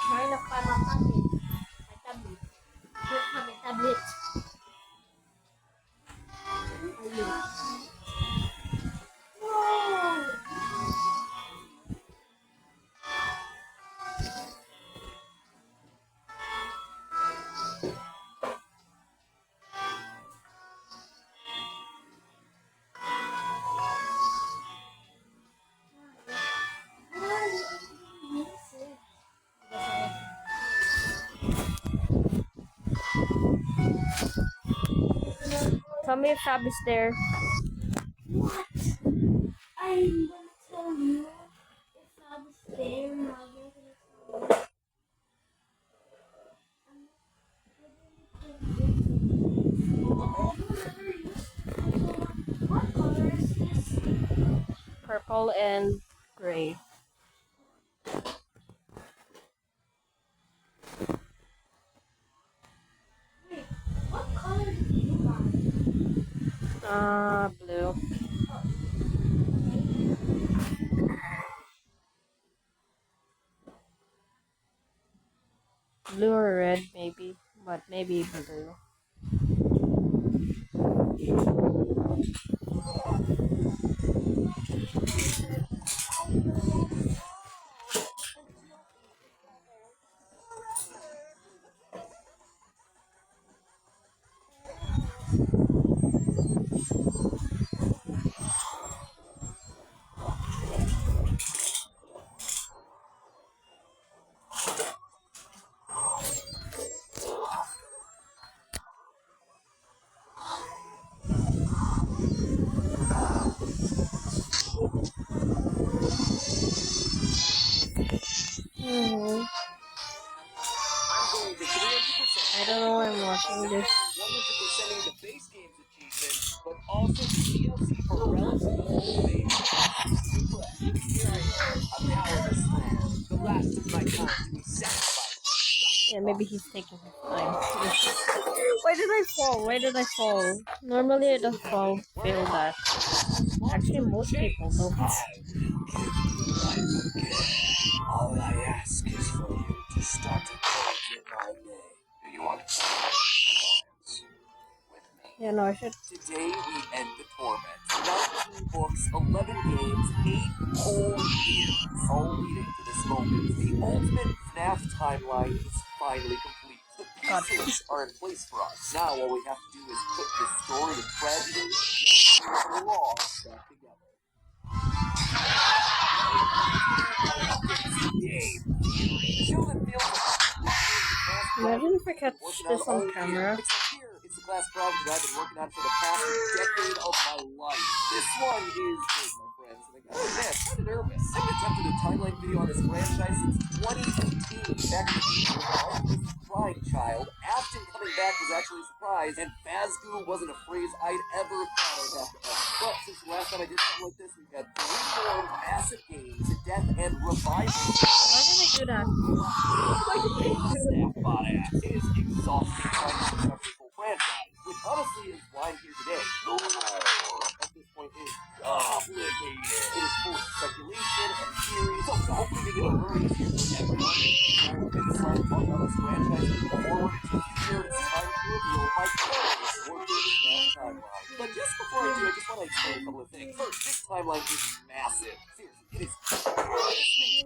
trying to find my tablet. My tablet. I don't have a tablet. Tell me if Fab is there. What? I'm gonna tell you if I was there. I'm not gonna tell you. What color is this? Purple and gray. Wait, what color do you buy? Blue. Blue or red, maybe. But maybe blue. I don't know why I'm watching this. 100%ing the base game's achievements, but also the DLC for Relics of the Old Faith. Here I am, a powerless man, the last of my kind to be sacrificed. Yeah, maybe he's taking his time. Why did I fall? Why did I fall? Normally I don't fall. Feel that. Actually, most people don't. All I ask is for you to start to page in my name. Do you want to with me? Yeah, no, I should. Today we end the torment. 19 books, 11 games, 8 whole years, all leading to this moment. The ultimate FNAF timeline is finally complete. The pieces are in place for us. Now all we have to do is put the story of tragedy, jealousy, and loss back together. Show that feels Imagine if I catch this on camera. It's the class project that I've been working on for the past decade of my life. This one is big, my friends. And I gotta admit, I'm kind of nervous. I've attempted a timeline video on this franchise since 2018. Back in the year, this crying child. Afton coming back was actually a surprise, and Fazgoo wasn't a phrase I'd ever thought I'd have to utter. But since the last time I did something like this, we've had 3 more massive games, death and revival. Why did I do that? Staff bot ass. It is exhausting trying to keep up this whole franchise, which honestly is why I'm here today. The lore at this point is complicated. It is full of speculation and theories, so hopefully we get a little easier for everyone. I've been trying to talk about this franchise moving forward into the future. It's time to reveal my current working timeline. But just before I do, I just want to explain a couple of things. First, this timeline is massive. Seriously, it is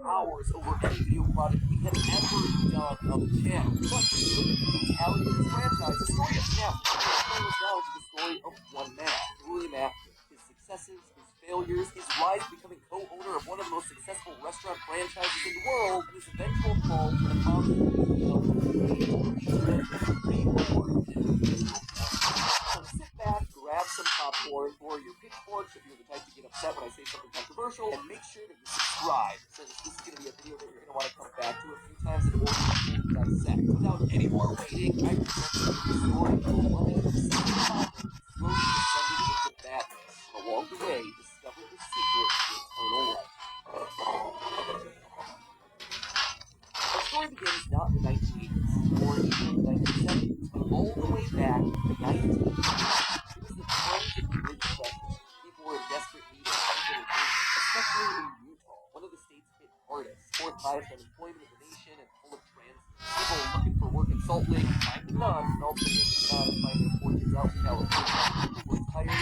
hours over any video product we have ever done on the channel. But if you look at the totality of this franchise, the story of Snap boils down to the story of one man, William Afton. His successes, his failures, his rise becoming co-owner of one of the most successful restaurant franchises in the world, and his eventual fall to the mountain. So sit back, grab some popcorn or your pitchforks if you're the type to get upset when I say something controversial, and make sure that you subscribe, since this is going to be a video that you're going to want to come back to a few times in order to dissect. Without any more waiting, I present you the story of a woman who slowly descended into madness, and along the way discovered the secret to eternal life. Our story begins not in the 1980s, or even the 1970s, but all the way back to the 1980s. It was the times of the Great Depression. People were in desperate need of entertainment, especially in Utah, one of the state's hit hardest, fourth highest unemployment in the nation, and full of trans people looking for work in Salt Lake, finding none, and ultimately found finding fortunes out in California. People were tired of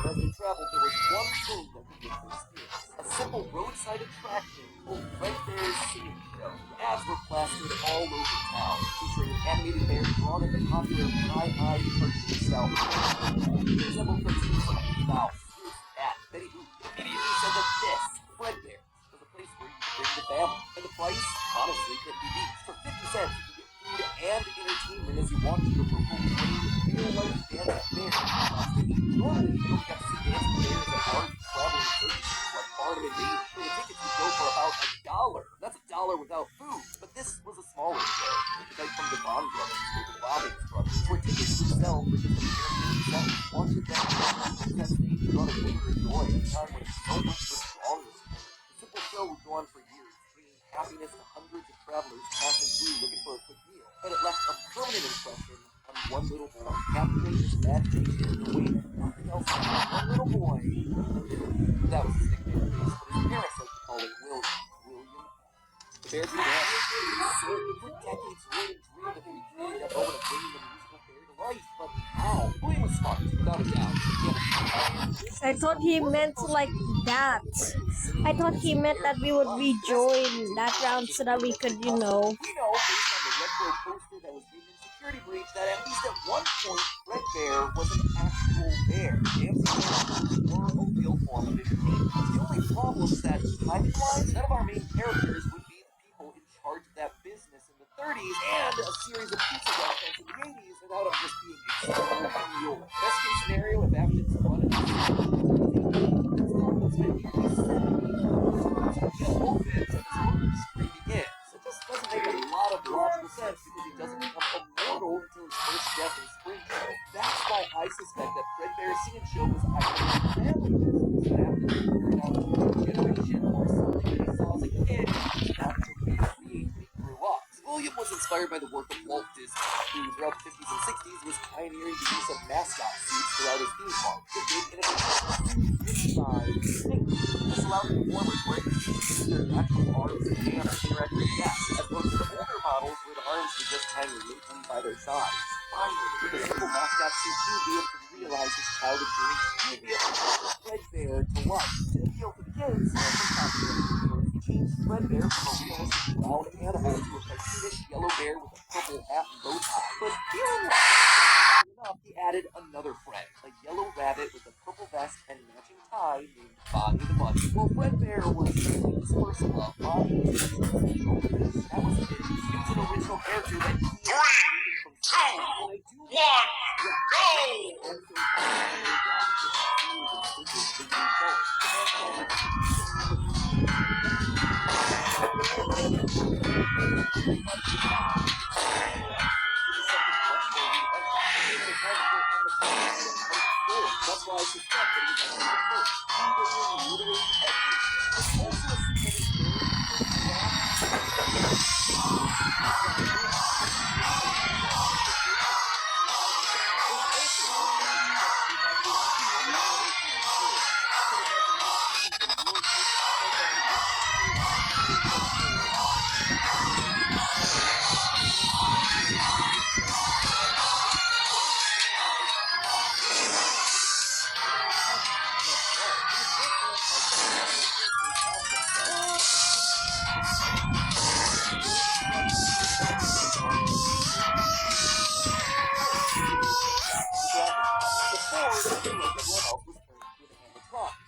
but as they traveled, there was one thing that could get their spirits. A simple roadside attraction called Fredbear's Singing Show. Ads were plastered all over town, featuring an animated bear drawn in the popular high-eyed cartoon style. It resembled cartoons like Mickey Mouse, Goose, Cat, Betty Boop. It immediately said that this, Fredbear's, was a place where you could bring the family. And the price, honestly, couldn't be beat. For 50 cents, you could get food and entertainment as as you walk through the local real-life dance fair. Normally, you only got to see dancing bears at large traveling circuses like Barnum and Bailey, where the tickets would go for about $1. That's $1 without food. But this was a smaller show, like from the Bond Brothers or the Robbins Brothers, where tickets would sell for just a mere 50 cents. Watching them that stage brought a glimmer of joy at a time when so much was wrong this world. The simple show would go on for years, bringing happiness to hundreds of travelers passing through looking for a quick meal. But it left a permanent impression on one little boy, capturing his imagination in a way that nothing else could. One little boy, that was his nickname, but his parents liked to call him William. The Bears began for decades. William dreamed of recreating that moment of bringing the musical fair to life, but how? William was smart, without a doubt. I thought he meant like that. I thought he meant that we would rejoin that round so that we could, We know, based on the retro poster that was hidden in security breach, that at least at one point, Red Bear was an actual bear. Dancing bears were a real form of entertainment. The only problem is that time-wise, none of our main characters would be the people in charge of that business in the 30s and a series of pizza restaurants in the 80s without them just being extremely real. Best case scenario, if Afton's running the spent nearly 70 hours to get open to tours where he begins. So it just doesn't make a lot of logical sense because he doesn't become immortal until his first death in spring show. That's why I suspect that Fred Bear's singing show was either a family business that Afton carried out for a generation or something that he saw as a kid and wanted to recreate when he grew up. William was inspired by the work of Walt Disney, who throughout the 50s and 60s was pioneering the use of mascot suits throughout his theme park. The big innovation inside this allowed performers wearing the suits to use their natural arms and hands to interact with guests, as opposed to the older models where the arms would just hang limply by their sides. Finally, with a simple mascot suit, he would be able to realize his childhood dream. He would be able to bring Fred Bear to life. To appeal to the kids, he changed Fred Bear from a realistic brown animal to a cartoonish yellow bear with a purple hat and bow tie. But feeling like enough, he added another friend, a yellow rabbit with a purple vest and matching tie named Bonnie the Bunny. Well, Fred Bear was his first love. Bonnie was his special because that was it. He was an original character that he created from scratch. 2, 1, That's why I suspect that he was actually the first. He was literally everything. It's also a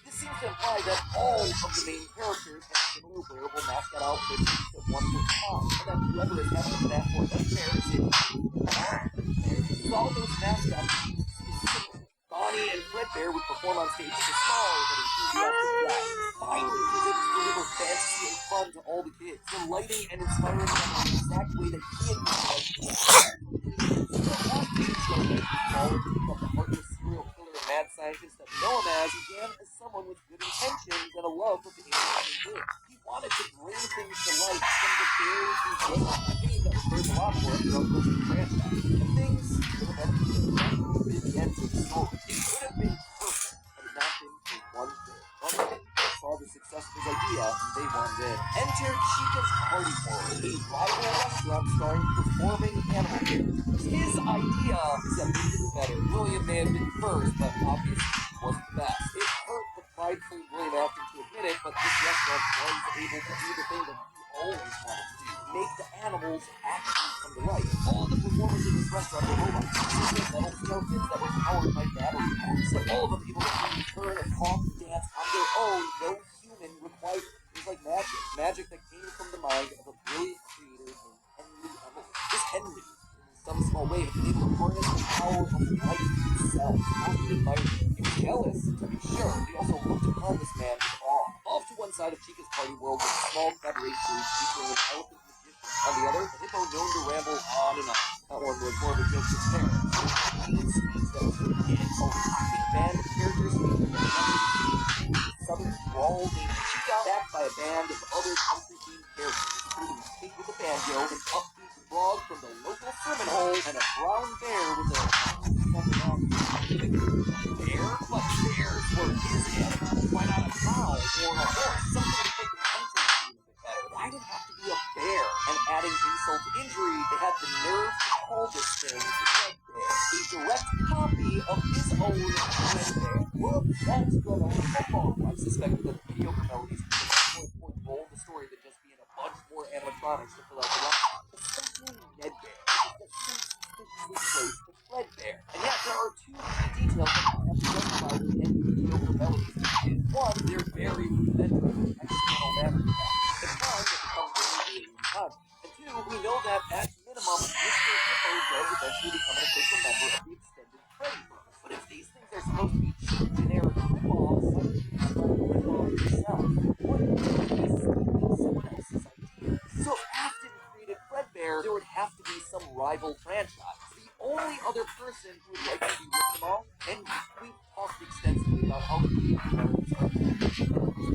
This seems to imply that all of the main characters have similar wearable mascot outfits at one point in time, and that whoever is having that for nightmare is all those mascots. Bonnie and Fred Bear would perform on stage with a small but enthusiastic crowd. Finally, he was able to deliver fantasy and fun to all the kids, delighting and inspiring them in the exact way that he and his wife from the heartless serial killer and mad scientist that we know him as, began as someone with good intentions and a love of animals and kids. He wanted to bring things to life from the very beginning, a theme that was very a lot for him throughout the franchise. And things could have been the end of the story. It could have been perfect, had it not been for one thing. One thing that saw the success of his idea, and they wanted it. Enter Chica's Party World, a rival restaurant starring performing animal characters. His idea is that we do better. William may have been first, but obviously he wasn't the best. It hurt the prideful William Afton to admit it, but this restaurant was able to do the thing that he always wanted to do. Make the animals actually come to life. All of the performers in this restaurant were robots. Metal skeletons that were powered by battery packs. So all of them able to turn and talk and dance on their own, no human required. It was like magic. Magic that came from the mind of a brilliant creator named Henry Emily. This Henry is some small way, have been able to harness the power of life itself. Aston admired him. He was jealous, to be sure, but he also looked upon this man with awe. Off to one side of Chica's party world was a small cabaret stage featuring an elephant magician. On the other, a hippo known to ramble on and on. That one was more of a joke to parents. It speech that was written in a band of characters featuring a southern drawl named Chica, backed by a band of other country-themed characters, including Pig with a banjo, an upbeat frog from the local swimming hole, and a brown bear with a bear? But bears were his animals. Why not a cow or a horse? Something to make the country seem a bit better. Why did it have to be a bear? And adding insult to injury, they had the nerve to call this thing Red Bear, a direct copy of his own Red Bear. Whoop, that's gonna fall. I suspected that the mediocre melodies played a more important role in the story than just being a bunch more animatronics to fill out the line. Especially Ned Bear, that seems suspiciously close to Fred Bear. And yet, there are two key details that have to justify the any mediocre melodies needed. One, they're very rudimentary, accidental matter of fact. The time that becomes very funny. And two, we know that at minimum, Mr. Hippo does eventually become an official member of the extended Freddy verse. But if these things are supposed to be cheap, generic rip-offs, why would you try to rip off yourself? What if this is someone else's idea? So if Afton created Fredbear, there would have to be some rival franchise. The only other person who would likely be ripped them off, and we've talked extensively about how the melodies are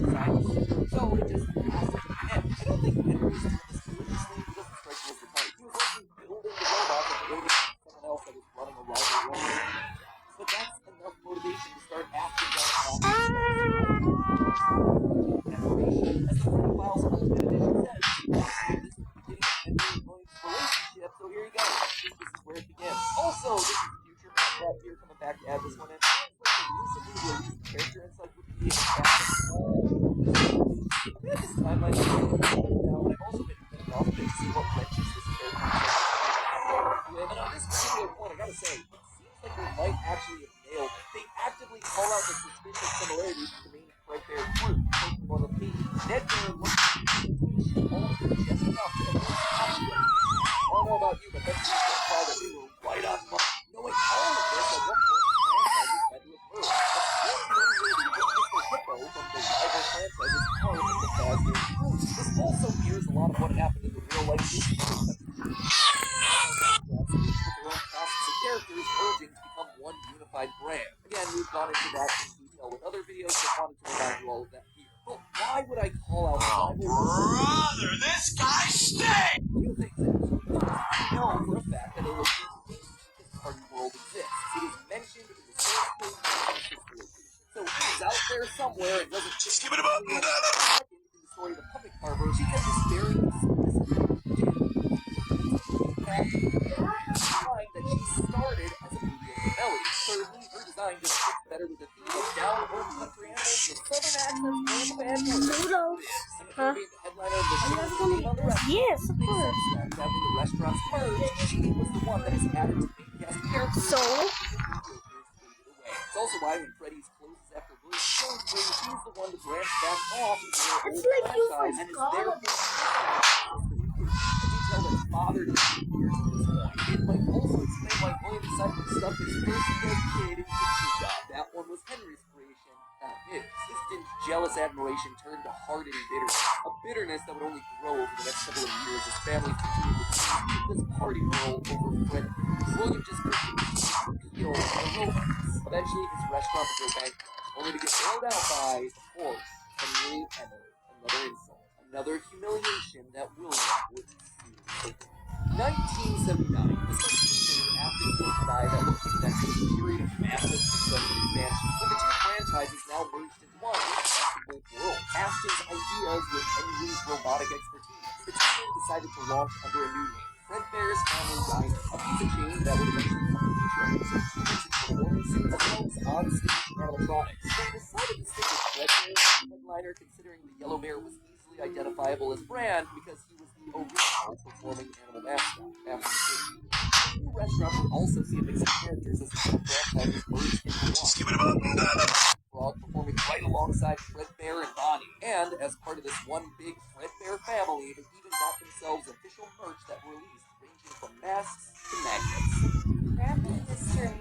designed. So it just has to be him. I don't think Henry's doing this maliciously. He doesn't strike me as the type. He was likely building the robot and building someone else that was running a rival robot. But that's enough motivation to start asking down generation. As the Freddy Files Ultimate Edition says, this is the beginning of Henry and William's relationship, so here you go. I think this is where it begins. Also, this is future Matt Rat here coming back to add this one in. It's like the recently released character encyclopedia I've had this timeline now, and I've also been thinking off to see what wrenches this character with. And on this particular point, I gotta say, it seems like they might actually have nailed it. They actively call out the suspicious similarities to the main Fredbear group, taking one of the Ned Bear looks just enough to I don't know about you, but that seems to imply that we were right on mark. Knowing all of this, at what point the franchises had to have moved. Hippo from the rival franchises part of the Fazbear group. This also mirrors a lot of what happened in the real life history of with their own casts of characters merging to become one unified brand. Again, we've gone into that in detail with other videos, so I wanted to remind you all of that here. But why would I call out rival? Brother, this guy stinks! Few things actually. We know for a fact that a location party world exists. It is mentioned in the source code location. So he's out there somewhere and doesn't just give it a button. In the story of the puppet carver, she gets this very that she started as a mediocre melody. Thirdly, her design just fits better with the theme of down-home country animals with southern accents and the band Noodles. Huh? The headliner of the show on the rest. Yes, of course. That when the restaurants merged, she was the one that is added to main cast characters. So? It's also why when Freddy's closes after Blue's shows, he's the one to branch back off into their It's old like you franchise and is forgot there about a detail that's bothered me for years at this point. It might also explain why William decided to stuff his first dead kid into Chica. That one was Henry's creation, not his. Instant jealous admiration turned to hardened bitterness. A bitterness that would only grow over the next couple of years as families continued to keep this party world over Freddy. William just continued to peel the robots. Eventually, his restaurant would go bankrupt, only to get bailed out by, of course, Henry Emmer. Another insult. Another humiliation that William would soon take. 1979. The year after the die that looked like that period of massive success and expansion, with the two franchises now merged into one both worlds. Aston's ideas with Henry's robotic expertise. The two decided to launch under a new name. Fredbear's Family Diner, a pizza chain that would eventually come to feature episodes of performance as well as on-stage animatronics. They decided to stick with Fredbear's headliner, considering the yellow bear was easily identifiable as brand because he was the original performing animal mascot. After the new restaurant would also see a mix of characters as the two franchises merged into one. Just give it a button. Frog performing right alongside Fredbear and Bonnie. And as part of this one big Fredbear family, they even got themselves official merch that were released, ranging from masks to magnets. Grab the mystery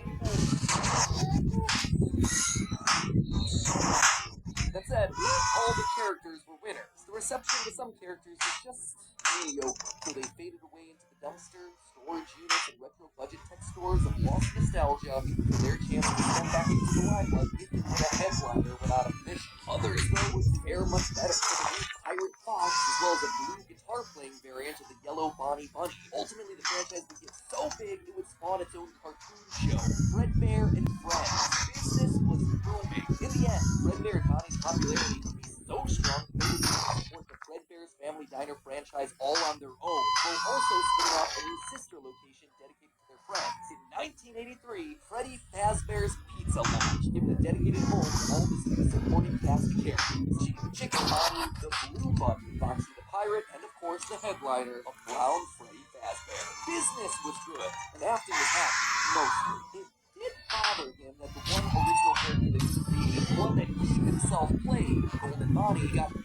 That said, not all the characters were winners. The reception to some characters was just mediocre, so they faded away into the dumpster, storage units, and retro budget tech stores of lost nostalgia for their chance to step back into the limelight if and when a headliner went out of commission. Others, though, would fare much better, with a new pirate fox as well as a blue guitar-playing variant of the yellow Bonnie Bunny. Ultimately, the franchise would get so big it would spawn its own cartoon show, Fredbear and Friends. Business was booming. In the end, Fredbear and Bonnie's popularity would be so strong that they would support the Fredbear's Family Diner franchise all on their own, while also spinning off a new sister location dedicated to their friends. In 1983, Freddy Fazbear's Pizza launched, giving a dedicated home to all of his new supporting cast of characters: Chicken the Chicken Bonnie, the Blue Bunny, Foxy the Pirate, and of course the headliner of Brown Freddy Fazbear. Business was good, and Afton was happy, mostly. It did bother him that the one original character that he created, one that he himself played, Golden Bonnie, got no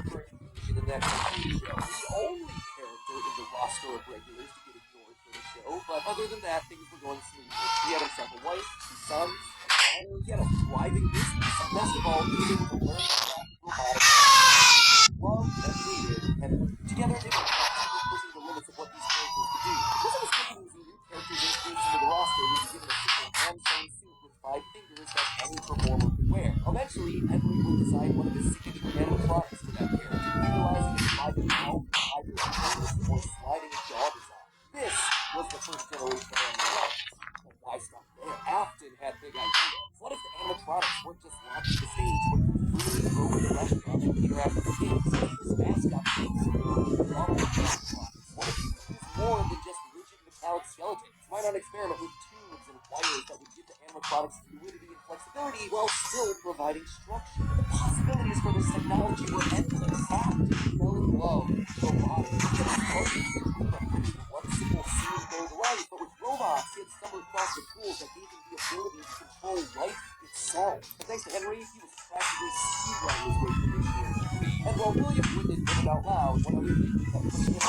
for inclusion in that cartoon show. The only character in the roster of regulars to get ignored for the show, but other than that, things were going smoothly. He had himself a wife, 2 sons, a daughter, he had a thriving business, and best of all, he was able to learn to craft robotics, loved and hated, and together they were constantly pushing the limits of what these characters could do. Because it was getting these new characters introduced into the roster, we were given a simple hand-sewn suit with 5 fingers that any performer could wear. Eventually, Henry would design one of his signature animatronics for that character, utilizing a sliding mouth, hybrid penis, or sliding jaw design. This was the first generation of animatronics. But why stop there? Afton had big ideas. What if the animatronics weren't just launched to the stage, but could freely roam the restaurant and interact with the kids? What if this mascot things were Ronald animatronics? What if you could use more than just rigid metallic skeletons? Why not experiment with tubes and wires that would give the animatronics fluidity and flexibility while still providing structure? The possibilities for this technology were endless. Afton fell in love with robotics. He had started from making one simple scene go to life, but with robots, he had stumbled across the tools that gave him the ability to control life itself. But thanks to Henry, he was practically speedrunning his way through engineering degree. And while William wouldn't admit it out loud, one other thing he kept pushing him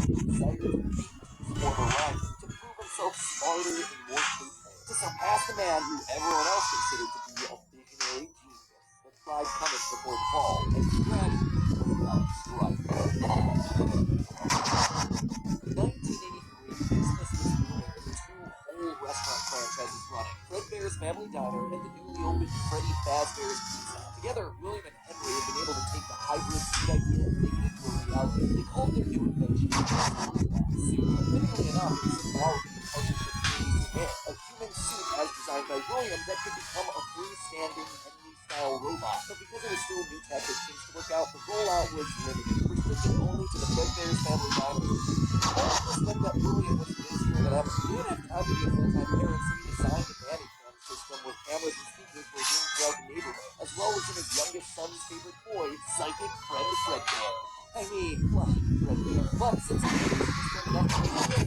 he decided to beat his former rival, to prove himself smarter and more capable, to surpass the man who everyone else considered to be a visionary genius. But pride cometh before the fall, and he gradually played out strife. In 1983, business was booming with 2 whole restaurant franchises running: Fredbear's Family Diner and the newly opened Freddy Fazbear's Pizza. Together, William and Henry had been able to take the hybrid suit idea and make it into a reality. They called their new invention the Storybox suit. Fittingly enough, it was symbolic of the partnership between these 2 men. A human suit as designed by William that could become a freestanding Henry-style robot. But because it was still new tech and things to work out, the rollout was limited, restricted only to the Fredbear's Family Diner. All of this meant that William was busier than ever. He didn't have time to be a full-time parent, so he designed a nanny cam system with cameras and speakers were being throughout the neighborhood, as well as in his youngest son's favorite toy, Psychic Friend Fredbear. I mean, fluffy Fredbear. But since he was enough to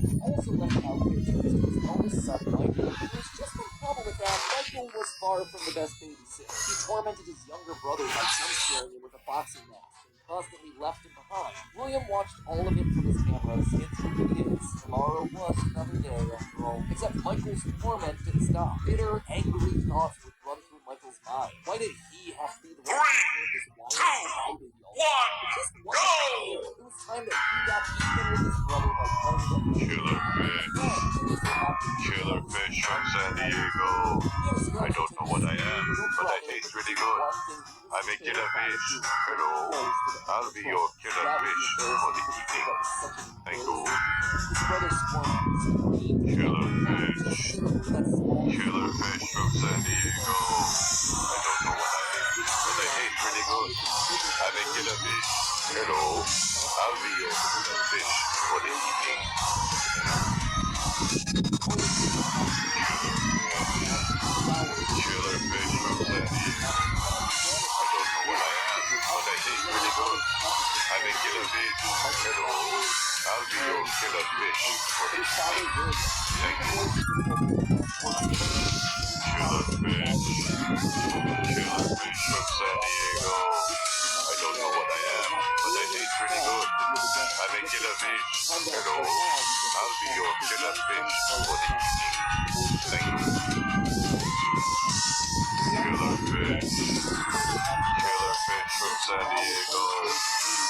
he also left out caretakers to his eldest son, Michael. There's just one problem with that. Michael was far from the best babysitter. He tormented his younger brother by jump-scaring him with a boxing mask, constantly left him behind. William watched all of it from his cameras. It's who he is. Tomorrow was another day, after all. Except Michael's torment didn't stop. Bitter, angry thoughts would run through Michael's mind. Why did he have to be the one to serve this wild baby all the time? It just wasn't fair. It was time that he got even with his brother by playing the Killer fish. Killer fish from San Diego. I don't know what I am, but I taste really good. I'm a killer fish. Hello. I'll be your killer fish for the evening. Thank you. Killer fish. Killer fish from San Diego. I don't know what I am, but I taste really good. I'm a killer fish. Hello. I'll be your killer fish for the evening. Killer fish from San Diego. I don't know what I am, but I taste really good. I'm a killer fish. Hello. I'll be your killer fish for the evening. Thank you. Killer fish. Killer fish from San Diego. I don't know what I am, but I taste really good. I make killer fish. Hello, I'll be your killer fish for the evening. Thank you. Killer fish. Killer fish from San Diego.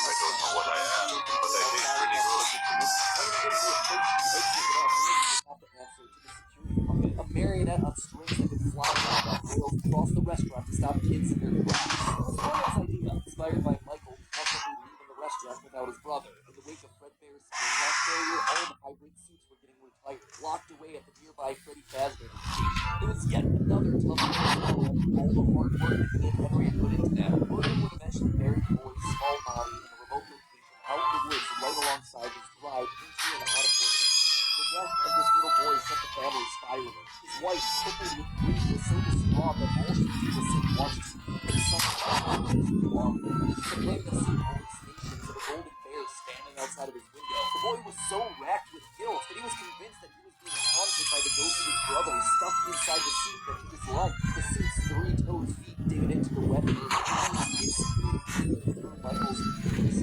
I don't know what I am, but I taste pretty good. A marionette on strings that would fly around on rails across the restaurant to stop kids in their tracks. It was William's idea, inspired by Michael constantly leaving the restaurant without his brother. In the wake of Fredbear's springtime failure, all the hybrid suits were getting retired, locked away at the nearby Freddy Fazbear station. It was yet another tough day for all the hard work that he and Henry had put into that. William would eventually bury the boy's small body in a remote location out in the woods right alongside his drive into and out of work. The death of this little boy sent the family spiraling. His wife, crippled with grief, was so distraught that all she could do was sit watching TV. Her son complained of seeing hallucinations of a golden bear standing outside of his window. The boy was so racked with guilt that he was convinced that he was being haunted by the ghost of his brother stuffed inside the suit that he disliked. The suit's three-toed feet digging into the wet earth.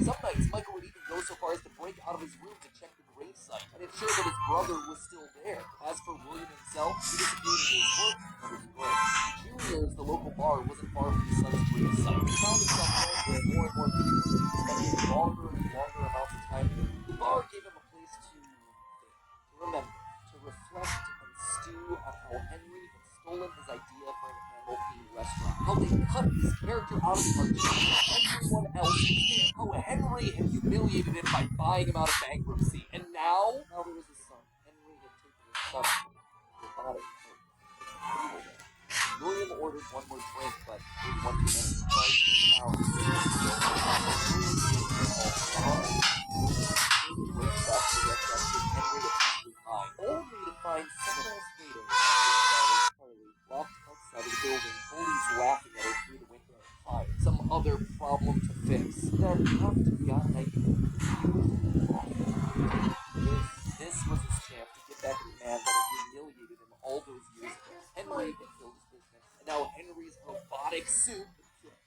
Some nights, Michael would even go so far as to break out of his room to check the gravesite and ensure that his brother was still there. As for William himself, he disappeared in his work and his work. Junior's, the local bar, wasn't far from his son's gravesite. He found himself going there more and more frequently, spending longer and longer amounts of time there. The bar gave him a place to think, to remember, to reflect and stew on how Henry had stolen his idea for an animal-themed restaurant, how they cut his character out of the cartoon and everyone else was there, how Henry had humiliated him by buying him out of bankruptcy, and now there was his son. Henry had taken his son to the bottom. William ordered one more drink, but it was one too many. So he came out and went back to the restaurant with Henry at behind, only to find someone else waiting. Charlie walked outside of the building, bullies laughing at her through the window. Fine, some other problem to fix. Then, after the odd night, this was his chance to get back at the man that had humiliated him all those years ago. Henry had killed his business, and now Henry's robotic suit would kill him.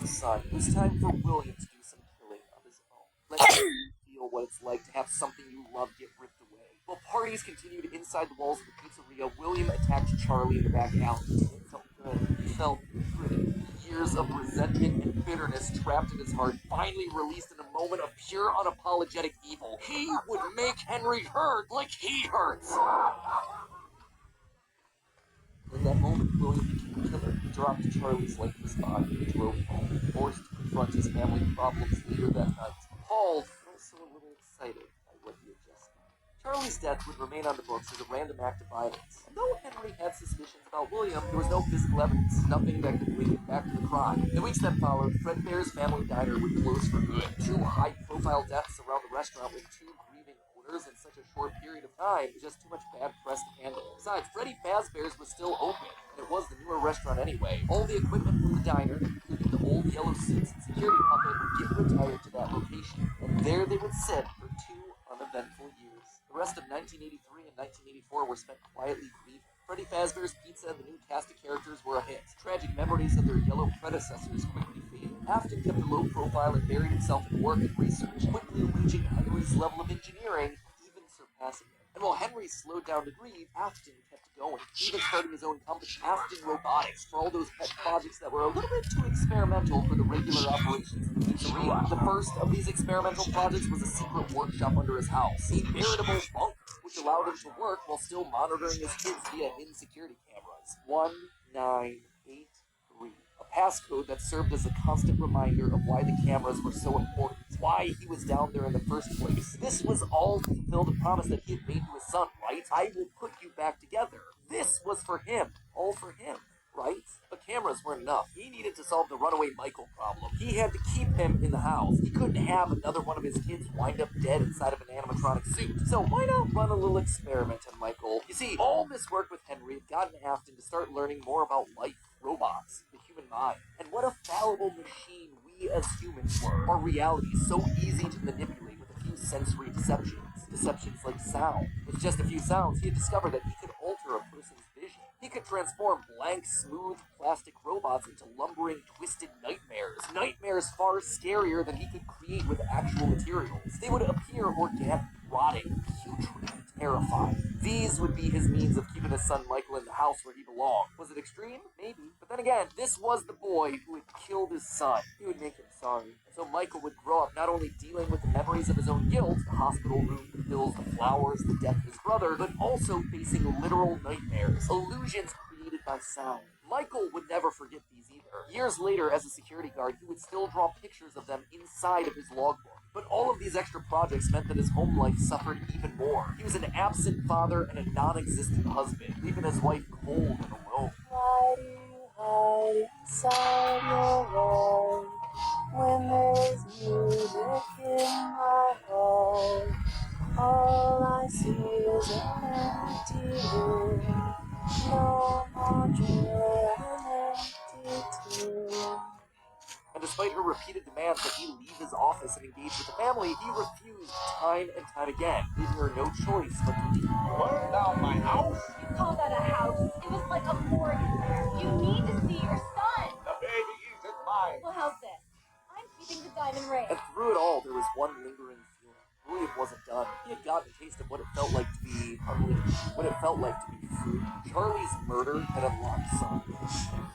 Son, it was time for William to do some killing of his own. Let him feel what it's like to have something you love get ripped away. While parties continued inside the walls of the pizzeria, William attacked Charlie in the back alley. It felt good. It felt pretty. Years of resentment and bitterness trapped in his heart finally released in a moment of pure unapologetic evil. He would make Henry hurt like he hurts. In that moment, William became a killer. He dropped Charlie's lifeless body and drove home, forced to confront his family problems later that night. Appalled, but also a little excited by what he had just done. Charlie's death would remain on the books as a random act of violence. And though Henry had suspicions about William, there was no physical evidence, nothing that could link him back to the crime. In the weeks that followed, Fredbear's family diner would close for good. 2 high-profile deaths around the restaurant with 2 grieving owners in such a short period of time was just too much bad press to handle. Besides, Freddy Fazbear's was still open, and it was the newer restaurant anyway. All the equipment from the diner, including the old yellow suits and security puppet, would get retired to that location, and there they would sit for 2 uneventful years. The rest of 1983 and 1984 before were spent quietly grieving. Freddy Fazbear's Pizza and the new cast of characters were a hit. Tragic memories of their yellow predecessors quickly faded. Afton kept a low profile and buried himself in work and research, quickly reaching Henry's level of engineering, even surpassing it. And while Henry slowed down to grieve, Afton kept going, even starting his own company, Afton Robotics, for all those pet projects that were a little bit too experimental for the regular operations of the pizzeria. The first of these experimental projects was a secret workshop under his house, a veritable bunker, which allowed him to work while still monitoring his kids via hidden security cameras. 1983. A passcode that served as a constant reminder of why the cameras were so important, why he was down there in the first place. This was all to fulfill the promise that he had made to his son, right? I will put you back together. This was for him. All for him. Right? But cameras weren't enough. He needed to solve the runaway Michael problem. He had to keep him in the house. He couldn't have another one of his kids wind up dead inside of an animatronic suit. So why not run a little experiment on Michael? You see, all this work with Henry had gotten Afton to start learning more about life, robots, the human mind, and what a fallible machine we as humans were. Our reality is so easy to manipulate with a few sensory deceptions. Deceptions like sound. With just a few sounds, he had discovered that he could alter a person's vision. He could transform blank, smooth, plastic robots into lumbering, twisted nightmares. Nightmares far scarier than he could create with actual materials. They would appear organic, rotting, putrid, terrifying. These would be his means of keeping his son Michael in the house where he belonged. Was it extreme? Maybe. But then again, this was the boy who had killed his son. He would make him sorry. So Michael would grow up not only dealing with the memories of his own guilt, the hospital room, the pills, the flowers, the death of his brother, but also facing literal nightmares, illusions created by sound. Michael would never forget these either. Years later, as a security guard, he would still draw pictures of them inside of his logbook. But all of these extra projects meant that his home life suffered even more. He was an absent father and a non-existent husband, leaving his wife cold and alone. Why do you hide inside your wall when there's music in my heart? All I see is an empty room. No more joy, an empty tomb. And despite her repeated demands that he leave his office and engage with the family, he refused time and time again, leaving her no choice but to leave. Burn down my house? You call that a house? It was like a fort in there. You need to see your son. The baby isn't mine. Well, how's this? I'm keeping the diamond ring. And through it all, there was one lingering feeling. William wasn't done. He had gotten a taste of what it felt like to be unleashed, what it felt like to be free. Charlie's murder had unlocked something.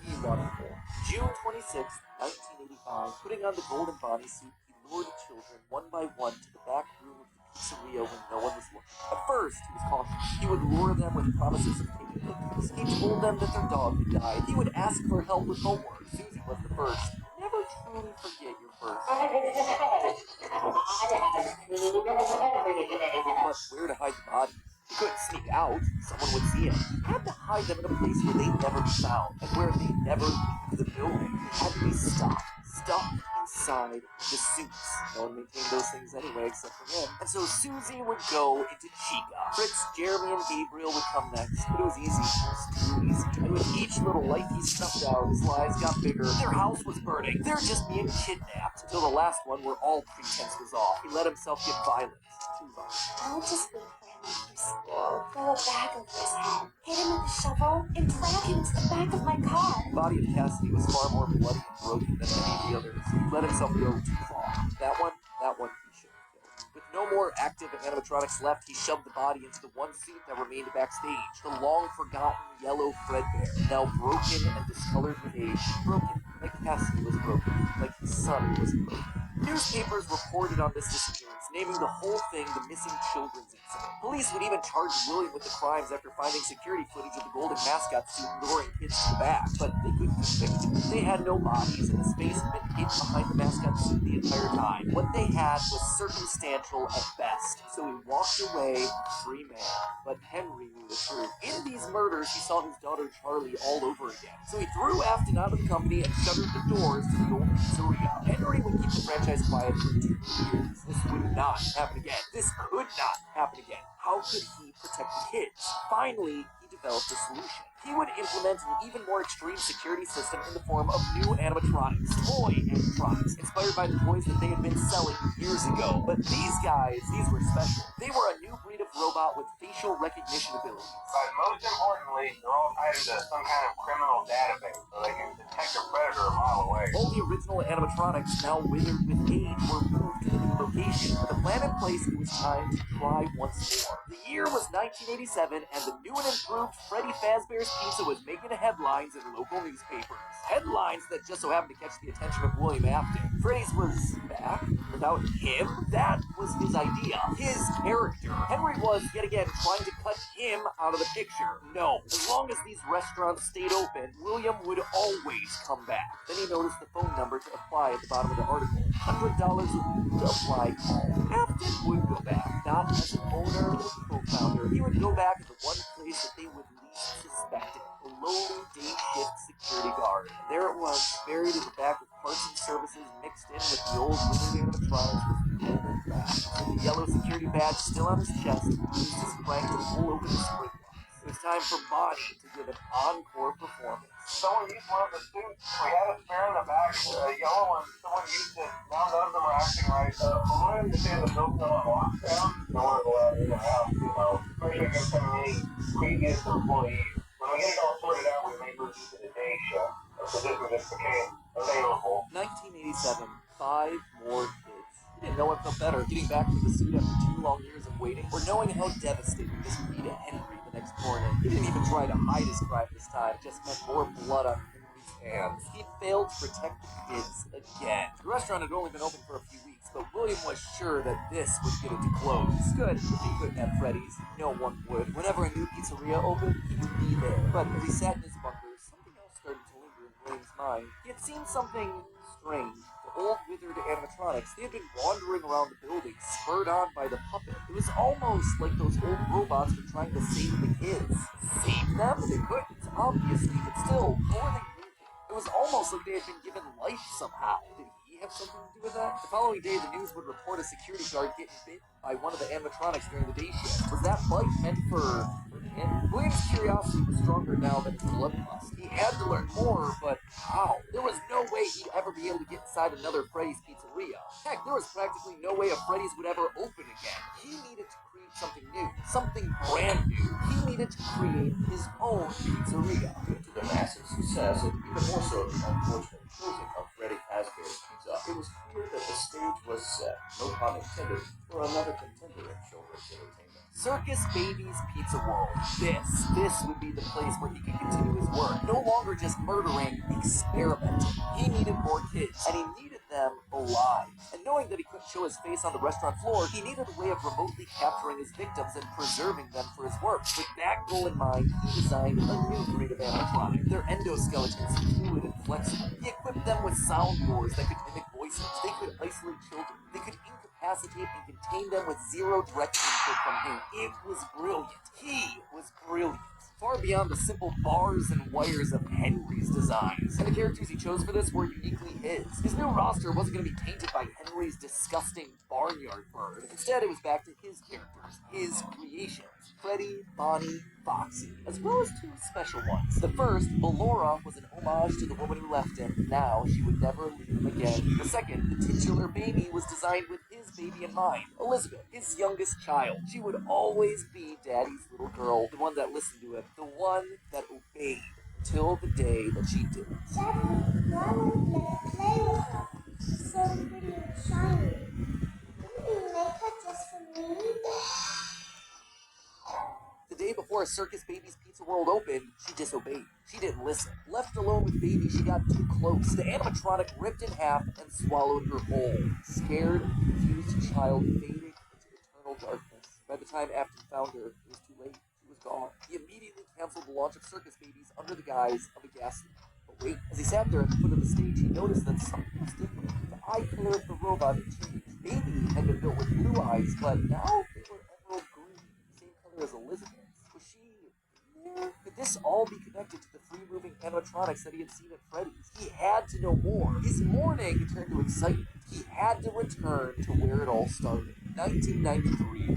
He wanted more. June 26, 1985, putting on the golden bodysuit, he lured the children one by one to the back room of the pizzeria when no one was looking. At first, he was cautious. He would lure them with promises of taking pictures. He told them that their dog had died. He would ask for help with homework. Susie was the first. Never truly forget your first. But where to hide the body? He couldn't sneak out. Someone would see him. He had to hide them in a place where they'd never be found, and where they'd never leave the building. He had to be stuck inside the suits. No one maintained those things anyway except for him. And so Susie would go into Chica. Fritz, Jeremy, and Gabriel would come next, but it was easy. It was too easy. And with each little life he snuffed out, his lies got bigger. Their house was burning. They were just being kidnapped. Until the last one where all pretense was off. He let himself get violent. Too violent. I'll just wait for him after school. Throw a bag over his head, hit him with a shovel, and drag him to the back of my car. The body of Cassidy was far more bloody and broken than any of the others. He let himself go too far. That one he should have killed. With no more active animatronics left, he shoved the body into the one suit that remained backstage. The long-forgotten yellow Fredbear, now broken and discolored with age. Broken, like Cassidy was broken, like his son was broken. Newspapers reported on this disappearance, naming the whole thing the missing children's incident. Police would even charge William with the crimes after finding security footage of the golden mascot suit luring kids to the back, but they couldn't convict him. They had no bodies, and his face had been hidden behind the mascot suit the entire time. What they had was circumstantial at best, so he walked away a free man. But Henry knew the truth. In these murders, he saw his daughter Charlie all over again. So he threw Afton out of the company and shuttered the doors to the old pizzeria. Henry would keep the franchise quiet for 2 years. This would not happen again. This could not happen again. How could he protect the kids? Finally, he developed a solution. He would implement an even more extreme security system in the form of new animatronics, toy animatronics, inspired by the toys that they had been selling years ago. But these guys, these were special. They were a new breed of robot with facial recognition abilities. But most importantly, they're all tied into some kind of criminal database, so they can detect a predator a mile away. All the original animatronics, now withered with age, were moved to the new location. With a plan in place, it was time to try once more. The year was 1987, and the new and improved Freddy Fazbear's Pizza was making headlines in local newspapers. Headlines that just so happened to catch the attention of William Afton. Freddy's was back without him. That was his idea, his character. Henry was, yet again, trying to cut him out of the picture. No, as long as these restaurants stayed open, William would always come back. Then he noticed the phone number to apply at the bottom of the article. $100 a week to apply call. Afton would go back, not as an owner or co-founder. He would go back to the one place that they would least suspect it, a lowly day shift security guard. And there it was, buried in the back of parts and services mixed in with the old withered animatronics was the golden flash. With the yellow security badge still on his chest, he used his crank to pull open the spring lock. It was time for Bonnie to give an encore performance. Someone used one of the suits. We had a spare in the back, a yellow one. Someone used it. Now none of them are acting right. From what I understand, the building's on lockdown. No one's allowed in or out, especially against any previous employees. When we get it all sorted out, we may move to the day shift. So this one just became available. 1987, 5 more kids. He didn't know what felt better, getting back to the suit after 2 long years of waiting, or knowing how devastating this would be to Henry the next morning. He didn't even try to hide his crime this time, it just meant more blood on Henry's hands. He failed to protect the kids again. The restaurant had only been open for a few weeks, but William was sure that this would get it to close. Good, if he couldn't have Freddy's, no one would. Whenever a new pizzeria opened, he would be there. But as he sat in his bunker, something else started to linger in William's mind. He had seen something strange. The old withered animatronics, they had been wandering around the building, spurred on by the puppet. It was almost like those old robots were trying to save the kids. Save them? They couldn't, obviously, but still, more than moving. It was almost like they had been given life somehow. Did he have something to do with that? The following day, the news would report a security guard getting bitten by one of the animatronics during the day shift. Was that bite meant for him? William's curiosity was stronger now than his bloodlust. He had to learn more, but how? There was no way he'd ever be able to get inside another Freddy's pizzeria. Heck, there was practically no way a Freddy's would ever open again. He needed to create something new, something brand new. He needed to create his own pizzeria. Due to the massive success, and even more so the unfortunate closing of Freddy Fazbear's Pizza, it was clear that the stage was set, no pun intended, for another contender in children's entertainment. Circus Baby's Pizza World. This would be the place where he could continue his work. No longer just murdering, experimenting. He needed more kids, and he needed them alive. And knowing that he couldn't show his face on the restaurant floor, he needed a way of remotely capturing his victims and preserving them for his work. With that goal in mind, he designed a new breed of animatronic. Their endoskeletons fluid and flexible. He equipped them with soundboards that could mimic voices. They could isolate children. They could incapacitate and contain them with zero direct input from him. It was brilliant. He was brilliant. Far beyond the simple bars and wires of Henry's designs. And the characters he chose for this were uniquely his. His new roster wasn't going to be tainted by Henry's disgusting barnyard bird. Instead, it was back to his characters, his creations. Freddy, Bonnie, Foxy, as well as 2 special ones. The first, Ballora, was an homage to the woman who left him. Now, she would never leave him again. The second, the titular baby, was designed with his baby in mind. Elizabeth, his youngest child. She would always be Daddy's little girl, the one that listened to him, the one that obeyed, till the day that she didn't. Daddy, why won't you let me play with her? She's so pretty and shiny. Didn't you make her just for me? The day before Circus Baby's Pizza World opened, she disobeyed. She didn't listen. Left alone with Baby, she got too close. The animatronic ripped in half and swallowed her whole. Scared and confused child faded into eternal darkness. By the time Afton found her, it was too late. She was gone. He immediately canceled the launch of Circus Babies under the guise of a gas leak. But wait, as he sat there at the foot of the stage, he noticed that something was different. The eye color of the robot had changed. Baby had been built with blue eyes, but now they were emerald green, the same color as Elizabeth. Was she there? Could this all be connected to the free-moving animatronics that he had seen at Freddy's? He had to know more. His mourning turned to excitement. He had to return to where it all started. 1993.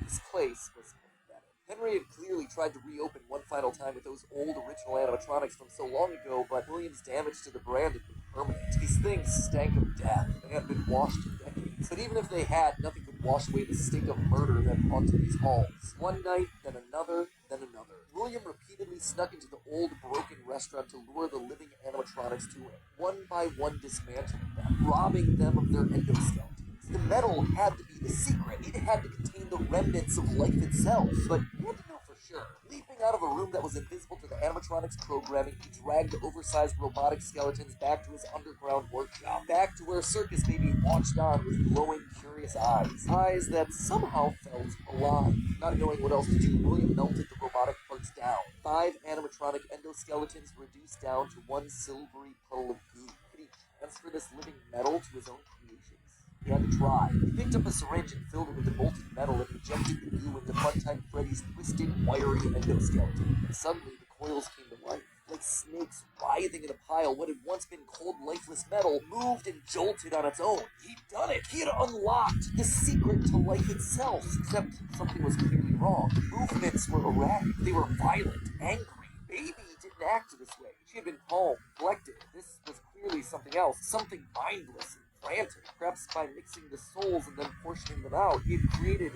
This place was pathetic. Henry had clearly tried to reopen one final time with those old original animatronics from so long ago, but William's damage to the brand had been permanent. These things stank of death. They hadn't been washed in decades. But even if they had, nothing could wash away the stink of murder that haunted these halls. One night, then another, then another. William repeatedly snuck into the old, broken restaurant to lure the living animatronics to him, one by one dismantling them, robbing them of their endoskeletons. The metal had to be the secret. It had to contain the remnants of life itself. But he had to know for sure. Leaping out of a room that was invisible to the animatronics programming, he dragged the oversized robotic skeletons back to his underground workshop. Back to where Circus Baby watched on with glowing, curious eyes. Eyes that somehow felt alive. Not knowing what else to do, William melted the robotic parts down. 5 animatronic endoskeletons reduced down to one silvery puddle of goo. Could he transfer this living metal to his own creations? He had to try. He picked up a syringe and filled it with the molten metal and injected the goo into Funtime Freddy's twisted, wiry endoskeleton. And suddenly, the coils came to life. Like snakes writhing in a pile, what had once been cold, lifeless metal moved and jolted on its own. He'd done it! He had unlocked the secret to life itself. Except something was clearly wrong. Movements were erratic. They were violent, angry. Baby didn't act this way. She had been calm, collected. This was clearly something else. Something mindless. Frantic, perhaps by mixing the souls and then portioning them out, he had created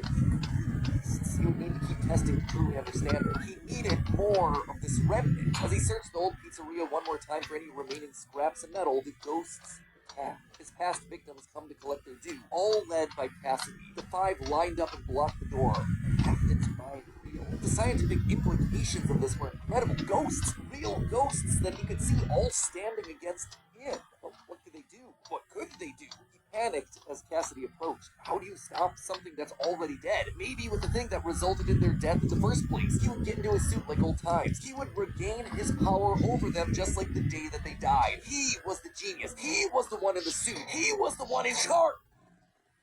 beasts. He would need to keep testing to truly understand it. He needed more of this remnant. As he searched the old pizzeria one more time for any remaining scraps of metal, the ghosts attacked. His past victims come to collect their due, all led by Cassidy. The 5 lined up and blocked the door. Captain's mind reeled. The scientific implications of this were incredible. Ghosts, real ghosts that he could see all standing against him. But what could they do? What could they do? He panicked as Cassidy approached. How do you stop something that's already dead? Maybe with the thing that resulted in their death in the first place. He would get into his suit like old times. He would regain his power over them just like the day that they died. He was the genius. He was the one in the suit. He was the one in charge.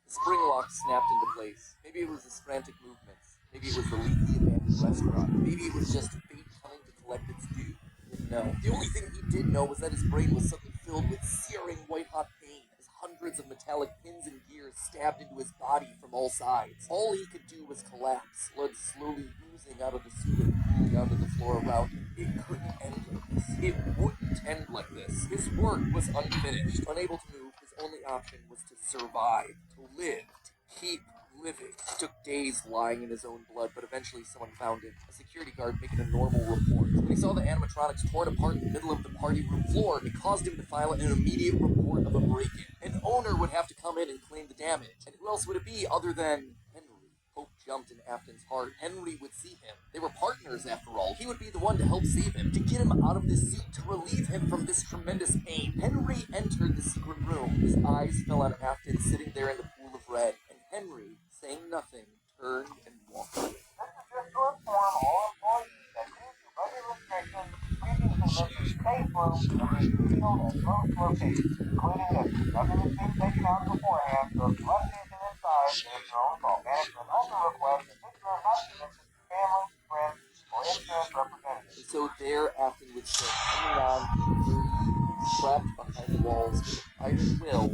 The spring lock snapped into place. Maybe it was his frantic movements. Maybe it was the leaky abandoned restaurant. Maybe it was just fate coming to collect its due. He didn't know. The only thing he did know was that his brain was suddenly filled with searing white-hot pain as hundreds of metallic pins and gears stabbed into his body from all sides. All he could do was collapse, blood slowly oozing out of the suit and pooling onto the floor around him. It couldn't end like this. It wouldn't end like this. His work was unfinished. Unable to move, his only option was to survive, to live, to keep living. It took days lying in his own blood, but eventually someone found him. A security guard making a normal report. When he saw the animatronics torn apart in the middle of the party room floor, it caused him to file an immediate report of a break-in. An owner would have to come in and claim the damage. And who else would it be other than Henry? Hope jumped in Afton's heart. Henry would see him. They were partners, after all. He would be the one to help save him, to get him out of this seat, to relieve him from this tremendous pain. Henry entered the secret room. His eyes fell on Afton sitting there in the pool of red, and Henry, saying nothing, turned and walked away. This is just to inform all employees that due to budget restrictions, previously this safe room will be sealed at most locations, including this. Nothing is being taken out beforehand, so if you left anything inside, it is your own fault. Management also requests that this room not be mentioned to family, friends, or insurance representatives. And so there Afton would sit, hanging on, trapped behind the walls with an iron will.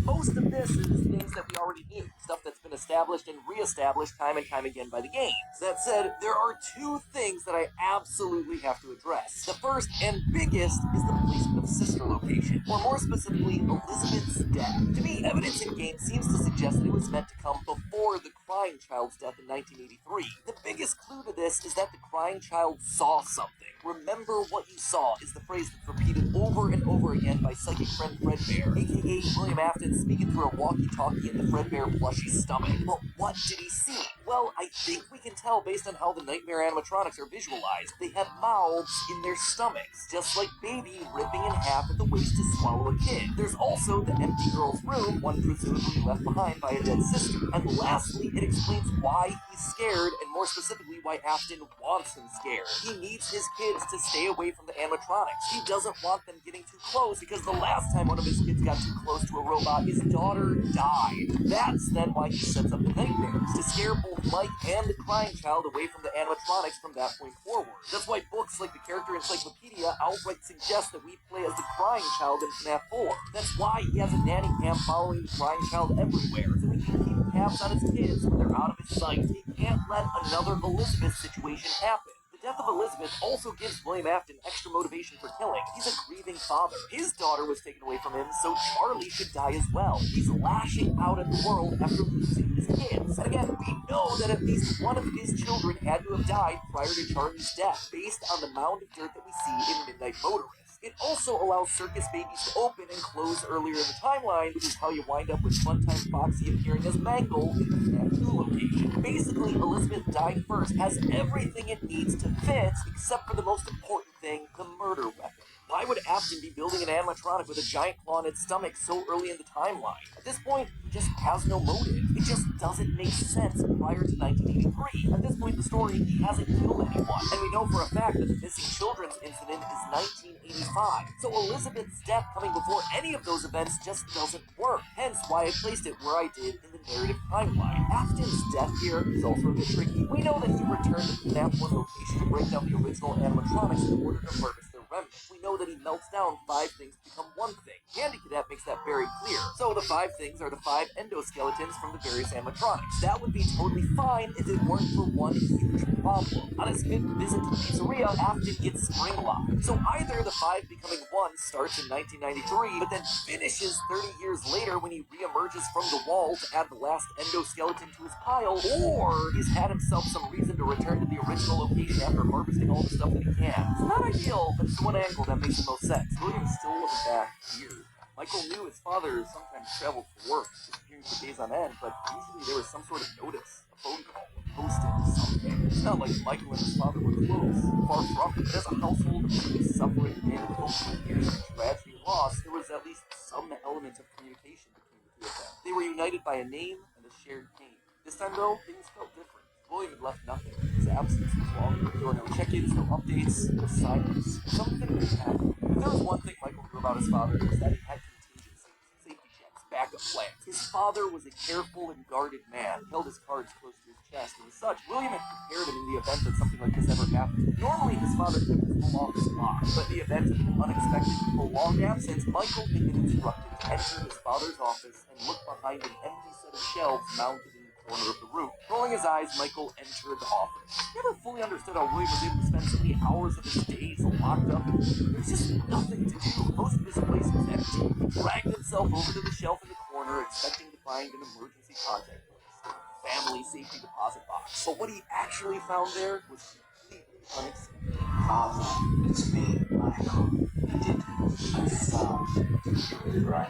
Most of this is things that we already knew, stuff that's been established and re-established time and time again by the games. That said, there are 2 things that I absolutely have to address. The first and biggest is the placement of sister location, or more specifically, Elizabeth's death. To me, evidence in game seems to suggest that it was meant to come before the crying child's death in 1983. The biggest clue to this is that the crying child saw something. Remember what you saw is the phrase that's repeated over and over again by psychic friend Fredbear, aka William Afton speaking through a walkie-talkie in the Fredbear plushie's stomach. But what did he see? Well, I think we can tell based on how the nightmare animatronics are visualized. They have mouths in their stomachs, just like Baby ripping in half at the waist to swallow a kid. There's also the empty girl's room, one presumably left behind by a dead sister. And lastly, it explains why he's scared, and more specifically why Afton wants him scared. He needs his kids to stay away from the animatronics. He doesn't want them getting too close, because the last time one of his kids got too close to a robot, his daughter died. That's then why he sets up the nightmares, to scare both Mike and the crying child away from the animatronics from that point forward. That's why books like the Character Encyclopedia outright suggest that we play as the crying child in FNAF 4. That's why he has a nanny cam following the crying child everywhere, so he can keep tabs on his kids when they're out of his sight. He can't let another Elizabeth situation happen. The death of Elizabeth also gives William Afton extra motivation for killing. He's a grieving father. His daughter was taken away from him, so Charlie should die as well. He's lashing out at the world after losing his kids. And again, we know that at least one of his children had to have died prior to Charlie's death, based on the mound of dirt that we see in Midnight Motorist. It also allows circus babies to open and close earlier in the timeline, which is how you wind up with Funtime Foxy appearing as Mangle in the FNAF 2 location. Basically, Elizabeth dying first has everything it needs to fit, except for the most important thing, the murder weapon. Why would Afton be building an animatronic with a giant claw in its stomach so early in the timeline? At this point, he just has no motive. It just doesn't make sense prior to 1983. At this point in the story, he hasn't killed anyone. And we know for a fact that the missing children's incident is 1985. So Elizabeth's death coming before any of those events just doesn't work. Hence why I placed it where I did in the narrative timeline. Afton's death here is also a bit tricky. We know that he returned to the FNAF 1 location to break down the original animatronics in order to harvest their remnants. We know that he melts down 5 things to become 1 thing. Handy Cadet makes that very clear. So the 5 things are the 5 endoskeletons from the various animatronics. That would be totally fine if it weren't for one huge problem. On his 5th visit to the pizzeria, Afton gets spring locked. So either the 5 becoming 1 starts in 1993, but then finishes 30 years later when he reemerges from the wall to add the last endoskeleton to his pile, or he's had himself some reason to return to the original location after harvesting all the stuff that he can. It's not ideal, but it's one angle that makes the most sense. William still wasn't back here. Michael knew his father sometimes traveled for work, disappearing for days on end, but usually there was some sort of notice, a phone call, a post-it, something. It's not like Michael and his father were close. Far from it. But as a household that was suffering and over years of tragedy and loss, there was at least some element of communication between the two of them. They were united by a name and a shared pain. This time, though, things felt different. William had left nothing. His absence was longer. There were no check-ins, no updates, no silence. Something had happened. If there was one thing Michael knew about his father, it was that he had contingencies, safety checks, backup plans. His father was a careful and guarded man. He held his cards close to his chest, and as such, William had prepared him in the event that something like this ever happened. Normally, his father kept his full office locked, but in the event of an unexpected, prolonged absence, Michael had been instructed to enter his father's office and look behind an empty set of shelves mounted in the corner of the room. Rolling his eyes, Michael entered the office. He never fully understood how William was able to spend so many hours of his days locked up. There was just nothing to do. Most of his place was empty. He dragged himself over to the shelf in the corner, expecting to find an emergency contact list, family safety deposit box. But what he actually found there was completely unexpected. Father, it's me, Michael. I did. I found you right.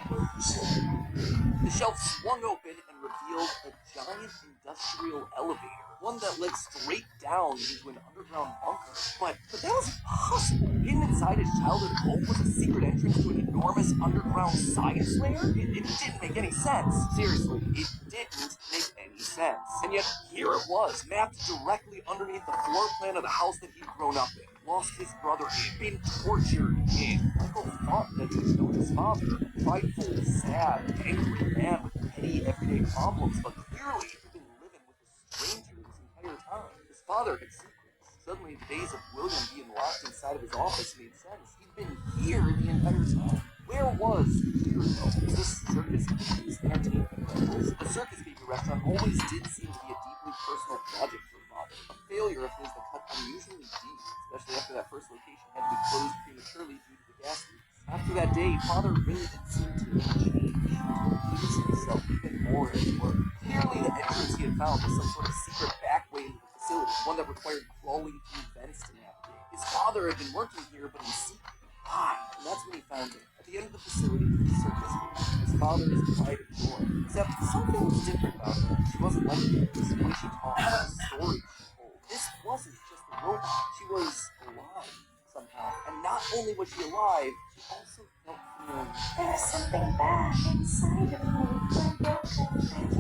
The shelf swung open and revealed a giant industrial elevator, one that led straight down into an underground bunker. But that was impossible. Hidden inside his childhood home was a secret entrance to an enormous underground science lair? It didn't make any sense. Seriously, it didn't make any sense. And yet, here it was, mapped directly underneath the floor plan of the house that he'd grown up in, lost his brother in, been tortured in. Michael thought that he had known his father, a prideful, sad, angry man with petty, everyday problems, but clearly he'd been living with a stranger this entire time. His father had secrets. Suddenly, the days of William being locked inside of his office made sense. He'd been here the entire time. Where was here, though? Was this Circus Baby's entertainment levels? The Circus Baby restaurant always did seem to be a deeply personal project for father. A failure of his that cut unusually deep, especially after that first location had to be closed prematurely due to the gas leaks. After that day, father really did seem to change, to lose himself even more in his work. Clearly, the entrance he had found was some sort of secret back way into the facility, one that required crawling through vents to navigate. His father had been working here, but in secret. Why? And that's when he found it. At the end of the facility, the circus baby, his father's private door. Except something was different about her. She wasn't like this. The way she talked, the stories she told. This wasn't just a robot. She was alive somehow. And not only was she alive, she also felt familiar. There's something bad inside of me. I'm broken. I can't do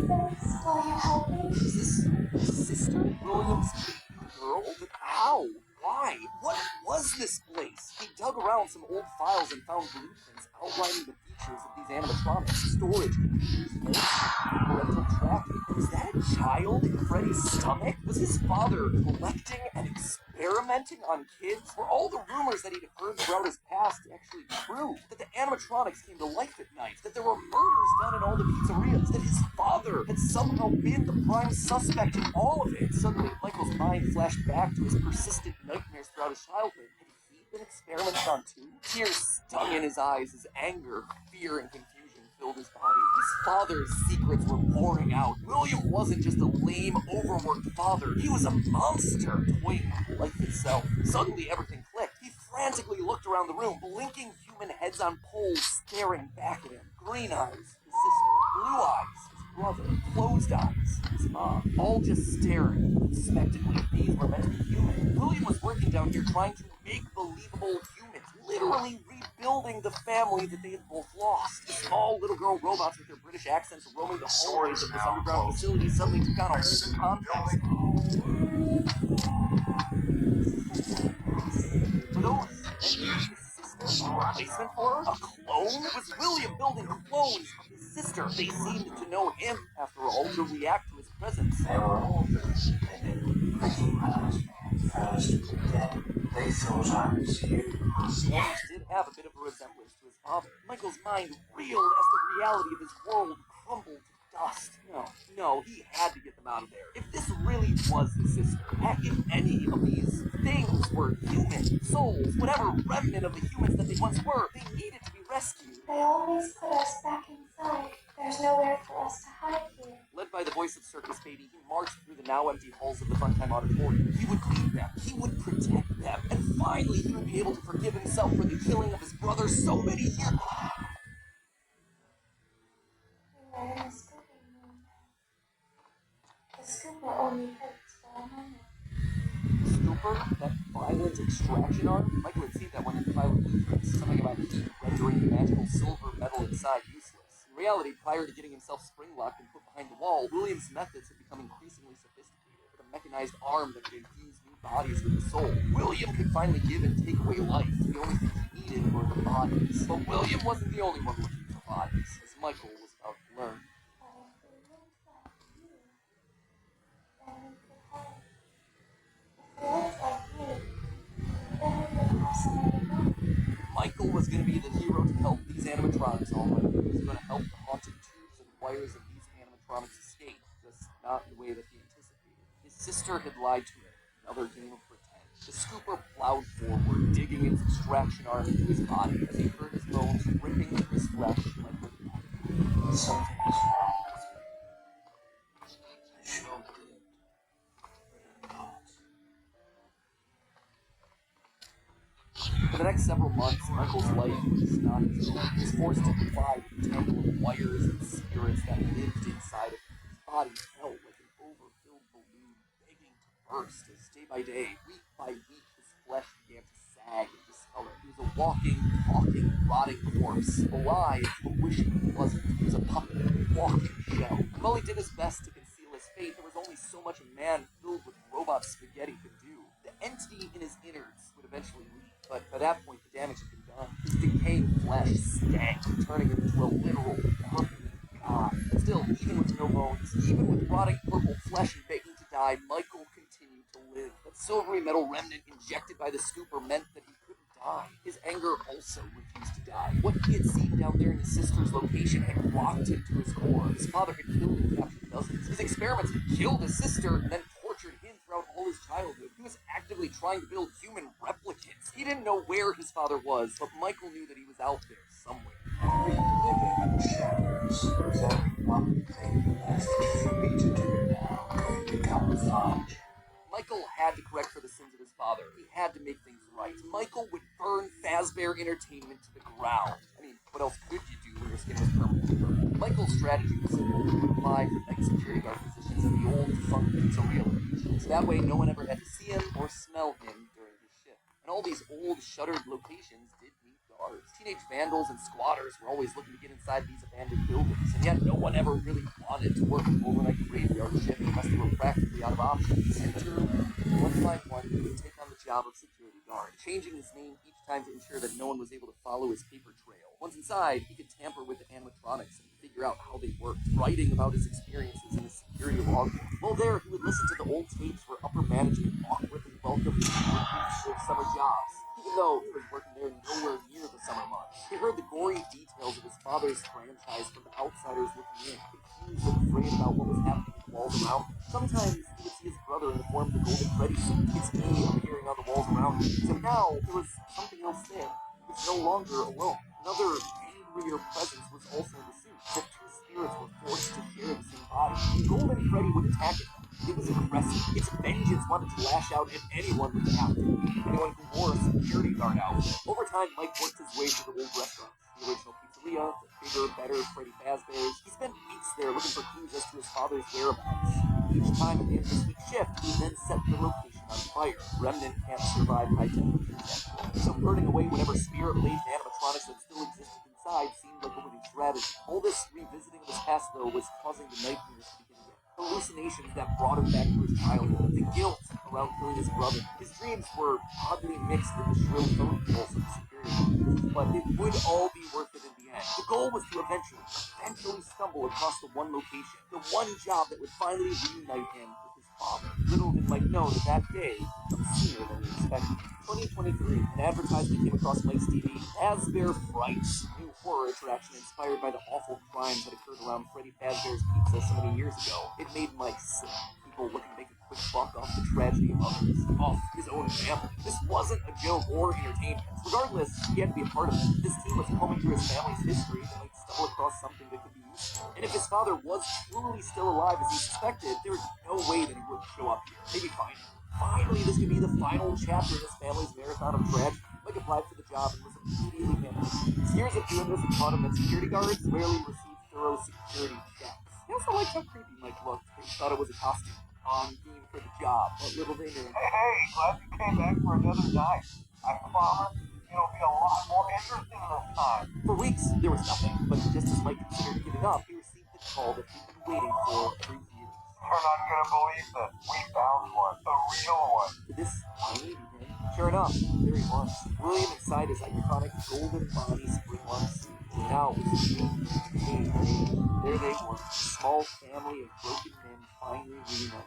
this. Will you help me? Is this his sister? William's baby girl? But how? Why? What was this place? He dug around some old files and found blueprints outlining the features of these animatronics. Storage computers, parental tracking. Was that a child in Freddy's stomach? Was his father collecting and experimenting on kids? Were all the rumors that he'd heard throughout his past actually true? That the animatronics came to life at night? That there were murders done in all the pizzerias? That his father had somehow been the prime suspect in all of it? Suddenly, Michael's mind flashed back to his persistent nightmares throughout his childhood. Had he been experimented on too? Tears stung in his eyes as anger, fear, and confusion filled his body. His father's secrets were pouring out. William wasn't just a lame, overworked father. He was a monster, toying with life itself. Suddenly, everything clicked. He frantically looked around the room, blinking human heads on poles staring back at him. Green eyes, his sister. Blue eyes, his brother. Closed eyes, his mom. All just staring expectantly. These were meant to be human. William was working down here trying to make believable humans. Literally rebuilding the family that they had both lost. The small little girl robots with their British accents roaming the hallways of this underground facility suddenly took on a whole new context. Were those his sister? A replacement for her? A clone? Was William building clones of his sister? They seemed to know him, after all, to react to his presence. They were all those pretty much first dead. They thought I was you. Williams did have a bit of a resemblance to his father. Michael's mind reeled as the reality of his world crumbled to dust. No, he had to get them out of there. If this really was his sister, heck, if any of these things were human souls, whatever remnant of the humans that they once were, they needed to be rescued. They always put us back inside. There's nowhere for us to hide here. Led by the voice of Circus Baby, he marched through the now empty halls of the Funtime Auditorium. He would lead them. He would protect them. And finally, he would be able to forgive himself for the killing of his brother so many years. We were in a scooping room. The scooper only hurts for a moment. Scooper, that violent extraction arm? Michael had seen that one in the Pilot Blueprints. Something about heat rendering the magical silver metal inside useless. In reality, prior to getting himself spring-locked and put behind the wall, William's methods had become increasingly sophisticated. With a mechanized arm that could infuse new bodies with the soul, William could finally give and take away life. The only thing he needed were the bodies. But William wasn't the only one looking for bodies, as Michael was about to learn. But if we looked like you, then we could hide. If we looked like you, then we would have somewhere to go. Michael was going to be the hero to help these animatronics, all right. He was going to help the haunted tubes and wires of these animatronics escape, just not in the way that he anticipated. His sister had lied to him, another game of pretend. The scooper plowed forward, digging its extraction arm into his body as he heard his bones ripping through his flesh like with Something is wrong with me. I sure did. But I'm not. For the next several months, Michael's life was not his own. He was forced to comply with the tangle of wires and spirits that lived inside of him. His body felt like an overfilled balloon, begging to burst as day by day, week by week, his flesh began to sag and discolor. He was a walking, talking, rotting corpse. Alive, but wishing he wasn't. He was a puppet, a walking shell. While he did his best to conceal his fate, there was only so much a man filled with robot spaghetti could do. The entity in his innards would eventually leave. But by that point, the damage had been done. His decaying flesh stank, turning him into a literal puppet god. Still, even with no bones, even with rotting purple flesh and begging to die, Michael continued to live. That silvery metal remnant injected by the scooper meant that he couldn't die. His anger also refused to die. What he had seen down there in his sister's location had rocked him to his core. His father had killed and captured dozens. His experiments had killed his sister and then tortured him throughout all his childhood. He was actively trying to build human replicants. He didn't know where his father was, but Michael knew that he was out there somewhere. Every living shadows. There's only one thing left for me to do now. Become find you. Michael had to correct for the sins of his father. He had to make things right. Michael would burn Fazbear Entertainment to the ground. I mean, what else could you do when your skin was permanently burned? Michael's strategy was simple. He would apply for night security guard positions in the old defunct pizzeria location. So that way no one ever had to see him or smell him during his shift. And all these old, shuttered locations did need guards. Teenage vandals and squatters were always looking to get inside these abandoned buildings, and yet no one ever really wanted to work an overnight graveyard shift unless they were practically out of options. Enter one by one, who would take on the job of security guard. guard, changing his name each time to ensure that no one was able to follow his paper trail. Once inside, he could tamper with the animatronics and figure out how they worked, writing about his experiences in his security logbook. While there, he would listen to the old tapes where upper management awkwardly welcomed him to their summer jobs, even though he was working there nowhere near the summer months. He heard the gory details of his father's franchise from the outsiders looking in, confused and afraid about what was happening in the walls around him. Sometimes he would see his brother in the form of the Golden Freddy suit. It's me appearing on the walls around him. So now there was something else there. He was no longer alone. Another angrier presence was also in the suit. The two spirits were forced to share the same body. The Golden Freddy would attack it. It was aggressive. Its vengeance wanted to lash out at anyone with the outfit. Anyone who wore a security guard outfit. Over time, Mike worked his way through the old restaurants. The original pizzeria, the bigger, better Freddy Fazbear's. He spent weeks there looking for clues as to his father's whereabouts. Each time at the end of his week's shift, he would then set the location on fire. Remnant can't survive high temperatures, so burning away whatever spirit-laden animatronics that still existed inside seemed like a winning strategy. All this revisiting of his past, though, was causing the nightmares to begin again. Hallucinations that brought him back to his childhood. The guilt around killing his brother. His dreams were oddly mixed with the shrill phone calls of the security. But it would all be worth it in the end. The goal was to eventually stumble across the one location, the one job that would finally reunite him with his father. Little did Mike know that day would come sooner than he expected. 2023, an advertisement came across Mike's TV. Fazbear Frights, a new horror attraction inspired by the awful crimes that occurred around Freddy Fazbear's Pizza so many years ago. It made Mike sick. People looking to make a quick buck off the tragedy of others, off his own family. This wasn't a joke or entertainment. Regardless, he had to be a part of it. This team was combing through his family's history and might stumble across something that could be useful. And if his father was truly still alive as he suspected, there was no way that he wouldn't show up here. Maybe finally, this could be the final chapter in his family's marathon of tragedy. Mike applied for the job and was immediately handed. Years of doing this taught him that security guards rarely receive thorough security checks. He also liked how creepy Mike looked, but he thought it was a costume. On theme for the job, what little they knew. Hey, glad you came back for another night. I promise it'll be a lot more interesting this time. For weeks, there was nothing, but just as Mike considered giving up, he received the call that he'd been waiting for 3 years. You're not gonna believe this. We found one. A real one. Did this finally begin? Sure enough, there he was. William inside his iconic golden Bonnie spring-lock suit. And now it was there they were, a small family of broken men finally reunited.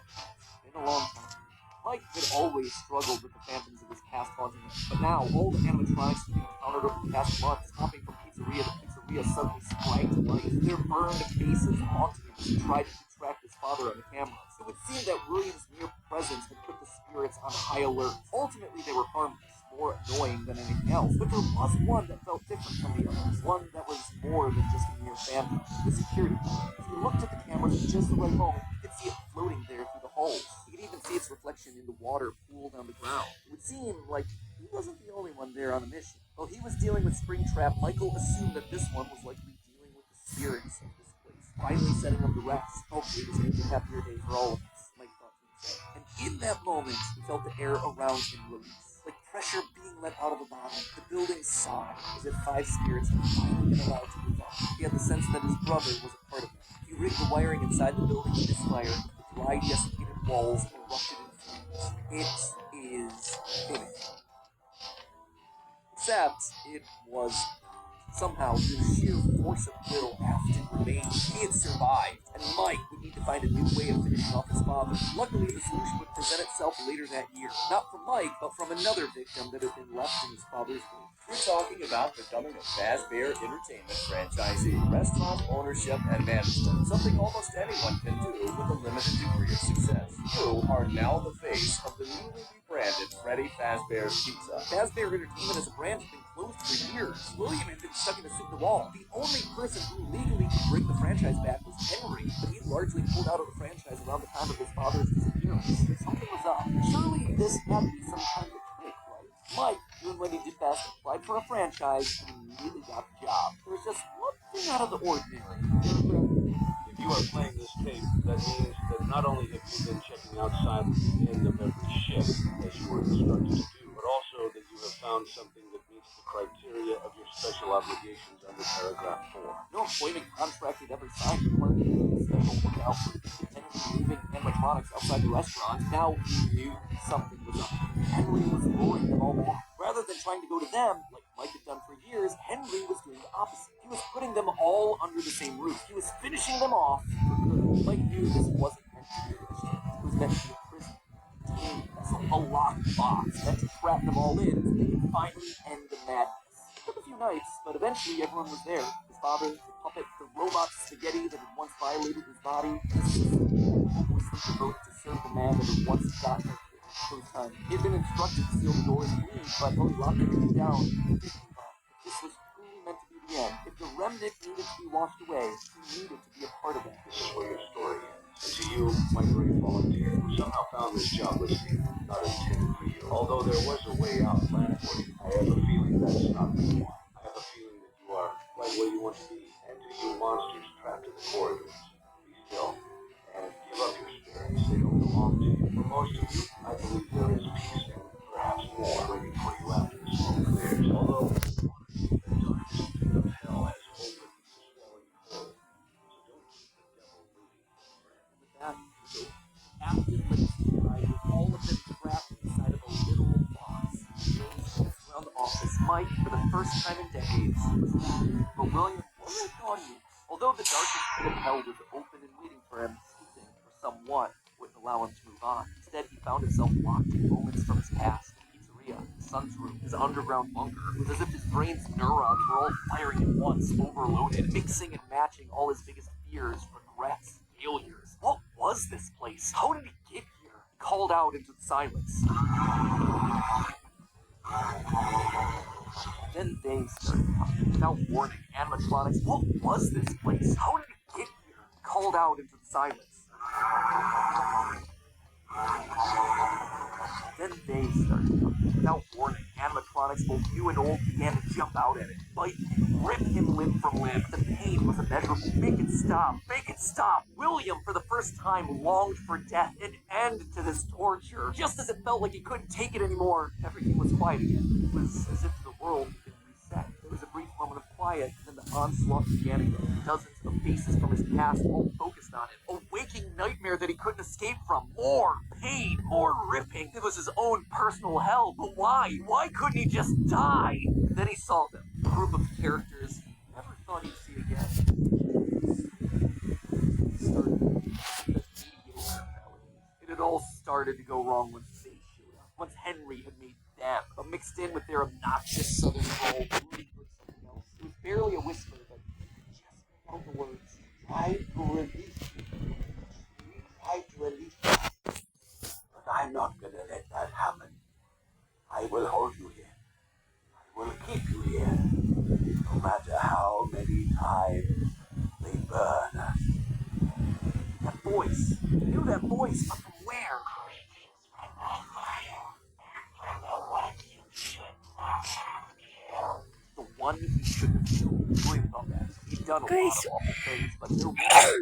It's been a long time. Mike had always struggled with the phantoms of his past haunting him, but now all the animatronics he'd encountered over the past months, hopping from pizzeria to pizzeria, suddenly sprang to life. Their burned faces haunting him as he tried to keep track of his father on the cameras. It would seem that William's mere presence had put the spirits on high alert. Ultimately, they were harmless, more annoying than anything else, but there was one that felt different from the others, one that was more than just a mere phantom. The security guard. If you looked at the cameras at just the right moment, you could see it floating there through the holes. You could even see its reflection in the water pooled on the ground. It would seem like he wasn't the only one there on a mission. While he was dealing with Springtrap, Michael assumed that this one was likely dealing with the spirits of this place, finally setting them to rest. Hopefully this means a happier day for all of us, Mike thought to himself. And in that moment, he felt the air around him release, like pressure being let out of a bottle. The building sighed, as if 5 spirits had finally been allowed to move on. He had the sense that his brother was a part of it. He rigged the wiring inside the building with misfire. The dry, desiccated walls erupted in flames. It is finished. Except, it was somehow, through sheer force of will, have to remain. He had survived, and Mike would need to find a new way of finishing off his father. Luckily, the solution would present itself later that year. Not from Mike, but from another victim that had been left in his father's wake. We're talking about becoming a Fazbear Entertainment franchisee, restaurant ownership and management, something almost anyone can do with a limited degree of success. You are now the face of the newly rebranded Freddy Fazbear's Pizza. Fazbear Entertainment as a brand had been closed for years. William had been stuck in a suit in the wall. The only person who legally could bring the franchise back was Henry, but he largely pulled out of the franchise around the time of his father's disappearance. Something was up. Surely this had to be some kind of trick, right? Mike, doing what he did best, applied for a franchise and immediately got the job. There was just one thing out of the ordinary. If you are playing this tape, that means that not only have you been checking outside at the end of every shift, as you were instructed to do, but also that you have found something that meets the criteria of your special obligations under paragraph 4. No employment contract he'd ever signed required him to special lookout for independently moving animatronics outside the restaurant. Now he knew something was up. Henry was luring them all back. Rather than trying to go to them, like Mike had done for years, Henry was doing the opposite. He was putting them all under the same roof. He was finishing them off for good. Mike knew this wasn't meant to be a restaurant. It was meant to be a prison. A locked box meant to trap them all in so they could finally end the madness. It took a few nights, but eventually everyone was there. His father, the puppet, the robot spaghetti that had once violated his body, his assistant, hopelessly devoted to serve the man that had once gotten her for his time. He had been instructed to seal the doors and leave, but when he locked everything down, he didn't move on. If this was truly meant to be the end, if the remnant needed to be washed away, he needed to be a part of that. This is where your story ends. And to you, my brave volunteer, who somehow found this job listing not intended for you. Although there was a way out planned for you, I have a feeling that's not the one. I have a feeling that you are right where you want to be. And to you monsters trapped in the corridors, be still and give up your spirits. They don't belong to you. For most of you, I believe there is peace and perhaps more waiting for you after the smoke clears. Although, honestly, at times, the pit of hell has opened to swallow you whole. So don't keep the devil waiting for a friend. With that, so Captain Legacy died with all of them trapped inside of a literal box. Around the office, Mike, for the first time in decades, was happy. But William wasn't audience. Although the darkest pit of hell was open and waiting for him, something or someone wouldn't allow him to move on. Instead, he found himself locked in moments from his past. Pizzeria, his son's room, his underground bunker. It was as if his brain's neurons were all firing at once, overloaded, mixing and matching all his biggest fears, regrets, failures. What was this place? How did he get here? He called out into the silence. Then they started coming. Without warning, animatronics. What was this place? How did it get here? He called out into the silence. Then they started coming. Without warning, animatronics, both new and old, began to jump out at it, bite him, rip him limb from limb. The pain was immeasurable. Make it stop! Make it stop! William, for the first time, longed for death, an end to this torture. Just as it felt like he couldn't take it anymore, everything was quiet again. It was as if the world had been reset. There was a brief moment of quiet, and then the onslaught began again. Dozens of faces from his past all focused on him. A waking nightmare that he couldn't escape from. More pain, more ripping. It was his own personal hell, but why? Why couldn't he just die? And then he saw them. A group of characters he never thought he'd see again. It had all started to go wrong when they showed up. Once Henry had made them, but mixed in with their obnoxious southern drawl, rooting for something else. It was barely a whisper, but just felt the words. Try to release me. Try to release me. But I'm not gonna let that happen. I will hold you here. I will keep you here. No matter how many times they burn us. That voice. He knew that voice, but from where? The one he shouldn't have killed. William thought that. He'd done a lot of awful things, but there was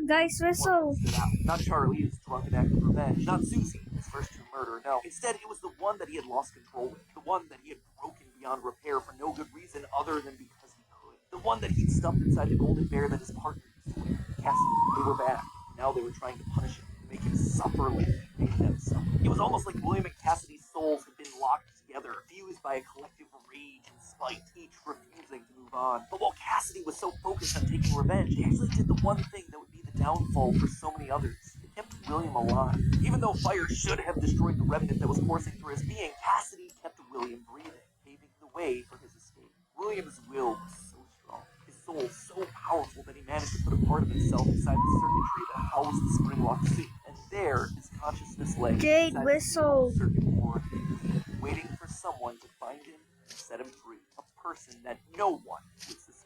Guys, we're so... stood out. Not Charlie's drunken act of revenge, not Susie, his first true murder, no. Instead, it was the one that he had lost control with, the one that he had broken beyond repair for no good reason other than because he could. The one that he'd stuffed inside the golden bear that his partner used to wear. Cassie, they were back. Now they were trying to punish him, to make him suffer like he made them suffer. It was almost like William and Cassidy's souls had been locked together, fused by a collective rage and spite, each refusing to move on. But while Cassidy was so focused on taking revenge, he actually did the one thing that would be the downfall for so many others. It kept William alive. Even though fire should have destroyed the remnant that was coursing through his being, Cassidy kept William breathing, paving the way for his escape. William's will was so strong, his soul so powerful that he managed to put a part of himself inside the circuitry that housed the spring-locked suit. And there, his consciousness lay. Jade inside Whistle. the circuit board, waiting for someone to find him and set him free. A person that no one would suspect.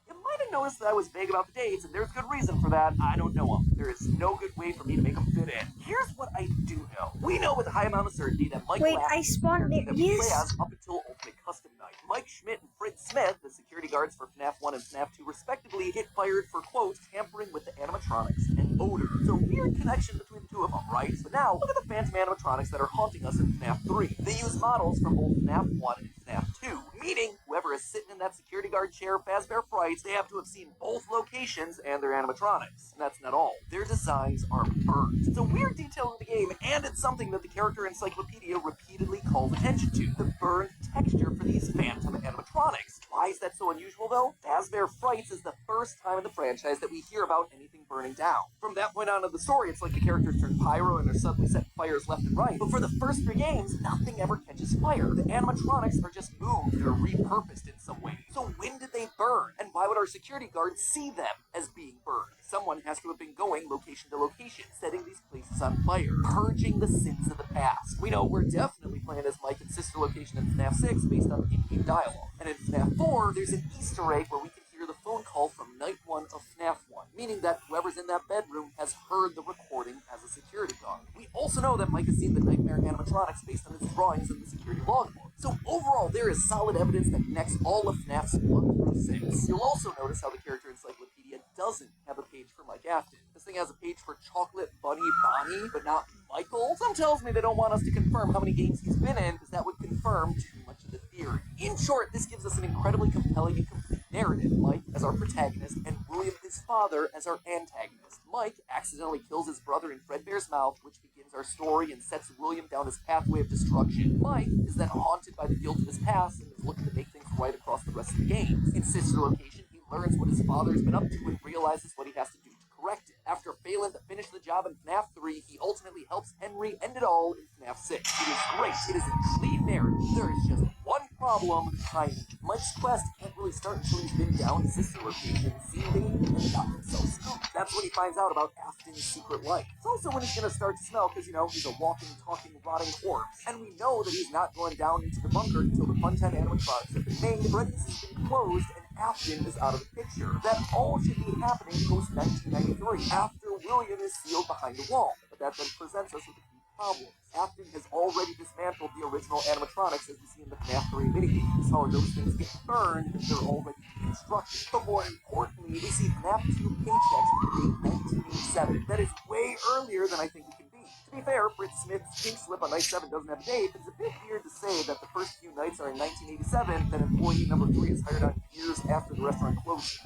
You might have noticed that I was vague about the dates, and there's good reason for that. I don't know them. There is no good way for me to make them fit in. Here's what I do know. We know with a high amount of certainty that Mike Wait, Lapp I is the spawned character it. that we play Yes. as up until Ultimate Custom Night. Mike Schmidt and Fritz Smith, the security guards for FNAF 1 and FNAF 2 respectively, get fired for, quote, tampering with the animatronics and odor. So weird connection between the two of them, right? But now, look at the phantom animatronics that are haunting us in FNAF 3. They use models from both FNAF 1 and FNAF 2, Meaning, whoever is sitting in that security guard chair, Fazbear Frights, they have to have seen both locations and their animatronics. And that's not all. Their designs are burnt. It's a weird detail in the game, and it's something that the character encyclopedia repeatedly calls attention to. The burned texture for these phantom animatronics. Why is that so unusual, though? Fazbear Frights is the first time in the franchise that we hear about anything burning down. From that point on in the story, it's like the characters turn pyro and they're suddenly setting fires left and right. But for the first 3 games, nothing ever catches fire. The animatronics are just moved or repurposed in some way. So when did they burn? And why would our security guards see them as being burned? Someone has to have been going location to location, setting these places on fire, purging the sins of the past. We know we're definitely playing as Mike and Sister Location in FNAF 6 based on in-game dialogue. And in FNAF 4, there's an Easter egg where we can hear the phone call from Night 1 of FNAF 1, meaning that whoever's in that bedroom has heard the recording as a security guard. We also know that Mike has seen the nightmare animatronics based on his drawings in the security logbook. So overall, there is solid evidence that connects all of FNAFs 1 through 6. You'll also notice how the character encyclopedia doesn't have a page for Mike Afton. This thing has a page for Chocolate Bunny Bonnie, but not Michael. Some tells me they don't want us to confirm how many games he's been in, because that would confirm too much of the theory. In short, this gives us an incredibly compelling and complete narrative. Mike as our protagonist, and William, his father, as our antagonist. Mike accidentally kills his brother in Fredbear's mouth, which begins our story and sets William down his pathway of destruction. Mike is then haunted by the guilt of his past and is looking to make things right across the rest of the games. In Sister Location, he learns what his father's been up to and realizes what he has to do to correct it. After failing to finish the job in FNAF 3, he ultimately helps Henry end it all in FNAF 6. It is great. It is a clean narrative. There is just one problem: timing. Mike's quest can't really start until he's been down to Sister Location, seen Baby, and got himself scooped. That's when he finds out about Afton's secret life. It's also when he's gonna start to smell, because, he's a walking, talking, rotting corpse. And we know that he's not going down into the bunker until the Fun 10 animatronics have been made, Freddy's has been closed, and Afton is out of the picture. That all should be happening post-1993, after William is sealed behind a wall. But that then presents us with a few problems. Afton has already dismantled the original animatronics as we see in the FNAF 3 minigames. How those things get burned if they're already constructed. But more importantly, we see FNAF 2 paychecks with the date 1987. That is way earlier than I think it can be. To be fair, Britt Smith's pink slip on Night 7 doesn't have a date, but it's a bit weird to say that the first few nights are in 1987, then employee number 3 is hired on years after the restaurant closes.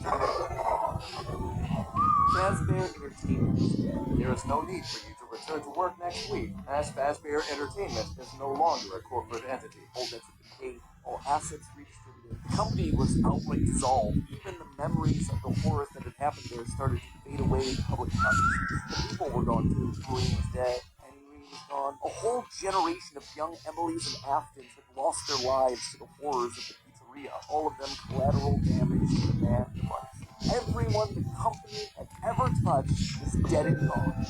Fazbear Entertainment. There is no need for you to return to work next week, as Fazbear Entertainment is no longer a corporate entity. All debts have been paid, all assets redistributed. The company was outright dissolved. Even the memories of the horrors that had happened there started to fade away in public consciousness. The people were gone too. William was dead. Henry was gone. A whole generation of young Emilys and Aftons had lost their lives to the horrors of the pizzeria. All of them collateral damage to the bad device. Everyone the company had ever touched was dead and gone.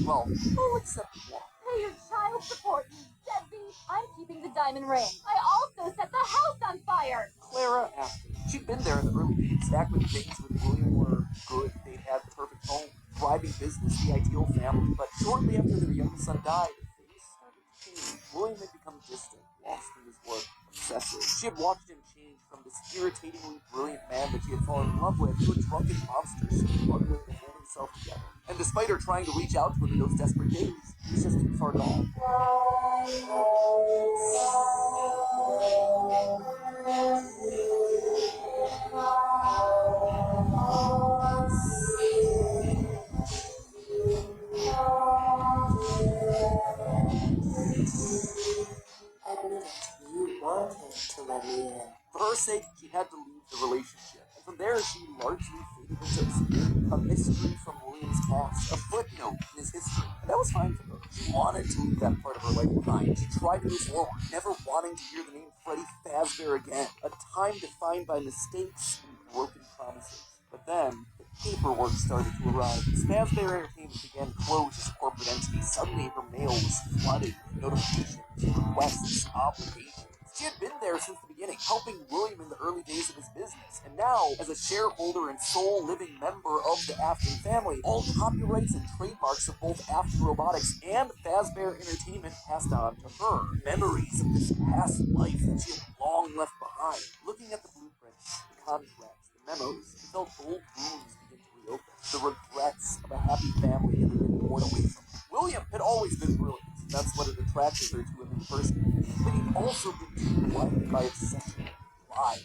Well, all except one. Pay your child support, you deadbeat! I'm keeping the diamond ring. I also set the house on fire! Clara Afton. She'd been there in the early days, back when things with William were good. They'd had the perfect home, thriving business, the ideal family. But shortly after their youngest son died, things started to change. William had become distant, lost in his work, obsessive. She had watched him change from this irritatingly brilliant man that she had fallen in love with to a drunken monster, struggling to hold himself together. And despite her trying to reach out to him in those desperate days, he's just too far gone. Admit it, you wanted to let me in. For her sake, she had to leave the relationship. And from there, she largely faded into obscurity, a mystery from William's past, a footnote in his history. And that was fine for her. She wanted to leave that part of her life behind. She tried to move forward, never wanting to hear the name Freddy Fazbear again. A time defined by mistakes and broken promises. But then, the paperwork started to arrive. As Fazbear Entertainment began to close as a corporate entity, suddenly her mail was flooded with notifications, requests, obligations. She had been there since the beginning, helping William in the early days of his business. And now, as a shareholder and sole living member of the Afton family, all copyrights and trademarks of both Afton Robotics and Fazbear Entertainment passed on to her. Memories of this past life that she had long left behind. Looking at the blueprints, the contracts, the memos, she felt old wounds begin to reopen. The regrets of a happy family that had been torn away from her. William had always been brilliant. That's what had attracted her to him in the first place. But he'd also been too blinded by obsession, pride,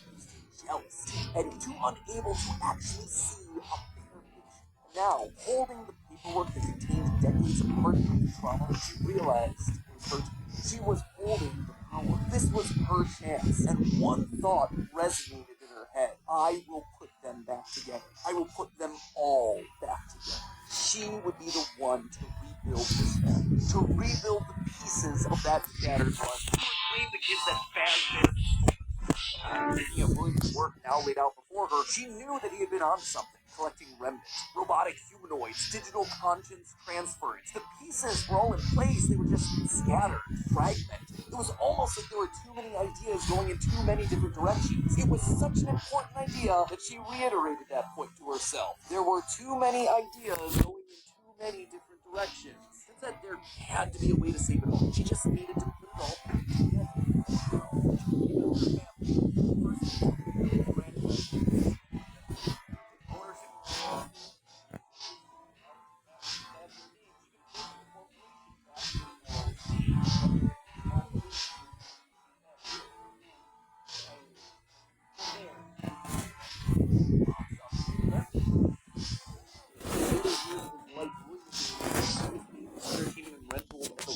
jealousy, and too unable to actually see a bigger picture. Now, holding the paperwork that contained decades of heartbreak trauma, she realized it was her turn. She was holding the power. This was her chance, and one thought resonated in her head. I will put them back together. I will put them all back together. She would be the one to rebuild this family, to rebuild the pieces of that shattered life. To reclaim the kids that Fazbear. Thinking of William's work now laid out before her, she knew that he had been on something, collecting remnants, robotic humanoids, digital conscience transference. The pieces were all in place, they were just scattered, fragmented. It was almost like there were too many ideas going in too many different directions. It was such an important idea that she reiterated that point to herself. There were too many ideas going in too many different directions. Since that there had to be a way to save it all. She just needed to put it all back together.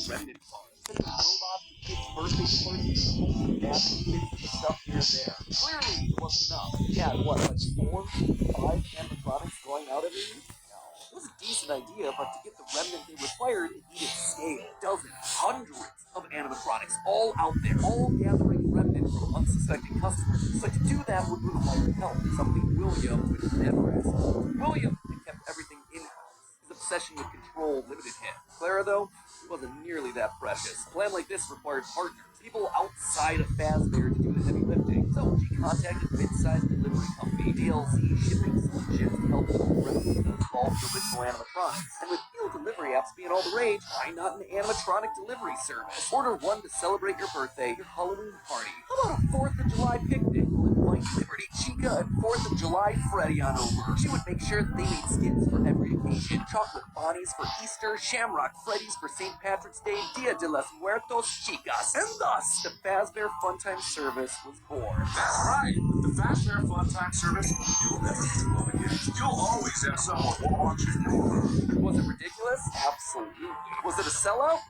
Remnant funds. Robots, kids' birthday parties, stuff here and there. Clearly, it wasn't enough. He had what, like 4, 5 animatronics going out every week? No. It was a decent idea, but to get the remnant they required, it needed scale. Dozens, hundreds of animatronics, all out there, all gathering remnant from unsuspecting customers. But to do that would require help, something William would never ask for. William had kept everything in-house. His obsession with control limited him. Clara, though, wasn't nearly that precious. A plan like this required partners, people outside of Fazbear to do the heavy lifting. So she contacted a mid-sized delivery company, DLC Shipping Solutions, to help people replicate all the original animatronics. And with meal delivery apps being all the rage, why not an animatronic delivery service? Order one to celebrate your birthday, your Halloween party. How about a 4th of July picnic? We'll invite Liberty Chica and 4th of July Freddy on over. She would make sure that they made skins for every occasion. Chocolate Bonnies for Easter, Shamrock Freddy's for St. Patrick's Day, Dia de los Muertos Chicas. And thus, the Fazbear Funtime Service was born. That's right. With the Fazbear Funtime Service, you'll never be alone again. You'll always have someone watching you. Was it ridiculous? Absolutely. Was it a sellout?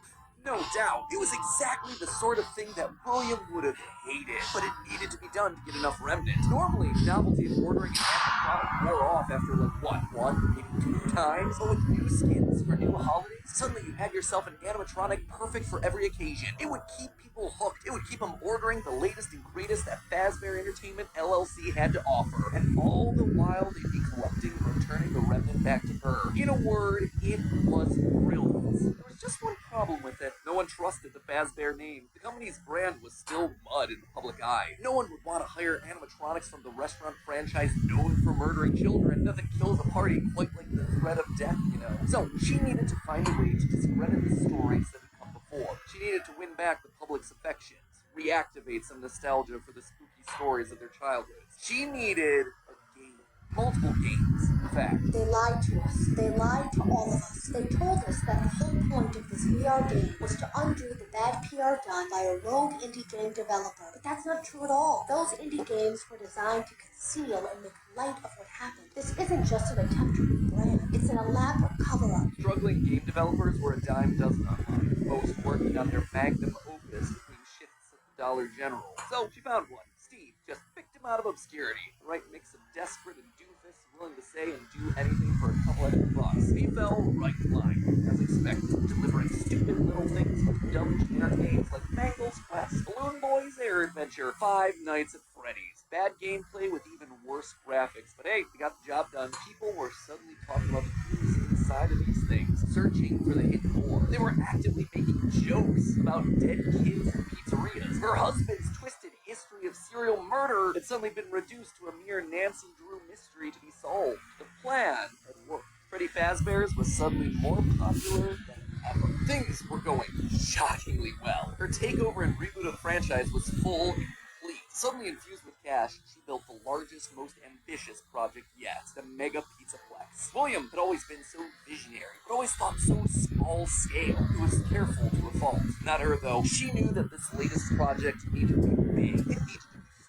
No doubt. It was exactly the sort of thing that William would have hated, but it needed to be done to get enough remnant. Normally, the novelty of ordering an animatronic wore off after, like, what, 1, maybe 2 times? But with new skins for new holidays, suddenly you had yourself an animatronic perfect for every occasion. It would keep people hooked. It would keep them ordering the latest and greatest that Fazbear Entertainment LLC had to offer. And all the while, they'd be collecting and returning the remnant back to her. In a word, it was brilliant. There was just one problem with it. No one trusted the Fazbear name. The company's brand was still mud in the public eye. No one would want to hire animatronics from the restaurant franchise known for murdering children. Nothing kills a party quite like the threat of death, you know. So she needed to find a way to discredit the stories that had come before. She needed to win back the public's affections, reactivate some nostalgia for the spooky stories of their childhoods. She needed a game. Multiple games, in fact. They lied to us. They lied to all of us. They told us that the whole point of this VR game was to undo the bad PR done by a rogue indie game developer. But that's not true at all. Those indie games were designed to conceal and make light of what happened. This isn't just an attempt to rebrand. It's an elaborate cover-up. Struggling game developers were a dime dozen online, most working on their magnum opus between shifts at the Dollar General. So she found one. Steve just picked him out of obscurity. The right mix of desperate and doofus, willing to say and do anything for a couple extra bucks. He fell right in line, as expected, delivering stupid little things with dumb generic names like Mangle's Quest, Balloon Boy's Air Adventure, Five Nights at Freddy's. Bad gameplay with even worse graphics, but hey, they got the job done. People were suddenly talking about the things inside of these things, searching for the hidden more. They were actively making jokes about dead kids in pizzerias. Her husband's twisted history of serial murder had suddenly been reduced to a mere Nancy Drew mystery to be solved. The plan had worked. Freddy Fazbear's was suddenly more popular than ever. Things were going shockingly well. Her takeover and reboot of the franchise was full and complete, suddenly infused with cash, she built the largest, most ambitious project yet, the Mega Pizzaplex. William had always been so visionary, but always thought so small scale. He was careful to a fault. Not her, though. She knew that this latest project needed to be big. It needed to be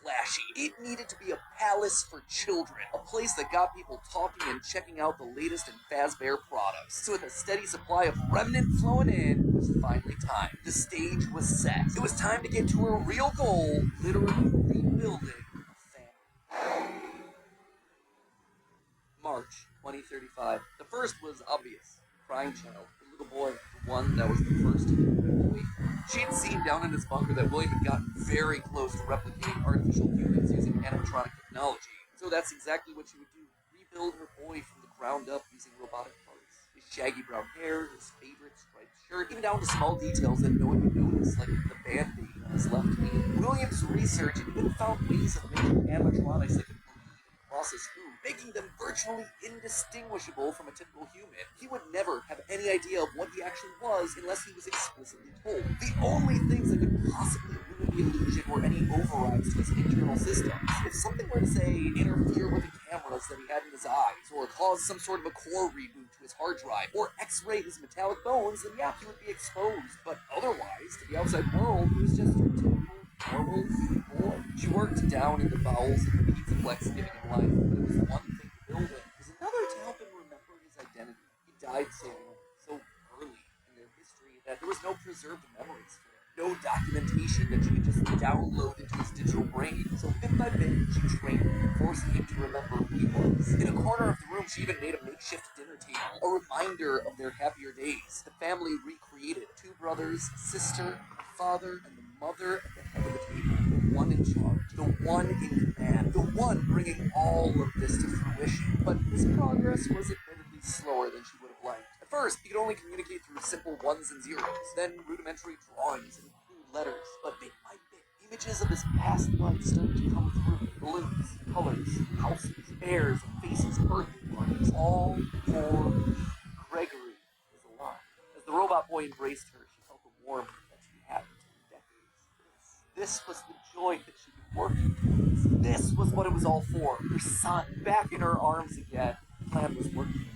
flashy. It needed to be a palace for children, a place that got people talking and checking out the latest in Fazbear products. So with a steady supply of remnant flowing in, it was finally time. The stage was set. It was time to get to her real goal, literally rebuilding a family. March 2035. The first was obvious. Crying child, the little boy, the one that was the first to move away. She had seen down in his bunker that William had gotten very close to replicating artificial humans using animatronic technology. So that's exactly what she would do. Rebuild her boy from the ground up using robotic parts. His shaggy brown hair, his favorite striped shirt, even down to small details that no one would notice, like the band-aid on his left knee. William's research had even found ways of making animatronics that could process food, making them virtually indistinguishable from a typical human. He would never have any idea of what he actually was unless he was explicitly told. The only things that could possibly ruin the illusion were any overrides to his internal systems. If something were to, say, interfere with the cameras that he had in his eyes, or cause some sort of a core reboot to his hard drive, or x-ray his metallic bones, then yeah, he would be exposed. But otherwise, to the outside world, he was just your typical normal boy. She worked down in the bowels of the Pizzaplex, giving him life, but it was one thing to build it. It was another to help him remember his identity. He died so early in their history that there was no preserved memories for him. No documentation that she could just download into his digital brain. So bit by bit, she trained him, forcing him to remember who he was. In a corner of the room, she even made a makeshift dinner table, a reminder of their happier days. The family recreated. 2 brothers, a sister, a father, and the mother at the head of the table. The one in charge, the one in command, the one bringing all of this to fruition. But his progress was admittedly slower than she would have liked. At first, he could only communicate through simple ones and zeros, then rudimentary drawings and crude letters. But bit by bit, images of his past life started to come through. Balloons, colors, houses, bears, faces, birthday parties, all for Gregory was alive. As the robot boy embraced her, she felt the warmth that she hadn't in decades. This was the joy that she'd been working towards. This was what it was all for. Her son, back in her arms again. The plan was working.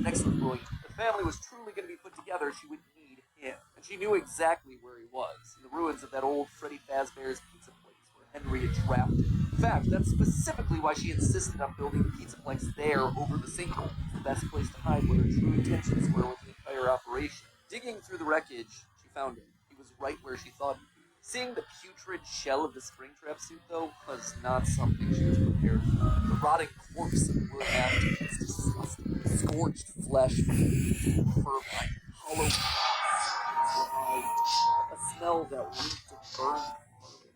Next was brilliant. If the family was truly going to be put together, she would need him. And she knew exactly where he was, in the ruins of that old Freddy Fazbear's pizza place where Henry had trapped him. In fact, that's specifically why she insisted on building the Pizzaplex there over the sinkhole. It's the best place to hide what her true intentions were with the entire operation. Digging through the wreckage, she found him. He was right where she thought he'd be. Seeing the putrid shell of the Springtrap suit, though, was not something she was prepared for. The rotting corpse of wood after was disgusting. Scorched flesh, fur-like, hollow eyes, a smell that reeked of burned bourbon.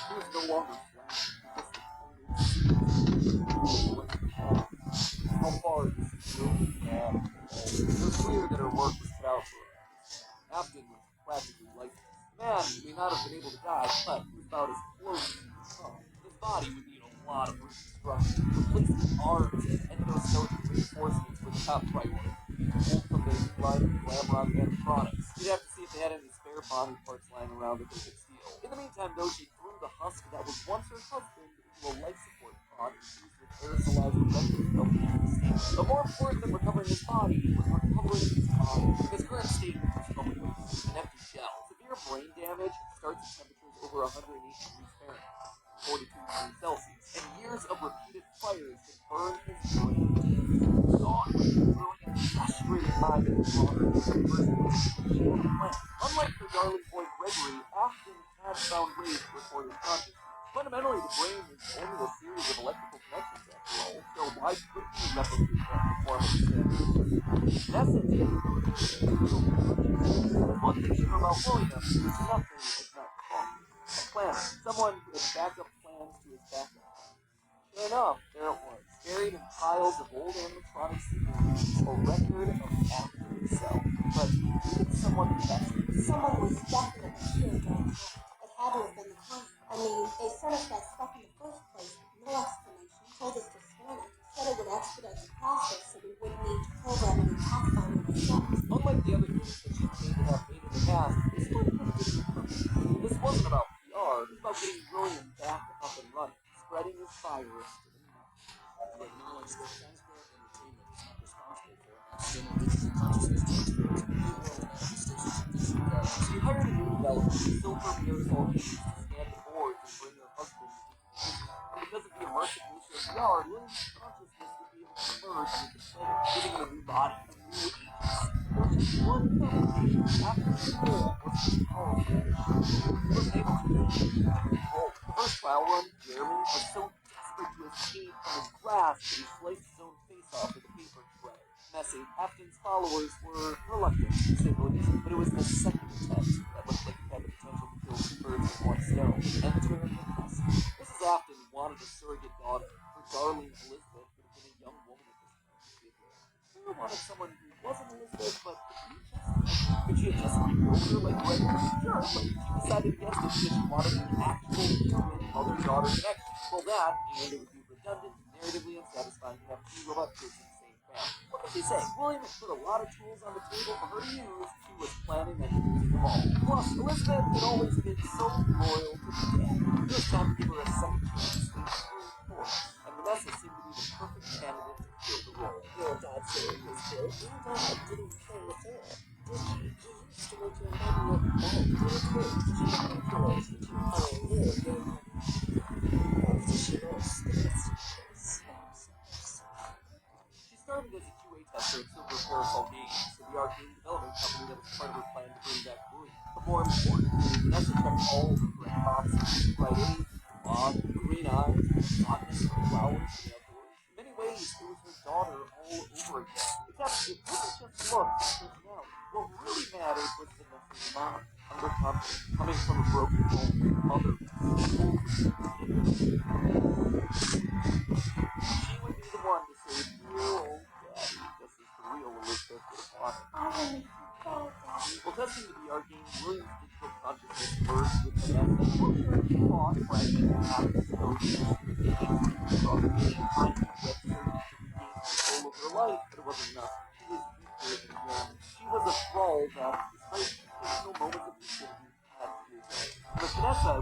He was no longer flesh, just a how far this is really bad. It was clear that her work was cut out for her. Afton was practically lifeless. The man may not have been able to die, but he was about as close as he could come. His body would need a lot of reconstruction. Replacing arms and endoskeleton reinforcements were the top priority. Pulled from their blood and Glamrock animatronics. You'd have to see if they had any spare body parts lying around that they could steal. In the meantime, though, she threw the husk that was once her husband into a life support pod and used with aerosolized electric help. But more important than recovering his body was recovering his mind. His current state was comatose, an empty shell. Severe brain damage starts at temperatures over 108 degrees Fahrenheit, 42 degrees Celsius, and years of repeated fires that burn his brain. Gone with the brilliant, frustrated mind that was brought her to the first place. Unlike her darling boy Gregory, Afton had found ways to record his consciousness. Fundamentally, the brain is only a series of electrical connections after all, so why couldn't you replicate that in the form of a standard? In essence, one thing she knew about William was nothing if not coffee. A planner, someone who had backup plans to his backup plan. Sure enough, there it was, buried in piles of old animatronic CDs, a record of Afton himself. But who did someone possess it? Someone was definitely here during the night. It had to have been the concept. I mean, they sent us that stuff in the first place with no explanation, told us to scan it, said it would expedite the process so we wouldn't need to program any pathfinder ourselves. Unlike the other games that she claimed to have made in the past, this one could have been perfect. This wasn't about PR, it was about getting William back spreading his fire to the moon. You acknowledge that Fazbear Entertainment is not responsible for announcing any digital consciousness transfers and real-world manifestations of fictional characters. She hired a new developer, Silver Parasol Games, to scan the boards and bring her husband into the picture. Because of the immersive nature of VR, William's consciousness would be able to merge with the player, giving him a new body, a new agency. There was just one complication. After the role was as powerful as she wasn't able to do control. The first trial run, Jeremy was so desperate to escape from his grasp that he sliced his own face off with a paper shredder. Messy, Afton's followers were reluctant, to say the least, but it was the second attempt that looked like it had the potential to kill two birds with one stone. Enter Vanessa. Mrs. Afton wanted a surrogate daughter. Her darling Elizabeth would have been a young woman at this point. Sarah wanted someone who wasn't Elizabeth, but could she have just rebuilt her like regular? Sure, but she decided against it because she wanted an actual human mother-daughter connection. Well, that, and it would be redundant, narratively unsatisfying to have two robot kids in the same family. What could she say? William had put a lot of tools on the table for her to use. She was planning on using them all. Plus, Elizabeth had always been so loyal to the dad. It was time to give her a second chance. And Vanessa seemed to be the perfect candidate to fill the role. Your dad said in his book, your dad didn't play with her, did he? He used to make your mother look bad, didn't he? She manipulated you. I knew your mother. After she lost the best She started as a QA tester at Silver Parasol Games, a VR game development company that was part of her plan to bring back William. But more importantly, Vanessa checked all of the correct boxes. Bright age, blonde, green eyes, fondness for flowers and the outdoors. In many ways, it was her daughter all over again. Except it wasn't just looks and personality. What really mattered was Vanessa's mom, underconfident, coming from a broken home with a mother. She would be the one to save dear old daddy, just as the real Elizabeth would have wanted. I really feel Daddy. While testing the VR game, William's digital consciousness merged with Vanessa. She fought, fragmented, and half exposed. She across the game, trying to get certain to regain control of her life, but it wasn't enough. She was weaker than young. She was a thrall that, despite occasional moments of lucidity, had fears of. But Vanessa,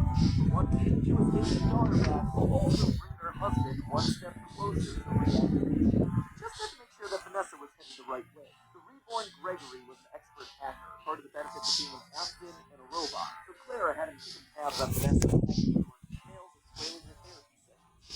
one day, she was getting her daughter back, will also bring her husband one step closer to reactivation. Just had to make sure that Vanessa was heading the right way. The reborn Gregory was an expert hacker, part of the benefits of being an Afton and a robot. So Clara had him keeping tabs on Vanessa, emails and spoiling her therapy sessions.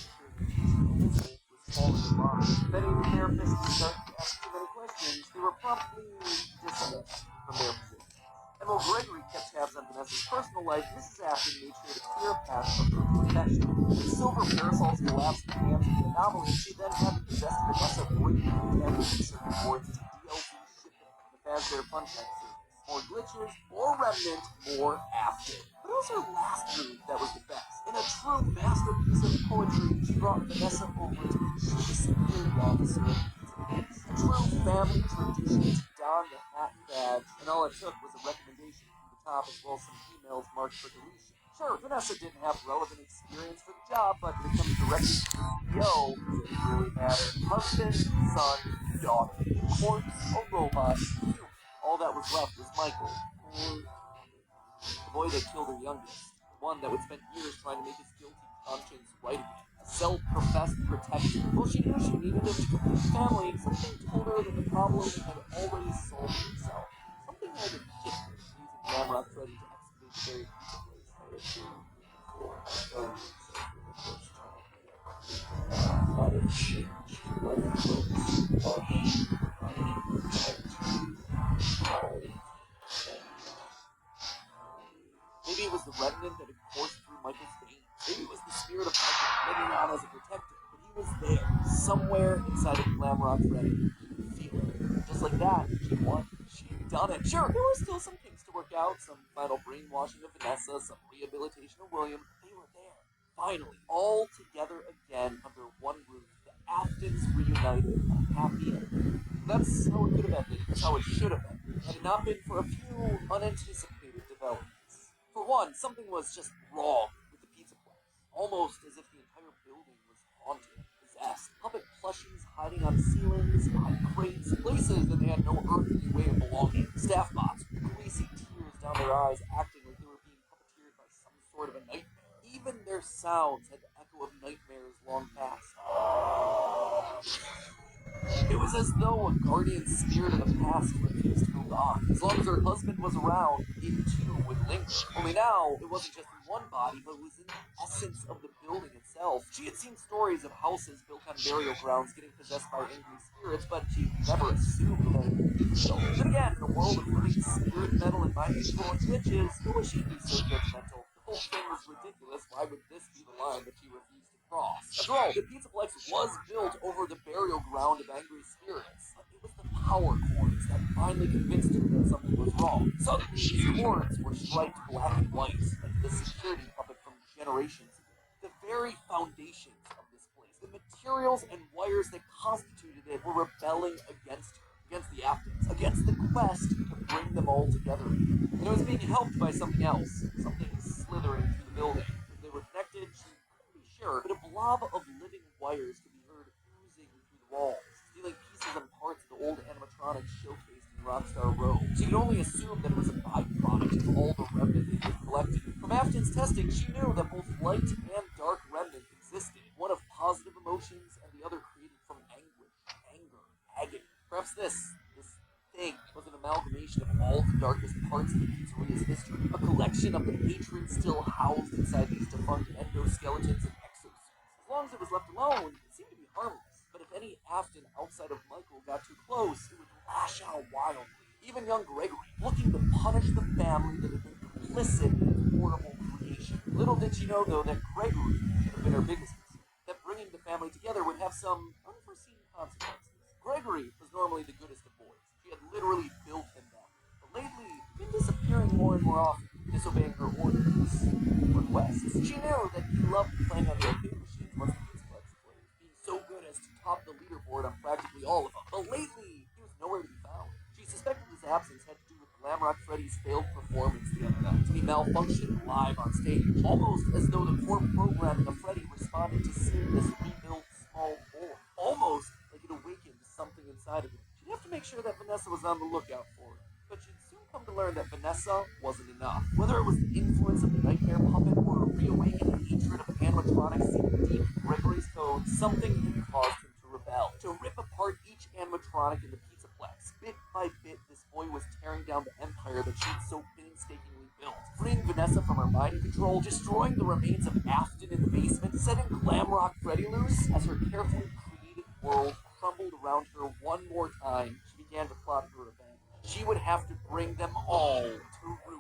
Elizabeth was falling in love. Many of the therapists started to ask too many questions. They were promptly dismissed from their positions. And while Gregory kept tabs on Vanessa's personal life, Mrs. Afton made sure to clear a path for her profession. When Silver Parasol's collapsed in the hands of the anomaly, she then had the possessed Vanessa break the evidence circuit boards to DLC shipping, the Fazbear Fun Tech service. More glitches, more Remnant, more Afton. But it was her last move that was the best. In a true masterpiece of poetry, she brought Vanessa over to the chief security officer of a true family tradition to don the hat and badge, and all it took was a recommendation from the top as well as some emails marked for deletion. Sure, Vanessa didn't have relevant experience for the job, but when it comes directly to the CEO, it didn't really matter. Husband, son, daughter, corpse, a robot, human. All that was left was Michael, the boy that killed her youngest, the one that would spend years trying to make his guilty conscience right again. A self-professed protector. Well, she knew she needed him to complete family. Something told her that the problem had already solved itself. Something had it shifted, using Glamrock Freddy to excavate the very deep place. Maybe it was the remnant that had coursed through Michael's veins. Maybe it was the spirit of Michael living on as a protector. But he was there, somewhere inside of Glamrock Freddy. He could feel it. Just like that, she won. She'd done it. Sure, there were still some kinks to work out, some final brainwashing of Vanessa, some rehabilitation of William. They were there. Finally, all together again under one roof. The Aftons reunited. Happy ending. That's how it could have ended. That's how it should have ended. Had it not been for a few unanticipated developments. For one, something was just wrong with the pizza place. Almost as if the entire building was haunted, possessed. Puppet plushies hiding on ceilings, behind crates, places that they had no earthly way of belonging. Staff bots with greasy tears down their eyes, acting like they were being puppeteered by some sort of a nightmare. Even their sounds had the echo of nightmare was as though a guardian spirit of the past refused to move on. As long as her husband was around, it too would linger. Only now, it wasn't just in one body, but was in the essence of the building itself. She had seen stories of houses built on burial grounds getting possessed by angry spirits, but she never assumed that it would be so. Then again, in a world of living spirit metal and mind control and glitches, who was she to be so judgmental? The whole thing was ridiculous. Why would this be the line that she refused to cross? After all, the Pizzaplex was built over the burial ground of angry spirits. But it was the power cords that finally convinced her that something was wrong. Suddenly, these cords were striped black and white, like the security puppet from generations ago. The very foundations of this place, the materials and wires that constituted it, were rebelling against her, against the Aftons, against the quest to bring them all together. And it was being helped by something else, something slithering through the building. If they were connected, she couldn't be sure, but a blob of living wires could be heard oozing through the walls, stealing pieces and parts of the old animatronics showcased in Rockstar Row. She could only assume that it was a byproduct of all the remnant they had collected. From Afton's testing, she knew that both light and dark remnant existed, one of positive emotions and the other created from anguish, anger, agony. Perhaps this thing was an amalgamation of all the darkest parts of the pizzeria's history, a collection of the hatred still housed inside these defunct endoskeletons and exosuits. As long as it was left alone, it seemed to be harmless. But if any Afton outside of Michael got too close, it would lash out wildly. Even young Gregory, looking to punish the family that had been complicit in its horrible creation. Little did she know, though, that Gregory should have been her biggest mistake. That bringing the family together would have some unforeseen consequences. Gregory was normally the goodest of boys. She had literally built him that way. But lately, he'd been disappearing more and more often, disobeying her orders, requests. She knew that he loved playing on the arcade machines once the Pizzaplex closed, being so good as to top the leaderboard on practically all of them. But lately, he was nowhere to be found. She suspected his absence had to do with Glamrock Freddy's failed performance the other night. He malfunctioned live on stage, almost as though the core programming of Freddy responded to seeing this rebuilt small boy. Almost like it awakened something inside of him. She'd have to make sure that Vanessa was on the lookout for him. But she'd soon come to learn that Vanessa wasn't enough. Whether it was the influence of the nightmare puppet or a reawakened hatred of animatronics seeping deep in Gregory's code, something had caused him to rebel, to rip apart each animatronic in the Pizzaplex. Bit by bit, this boy was tearing down the empire that she'd so painstakingly built, freeing Vanessa from her mind control, destroying the remains of Afton in the basement, setting Glamrock Freddy loose as her carefully created world crumbled around her one more time. She began to plot her revenge. She would have to bring them all to ruin.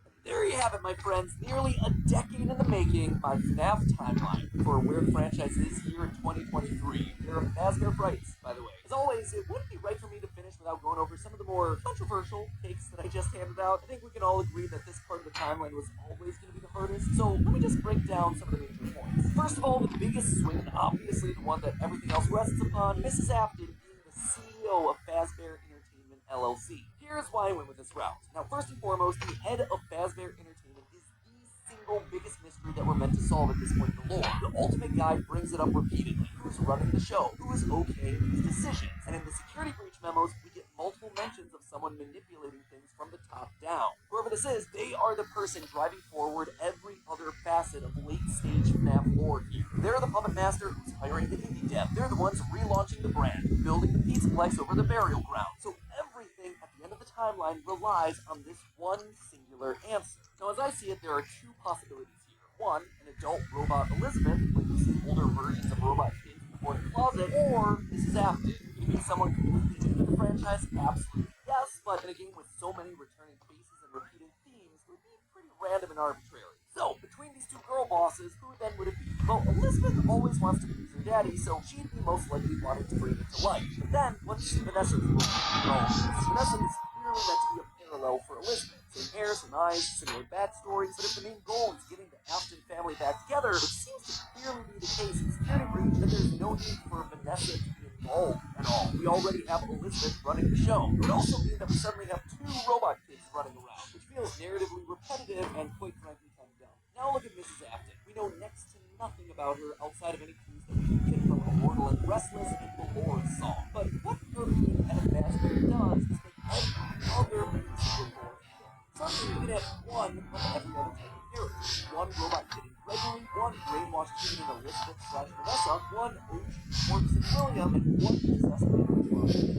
And there you have it, my friends. Nearly a decade in the making, my FNAF timeline for where the franchise is here in 2023. There are Fazbear Frights, by the way. As always, it wouldn't be right for me to finish without going over some of the more controversial takes that I just handed out. I think we can all agree that this part of the timeline was always going to be the hardest. So let me just break down some of the major points. First of all, the biggest swing, and obviously the one that everything else rests upon, Mrs. Afton being the CEO of Fazbear Entertainment LLC. Here's why I went with this route. Now, first and foremost, the head of Fazbear Entertainment is the single biggest mystery that we're meant to solve at this point in the lore. The Ultimate Guide brings it up repeatedly. Who's running the show? Who is okay with these decisions? And in the security breach memos, we get multiple mentions of someone manipulating things from the top down. Whoever this is, they are the person driving forward every other facet of late-stage FNAF lore here. They're the puppet master who's hiring the indie dev. They're the ones relaunching the brand, building the Pizzaplex over the burial ground. So everything at the end of the timeline relies on this one singular answer. Now, as I see it, there are two possibilities here. One, an adult robot Elizabeth, like we see older versions of robot kids before the closet, or Mrs. Afton. Could it be someone completely new to the franchise? Absolutely yes, but in a game with so many returning faces and repeating themes, it would be pretty random and arbitrary. So, between these two girl bosses, who then would it be? Well, Elizabeth always wants to please her daddy, so she'd be most likely wanting to bring it to life. But then, what's Vanessa's role? Well, Vanessa is clearly meant to be a parallel for Elizabeth. Same hair, some eyes, similar backstories, but if the main goal is getting the Afton family back together, which seems to clearly be the case in Security Breach, then there's no need for Vanessa to be involved at all. We already have Elizabeth running the show. It would also mean that we suddenly have two robot kids running around, which feels narratively repetitive and quite frankly kind of dumb. Now look at Mrs. Afton. We know next to nothing about her outside of any clues that we can get from Immortal and Restless and the Lord song. But what her being head of Fazbear does is make every other piece of the lore fit. Suddenly we could have one of every other type of character. One robot kid in Gregory, one brainwashed kid in Elizabeth/Vanessa, one OG works in William and one possessed by the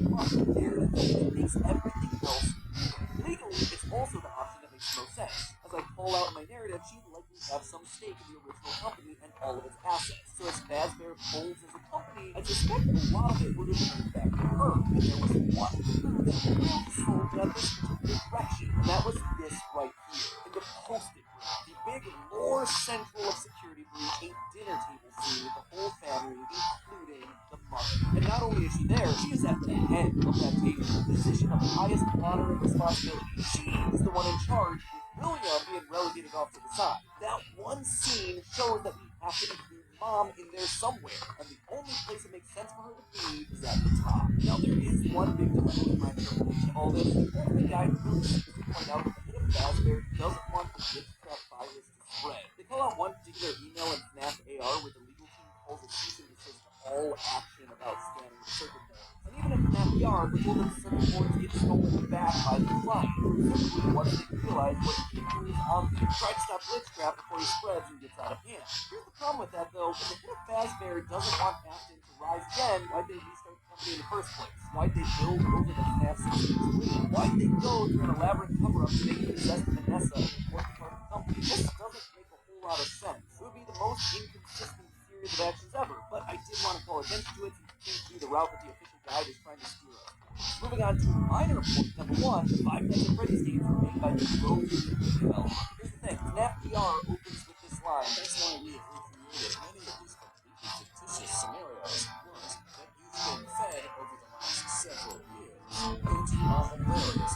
mom. There, the thing that makes everything else legal. Legally, it's also the option that makes no sense. As I pull out my narrative, she'd likely have some stake in the original company and all of its assets. So as Fazbear folds as a company, I suspect a lot of it would have turned back to her. But there was one clue that really sold me on this particular direction, and that was this right here, in the Post-it room. The big lore central of Security Breach, a dinner table scene with the whole family, including the mother. And not only is she there, she is at the head of that table, the position of highest honor and responsibility. She is the one in charge, with William being relegated off to the side. That one scene shows that we have to include Mom in there somewhere, and the only place it makes sense for her to be is at the top. Now, there is one big dilemma in my interpretation of all this. The only guide really seems to point out that the hit of Fazbear doesn't want the Kreekcraft virus to spread. They call out one particular email in FNAF AR where the legal team calls a cease and desist to all action about scanning the circuit boards. And even in FNAF AR, we're told that the circuit boards get stolen back by the client, presumably once they realize what paper is on them. Try to stop Kreekcraft before he spreads and gets out of hand. Here's the problem with that, though. If the hit of Fazbear doesn't want Afton to rise again, why'd they restart the company in the first place? Why'd they build over the FNAF 16's lead? Why'd they go through an elaborate cover-up to make possessed Vanessa an important part of the company? This doesn't make a whole lot of sense. It would be the most inconsistent series of actions ever, but I did want to call attention to it since it seems to be the route that the official guide is trying to steer us. Moving on to minor point number one, Five Nights at Freddy's games were made by the Rogue developer. Here's the thing, FNAF VR opens with this line. That's why we have recreated many of these completely fictitious scenarios that you've been fed over the last several years. It's hilarious.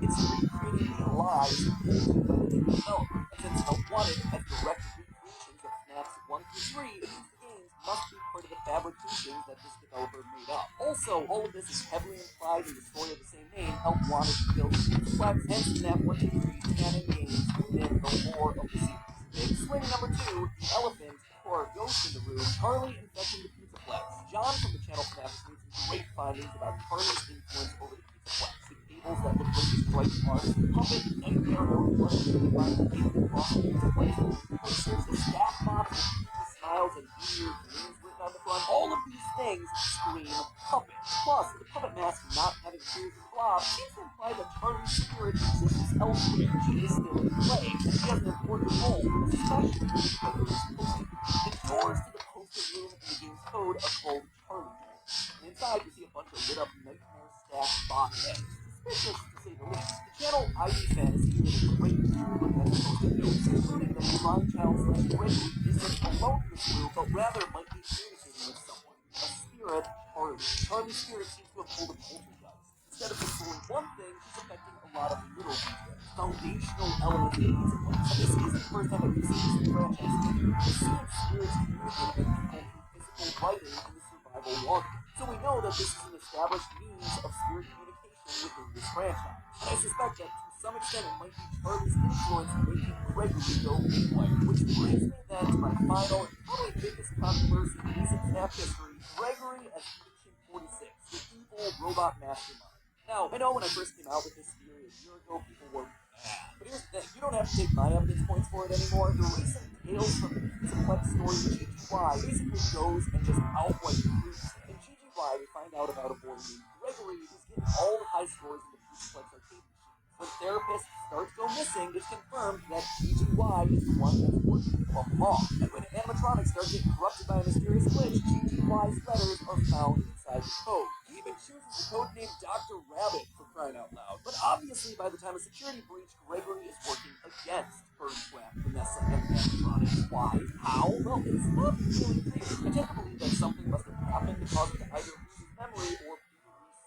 It's recreating the lies told by the developer. And since Help Wanted has direct recreations of FNAFs 1 through 3, it means the games must be part of the fabrications that this developer made up. Also, all of this is heavily implied in the story of the same name, Help Wanted to build Kreekcraft and FNAF 1 through 3 canon games within the lore of the series. Big swing number 2, the elephant, or ghost in the room, Charlie infecting the Pizzaplex. John from the channel FNAF has made some great findings about Charlie's influence over the Pizzaplex. The cables that look like his bright parts, the puppet, nightmare mode, plus the divine cable across the Pizzaplex, the posters, the staff box, the smiles and ear dreams written on the front. All of these things scream puppet. Plus, the puppet mask not having tears and blob seems to imply that Charlie's spirit exists elsewhere. She is still in play, and she has an important role, especially in Charlie's post-it. The doors to the post-it room in the game's code are called Charlie doors. And inside, you see a bunch of lit-up nightmare-stacked bot heads. Suspicious, to say the least. The channel ID Fantasy did a great job looking at the post-it notes, including that the blind child / Gregory isn't alone in this room, but rather might be communicating with someone. A spirit, Charlie. Charlie's spirit seems to have pulled a poltergeist. Instead of controlling one thing, she's affecting a lot of little details. Foundational elements of the Pizzaplex. And this isn't the first time that we've seen this in the franchise. We've seen spirits communicating with people through physical writing in the survival logbook. So we know that this is an established means of spirit communication within this franchise. And I suspect that to some extent it might be Charlie's influence making Gregory go haywire. Which brings me then to my final and probably biggest controversy in recent FNAF history, Gregory as Agent 46, the evil robot mastermind. Now, I know when I first came out with this theory a year ago, people were mad. But here's the thing, you don't have to take my evidence points for it anymore. The recent Tales from the Pizzaplex story, GGY, basically goes and just outright proves it. In GGY, we find out about a boy named Gregory who's getting all the high scores in the Pizzaplex arcade machine. When therapists start to go missing, it's confirmed that GGY is the one that's working to bump them off. And when animatronics start getting corrupted by a mysterious glitch, GGY's letters are found inside the code. He even chooses the code name Dr. Rabbit, for crying out loud. But obviously, by the time of Security Breach, Gregory is working against Birdtrap, Vanessa, and animatronics. Why? How? Well, it's not really clear. I tend to believe that something must have happened to cause him to either lose his memory or be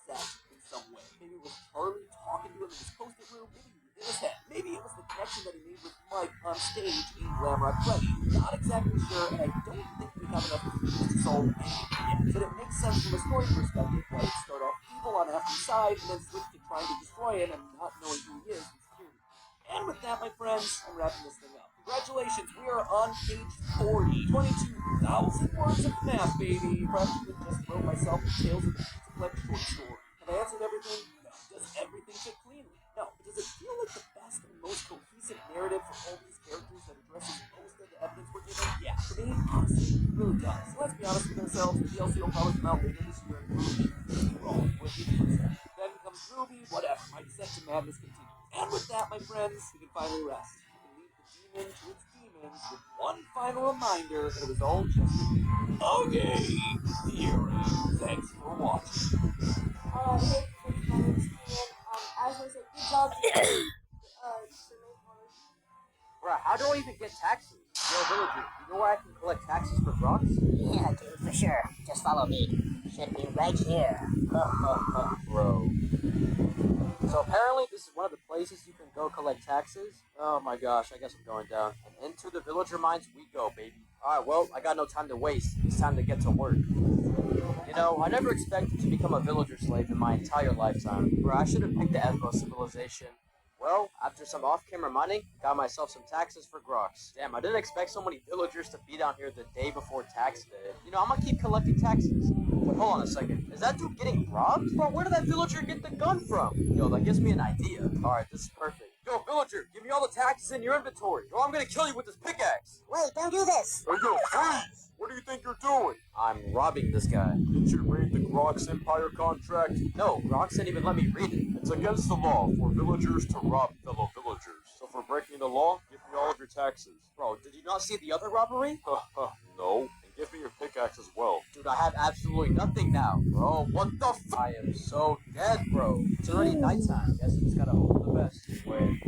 reset in some way. Maybe it was Charlie talking to him in his post-it room, maybe in his head. Maybe it was the connection that he made with Mike on stage in Glamrock Freddy. Not exactly sure, and I don't think we have enough clues to solve anything yet. But it makes sense from a story perspective why he'd start off evil on Afton's side and then switch to trying to destroy him and not knowing who he is in security. And with that, my friends, I'm wrapping this thing up. Congratulations, we are on page 40. 22,000 words of FNAF, baby. Practically just wrote myself a Tales of the Pizzaplex short story. Have I answered everything? No. Does everything fit cleanly? No. But does it feel like the best and most cohesive narrative for all these characters that addresses most of the evidence we're given? Yeah. For me, honestly, it really done. So let's be honest with ourselves, the DLC will probably come out later this year and Ruby is wrong. With the Then comes Ruby, whatever. My descent to madness continues. And with that, my friends, we can finally rest. We can leave the demon to its demons with one final reminder that it was all just a dream. Okay, Fury, thanks for watching. Hey, friends, my name's Ian. I just want to say good job to survey orders. Bruh, how do I even get taxes? Yo, villager, you know where I can collect taxes for rocks? Yeah, dude, for sure. Just follow me. Should be right here. Bro. So apparently this is one of the places you can go collect taxes. Oh my gosh, I guess I'm going down. And into the villager mines we go, baby. Alright, well, I got no time to waste. It's time to get to work. You know, I never expected to become a villager slave in my entire lifetime. Bro, I should have picked the Ethno civilization. Well, after some off-camera mining, got myself some taxes for Grox. Damn, I didn't expect so many villagers to be down here the day before tax day. You know, I'm gonna keep collecting taxes. Wait, hold on a second. Is that dude getting robbed? Bro, where did that villager get the gun from? Yo, that gives me an idea. Alright, this is perfect. Yo, villager, give me all the taxes in your inventory, or I'm gonna kill you with this pickaxe. Wait, don't do this. Hey, yo, freeze! What do you think you're doing? I'm robbing this guy. Did you read the Grox Empire contract? No, Grox didn't even let me read it. It's against the law for villagers to rob fellow villagers. So for breaking the law, give me all of your taxes. Bro, did you not see the other robbery? No. And give me your pickaxe as well. Dude, I have absolutely nothing now. Bro, what the f- I am so dead, bro. It's already nighttime. Guess I just gotta hope for the best. Wait.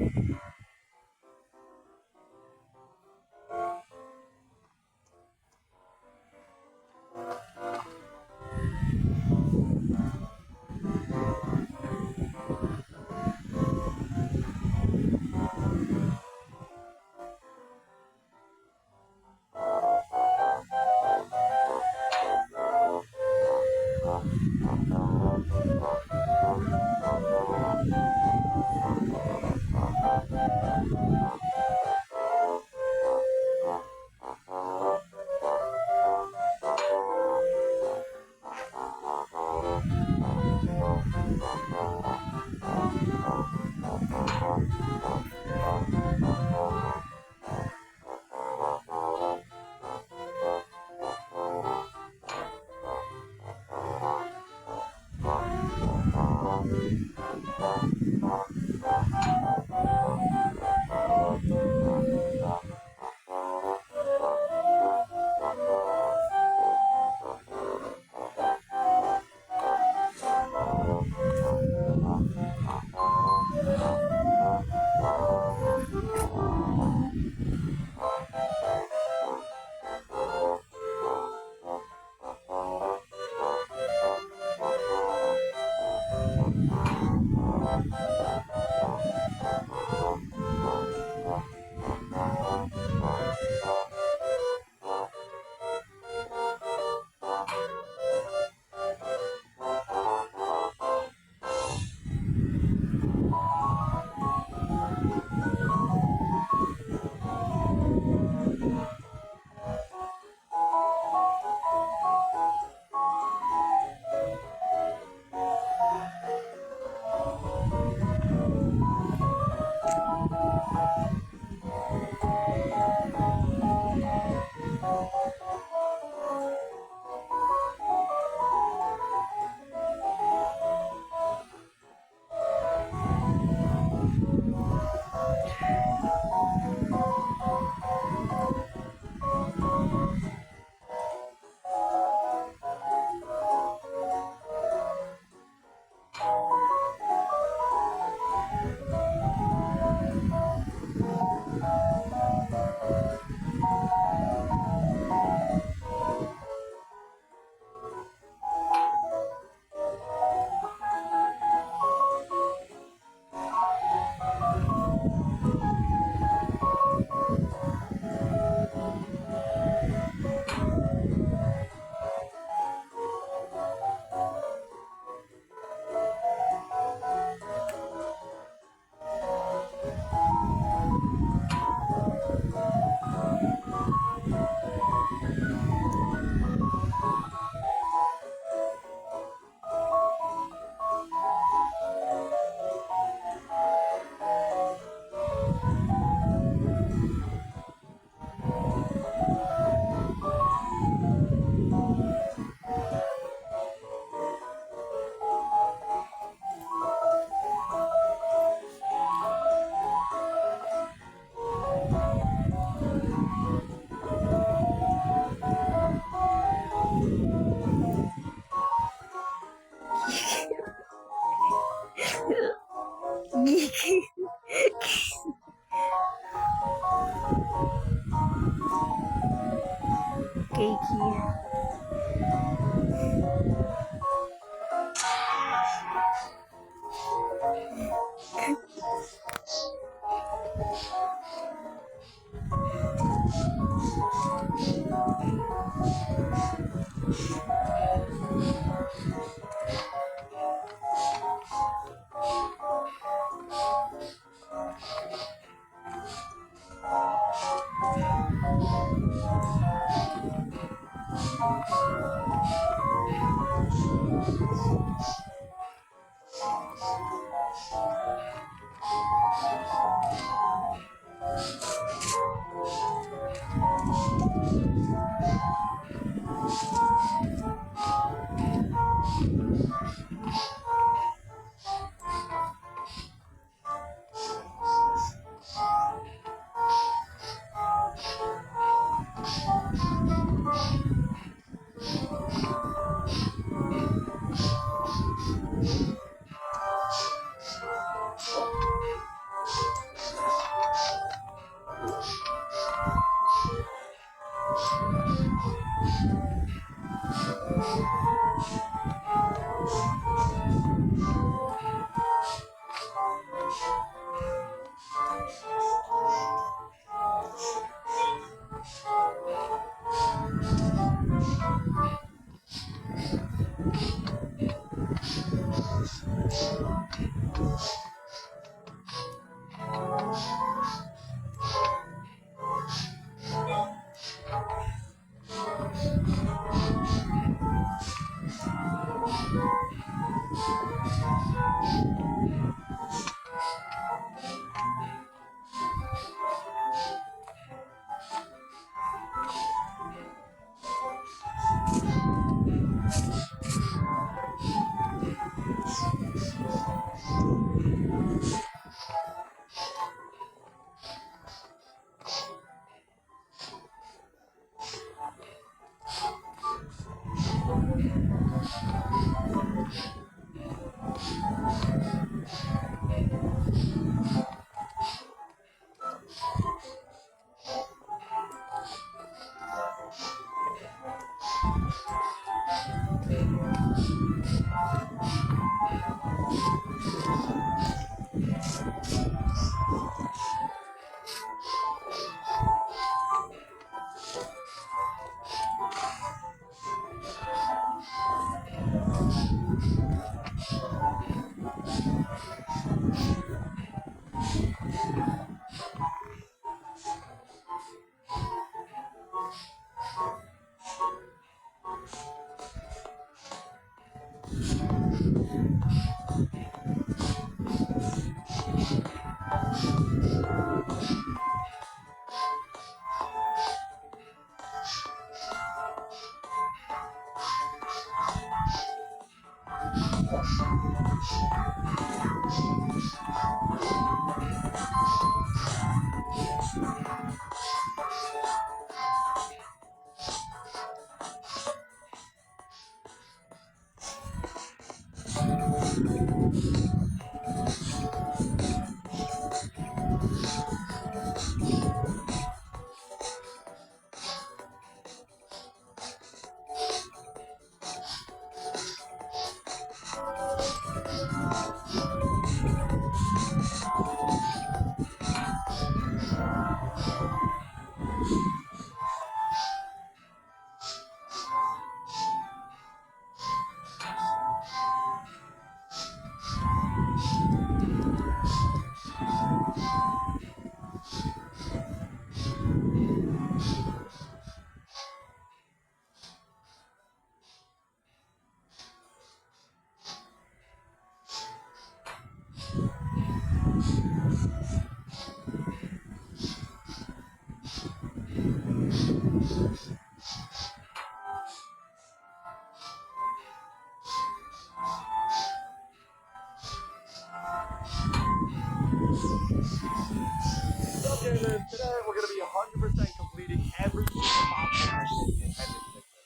Okay, then today we're going to be 100% completing every single possible mission in Hendrix Picture.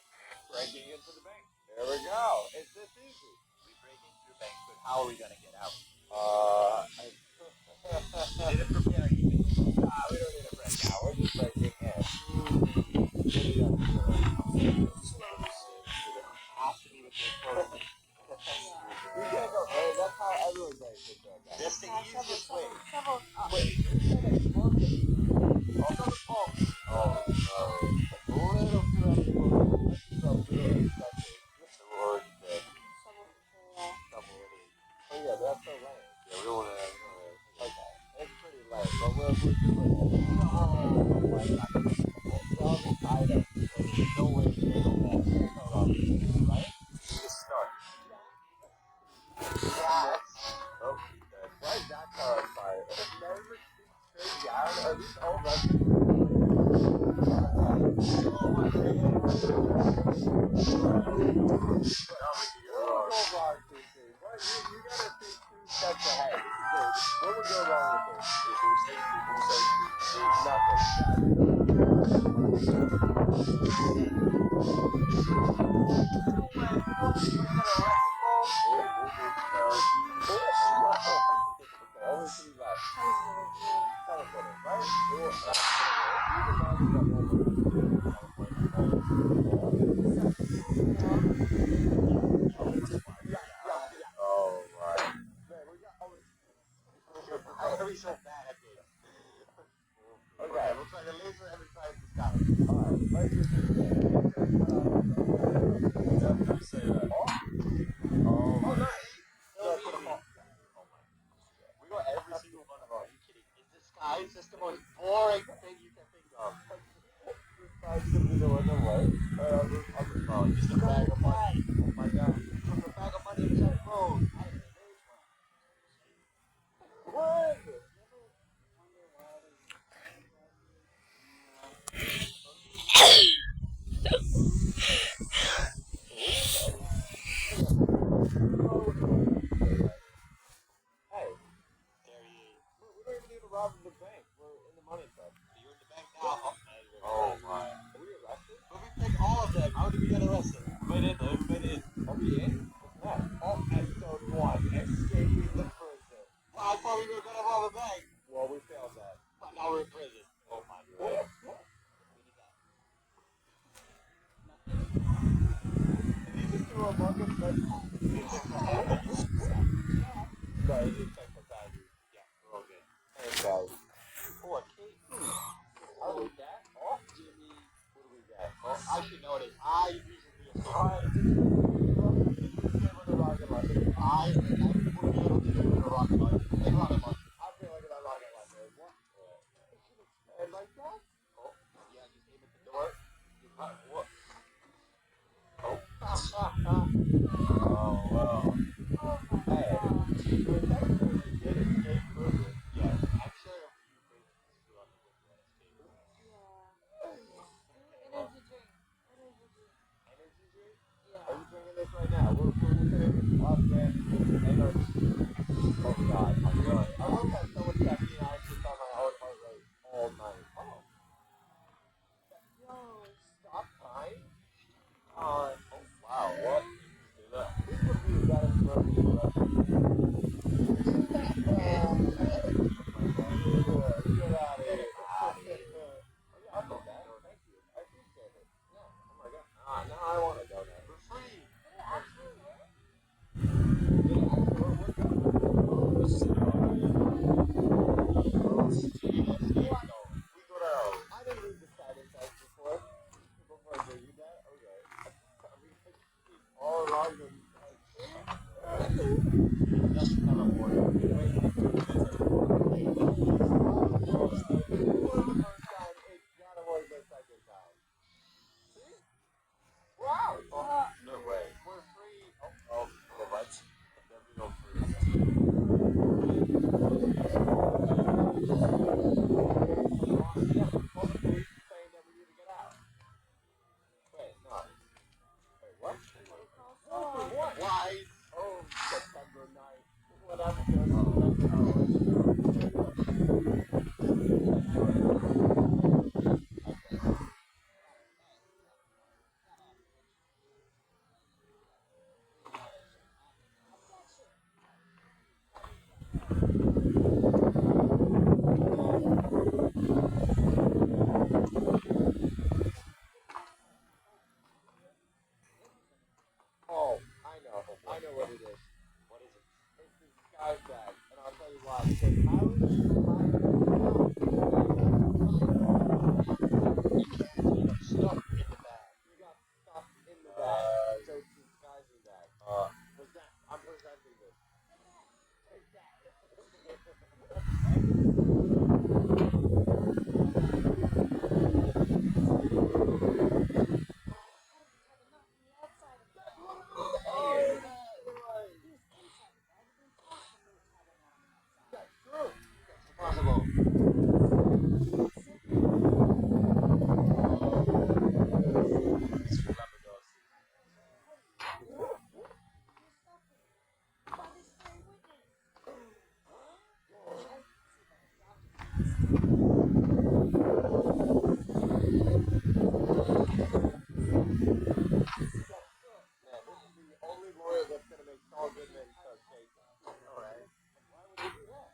Breaking into the bank. There we go. It's this easy. We break into a bank, but how are we gonna get out? I You didn't prepare anything. We don't need a break now. We're just breaking in. Has to be with your clothes. We can't go. Hey, that's how everyone's going to take care of that. That's the easiest way. Wait, you said explosive. Also the phone. Oh, no. A little too heavy for me. This is a little excessive. The Lord said. Shovel it in. Oh, yeah, that's so lame. Yeah, we don't want to. Okay, it's pretty lame, but we'll do it. Oh, my God. All the items. There's no way to handle that. Start off with this, right? Just start. Yes. Oh, good. Why is that car on fire? Never crazy iron. Are these all Russian? You gotta think 2 steps ahead. What would go wrong with this? Nothing. Only 3 left. Teleporting, right? Oh, right. Man, we got always. Why are we so bad at this? Okay, we'll try the laser every time this time. Alright, let's just do it. Say that. Oh, nice. We got every single one of them. Are you kidding? Is this sky just the most boring thing you can think of? This sky's gonna be the one that works. Oh, just a bag of money. Oh my god. Just a bag of money inside the road. What? Hey, There he is. we don't even need to rob the bank. We're in the money club. You're in the bank now. Oh my. Are we arrested? But we picked all of them. How did we get arrested? We went in though. We went in. Are we in? What's that? Oh, episode 1. Escaping the prison. Well, I thought we were gonna rob a bank. Well, we failed that. But now we're in prison. Oh my god. Did you just do a Among Us? But it is technical time. Yeah, we're all good. Thanks, guys. Oh, a cake. Are we that? Oh, Jimmy. What do we got? Oh, I should know this. I recently escaped. Alright, this is the rocket launcher. I would be able to do with a rocket launcher. Like rocket launcher. I feel like that rocket launcher. What? And like that? Oh, yeah, just aim at the door. What? Oh. Oh, well. Hey, we're technically did escape prison. Yeah, I'm sure a few prisons throughout the world will escape. Energy drink? Are you drinking this right now? We're listening to Los Angeles Energy. Oh god, I'm good. I once had so much caffeine I actually saw my heart rate all night. Oh. Yo, stop time? Oh wow, what? Do that. This would be the best burger for us. Get out of here. I'll go back. Thank you. I appreciate it. Yeah. Oh my god. Now I want to go now. For free. I didn't read the status test before I read that. Okay. All wrong. Just another warning. Wait, for the first time, it gotta work the second time. See? Wow! Oh, no way. We're free. Oh, the what? Then we go free. Yeah, all the police saying that we need to get out. Wait, no. Wait, what? What? Why? Oh, September 9th. Whatever. me this. What is it? It's this guy's bag, and I'll tell you why. Because stuff in the bag. You got stuff in the bag. So it's disguising bag. I'm presenting this. Possible. Only lawyer that's gonna make Saul Goodman Jason. Alright. Why would he do that?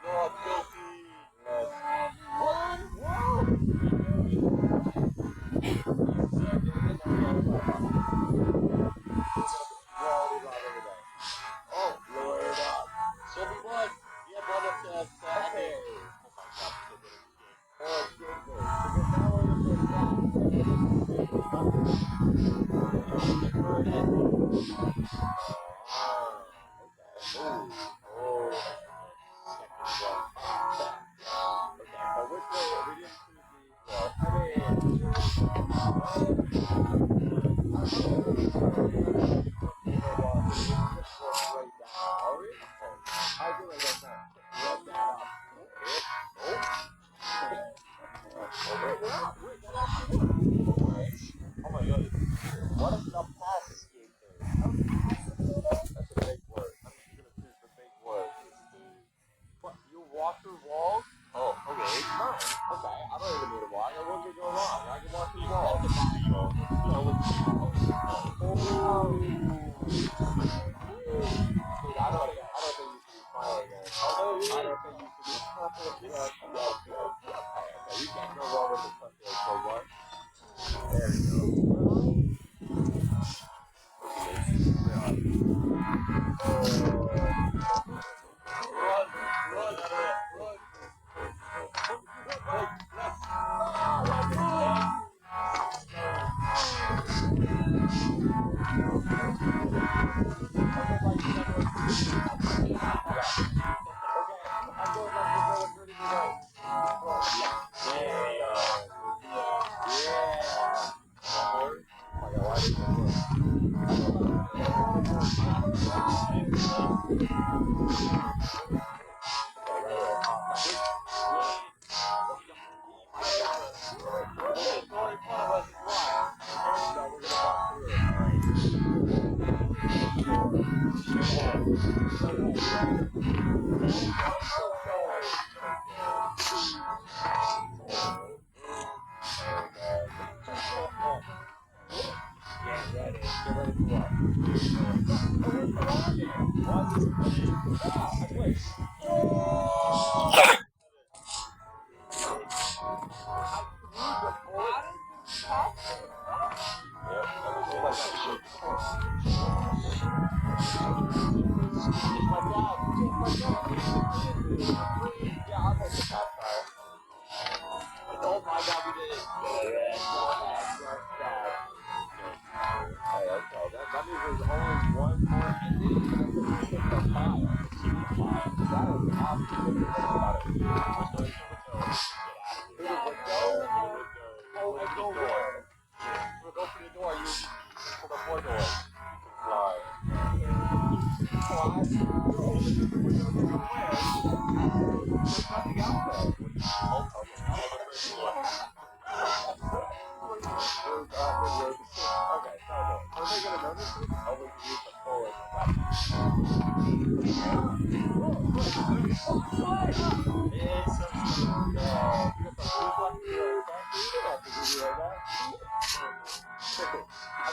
You're guilty. Oh, Lord. Silver blood. You have one that says, hey. Oh my god, so good at this game. Oh, Jason. Because now we're going to go back. Oh my god. What is the pass escape there? That's a big word. I'm just gonna choose the big word. What? You walk through walls? Oh, okay. Nice. Okay, I don't even need to walk. What could go wrong? I can walk through walls. Dude, I don't think you should be smiling, man. I don't think you should be smiling. Okay, you can't go wrong with the country, okay, what? There we go.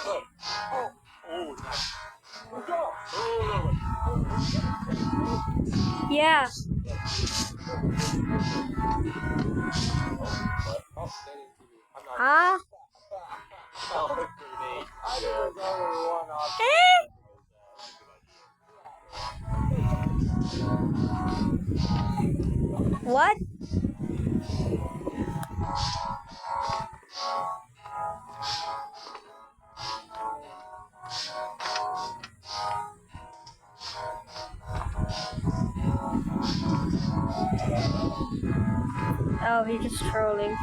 Oh, nice. Yeah. Huh? What? Oh, he's just trolling.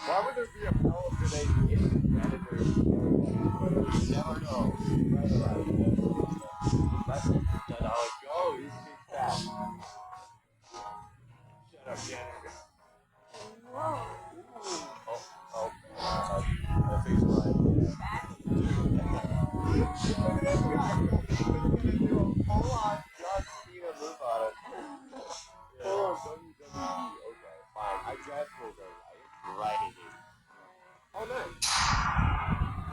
Why would there be a power grenade in Predator? You never know. Let's let how it go. He's big fat. Shut up, janitor. That face line. Hold on, John Cena move on it. Oh, WWE. Okay, fine. I guess we'll go right it is. Oh, nice.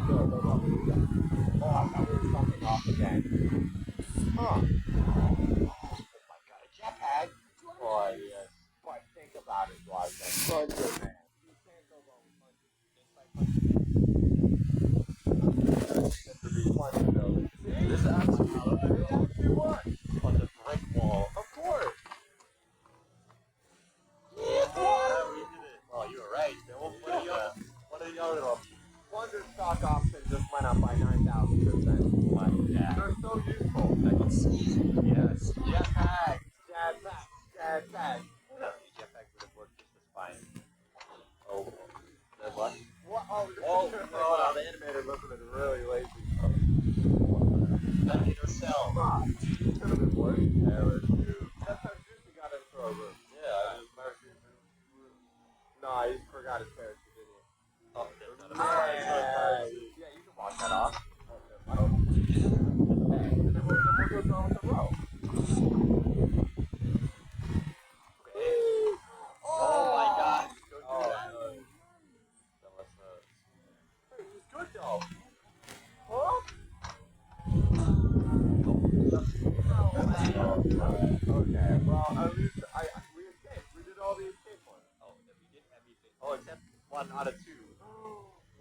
So, hold on. Oh, I thought we were something off again. Huh. Oh my god, a jetpack? Oh, yes. But think about it, Larson. Puncher, man. You can't go wrong with punches. Just by punching. That would be punching, though. See? This actually works. On the brick wall. Of course. Well, you were right. What are the other Plunder stock option just went up by 9,000%. Yeah. They're so useful. I can see. Yes. Jetpack. Jetpack. Jetpack. Jetpack would have worked just as fine. Oh. That what? What? Oh, Oh, the animator looking at really lazy. That made her sell. Could have been worse. That's how Juicy got into our room. Yeah, I was parachute. No, he forgot his parachute, didn't he? Oh, that's not a parachute. Yeah, you can walk that off. Hey, then we'll go down with the row. Oh my god. Don't do that. That was it was good though. Huh? Okay, well, at least we escaped. We did all the escape ones. Oh, then we did everything. Oh, except 1 out of 2.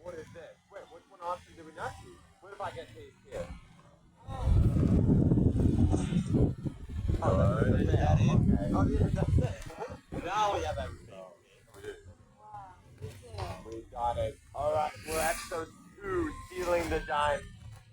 What is this? Wait, which one option did we not do? What if I get chased here? Oh, Okay. Oh, yeah, that's it. Now we have everything. We got it. Alright, we're episode 2, stealing the dime.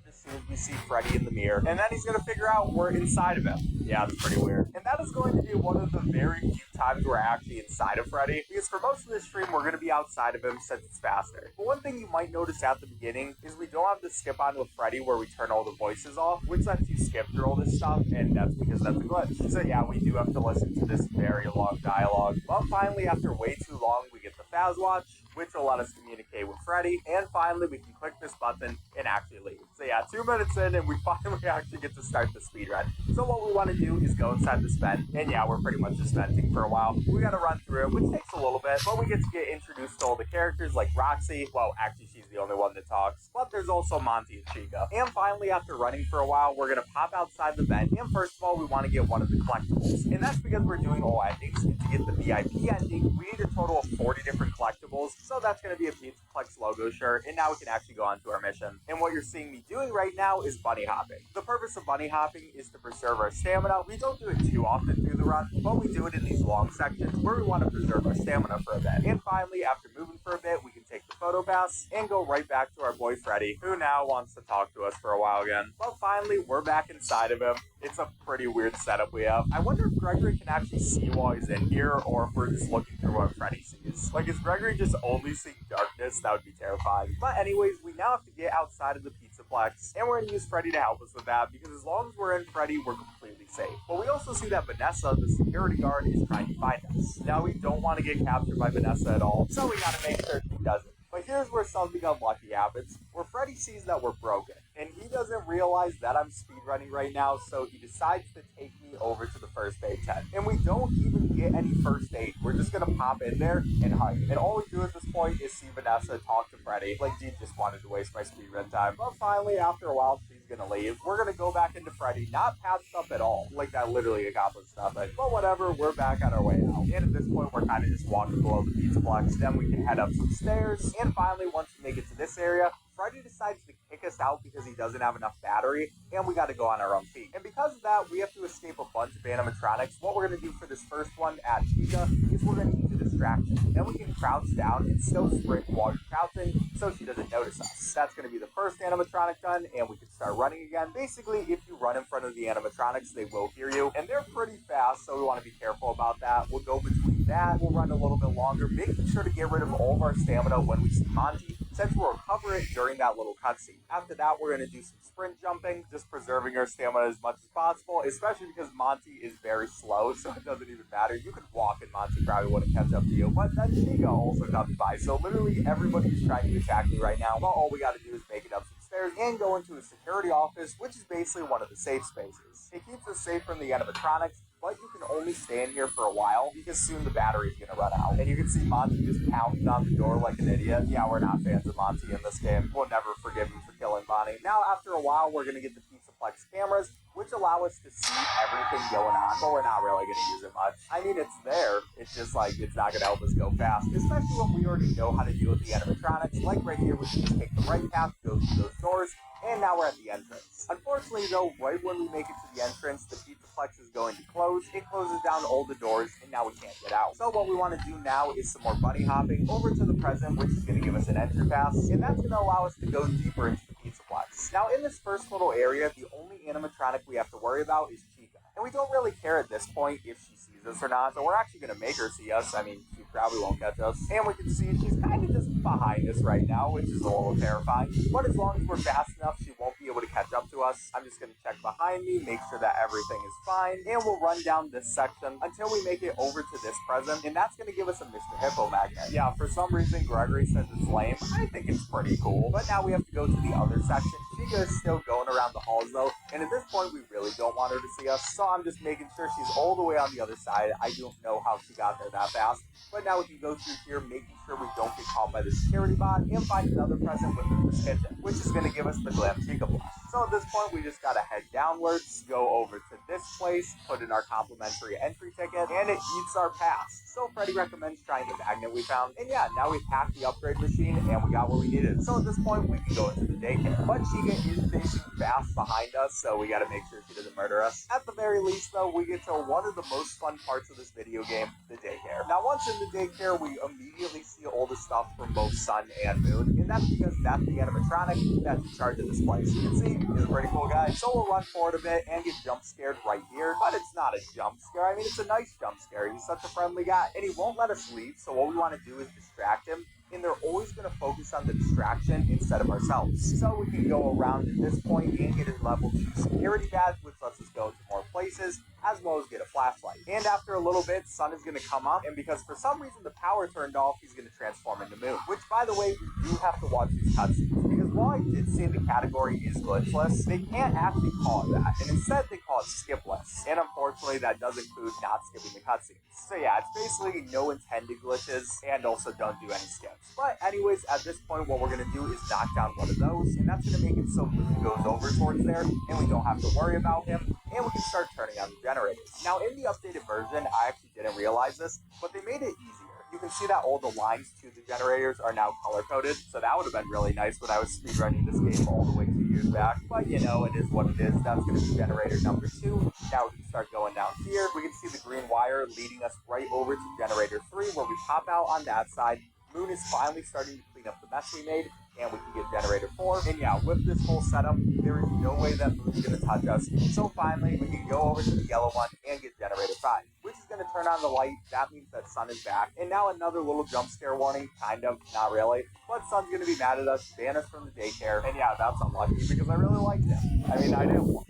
As soon as we see Freddy in the mirror. And then he's gonna figure out we're inside of him. Yeah, that's pretty weird. And that is going to be one of the very few times we're actually inside of Freddy. Because for most of this stream, we're gonna be outside of him since it's faster. But one thing you might notice at the beginning is we don't have the skip on with Freddy where we turn all the voices off, which lets you skip through all this stuff, and that's because that's a glitch. So yeah, we do have to listen to this very long dialogue. But finally, after way too long, we get the Faz Watch, which will let us communicate with Freddy, and finally we can click this button and actually leave. So yeah, 2 minutes in and we finally actually get to start the speedrun. So what we want to do is go inside this vent, and yeah, we're pretty much just venting for a while. We gotta run through it, which takes a little bit, but we get to get introduced to all the characters like Roxy. Well, actually she's the the only one that talks. But there's also Monty and Chica. And finally, after running for a while, we're gonna pop outside the vent. And first of all, we want to get one of the collectibles. And that's because we're doing all endings. And to get the VIP ending, we need a total of 40 different collectibles. So that's gonna be a Pizza logo shirt. And now we can actually go on to our mission. And what you're seeing me doing right now is bunny hopping. The purpose of bunny hopping is to preserve our stamina. We don't do it too often through the run, but we do it in these long sections where we want to preserve our stamina for a bit. And finally, after moving for a bit, we can take the photo pass and go right back to our boy Freddy, who now wants to talk to us for a while again. But finally, we're back inside of him. It's a pretty weird setup we have. I wonder if Gregory can actually see while he's in here, or if we're just looking through what Freddy sees. Like, is Gregory just only seeing darkness? That would be terrifying. But anyways, we now have to get outside of the Pizzaplex, and we're going to use Freddy to help us with that, because as long as we're in Freddy, we're completely safe. But we also see that Vanessa, the security guard, is trying to find us. Now, we don't want to get captured by Vanessa at all, so we gotta make sure she doesn't. But here's where something unlucky happens, where Freddy sees that we're broken, and he doesn't realize that I'm speedrunning right now, so he decides to take me over to the first aid tent. And we don't even get any first aid. We're just gonna pop in there and hide. And all we do at this point is see Vanessa talk to Freddy, like she just wanted to waste my speedrun time. But finally, after a while, she's gonna leave. We're gonna go back into Freddy, not patched up at all. Like, that literally accomplished nothing. But whatever, we're back on our way out. And at this point, we're kind of just walking below the Pizzaplex. Then we can head up some stairs. And finally, once we make it to this area, Freddy decides to kick us out because he doesn't have enough battery, and we got to go on our own feet. And because of that, we have to escape a bunch of animatronics. What we're going to do for this first one at Chica is we're going to use a distraction. Then we can crouch down and still sprint while you're crouching so she doesn't notice us. That's going to be the first animatronic done, and we can start running again. Basically, if you run in front of the animatronics, they will hear you, and they're pretty fast, so we want to be careful about that. We'll go between that, we'll run a little bit longer, making sure to get rid of all of our stamina when we see Monty, since we'll recover it during that little cutscene. After that, we're going to do some sprint jumping, just preserving our stamina as much as possible, especially because Monty is very slow, so it doesn't even matter. You could walk and Monty probably wouldn't catch up to you, but then Chica also comes by, so literally everybody is trying to attack me right now, but all we got to do is make it up some stairs and go into a security office, which is basically one of the safe spaces. It keeps us safe from the animatronics, but you can only stay in here for a while because soon the battery is going to run out. And you can see Monty just pounding on the door like an idiot. Yeah, we're not fans of Monty in this game. We'll never forgive him for killing Bonnie. Now, after a while, we're going to get the Pizzaplex cameras, which allow us to see everything going on, but we're not really going to use it much. I mean, it's there. It's just like, it's not going to help us go fast, especially when we already know how to deal with the animatronics. Like right here, we can just take the right path, go through those doors, and now we're at the entrance. Unfortunately, though, right when we make it to the entrance, the Pizzaplex is going to close. It closes down all the doors, and now we can't get out. So what we want to do now is some more bunny hopping over to the present, which is going to give us an entry pass, and that's going to allow us to go deeper into the Pizzaplex. Now, in this first little area, the only animatronic we have to worry about is Chica. And we don't really care at this point if she sees us or not, so we're actually going to make her see us. I mean, she probably won't catch us. And we can see she's kind of just behind us right now, which is a little terrifying. But as long as we're fast enough, she won't be able to catch up to us. I'm just going to check behind me, make sure that everything is fine, and we'll run down this section until we make it over to this present, and that's going to give us a Mr. Hippo magnet. Yeah, for some reason, Gregory says it's lame. I think it's pretty cool. But now we have to go to the other section. Chica is still going around the halls, though, and at this point, we really don't want her to see us, so I'm just making sure she's all the way on the other side. I don't know how she got there that fast, but now we can go through here, making sure we don't get caught by the security bot, and find another present within this kitchen, which is going to give us the Glam Chica Plus. So at this point, we just got to head downwards, go over to this place, put in our complimentary entry ticket, and it eats our pass. So Freddy recommends trying the magnet we found, and yeah, now we've hacked the upgrade machine, and we got what we needed. So at this point, we can go into the daycare. But Chica is facing fast behind us, so we got to make sure she doesn't murder us. At the very least, though, we get to one of the most fun parts of this video game, the daycare. Now, once in the daycare, we immediately see all the stuff from both Sun and Moon, and that's because that's the animatronic that's in charge of this place. You can see, he's a pretty cool guy. So we'll run forward a bit and get jump scared right here, but it's not a jump scare. I mean, it's a nice jump scare. He's such a friendly guy, and he won't let us leave, so what we want to do is distract him, and they're always going to focus on the distraction instead of ourselves. So we can go around at this point and get a level 2 security badge, which lets us go to more places, as well as get a flashlight. And after a little bit, Sun is going to come up, and because for some reason the power turned off, he's going to transform into Moon. Which, by the way, we do have to watch these cutscenes, because while I did say the category is glitchless, they can't actually call it that, and instead they call it skipless. And unfortunately, that does include not skipping the cutscenes. So yeah, it's basically no intended glitches, and also don't do any skips. But anyways, at this point, what we're gonna do is knock down one of those, and that's gonna make it so Moon goes over towards there, and we don't have to worry about him, and we can start turning on the generators. Now, in the updated version, I actually didn't realize this, but they made it easier. You can see that all the lines to the generators are now color-coded, so that would have been really nice when I was speedrunning this game all the way 2 years back. But, you know, it is what it is. That's going to be generator number 2. Now we can start going down here. We can see the green wire leading us right over to generator 3, where we pop out on that side. Moon is finally starting to clean up the mess we made, and we can get generator 4. And yeah, with this whole setup, there is no way that Moon's going to touch us. So finally, we can go over to the yellow one and get generator 5, which is going to turn on the light. That means that Sun is back. And now another little jump scare warning, kind of, not really. But Sun's going to be mad at us, ban us from the daycare. And yeah, that's unlucky because I really liked him. I mean, I didn't want.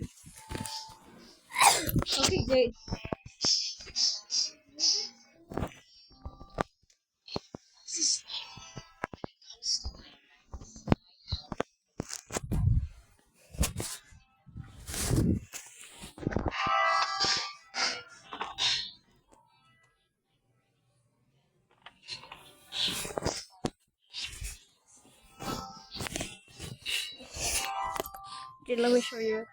Okay, great. Okay, let me show you.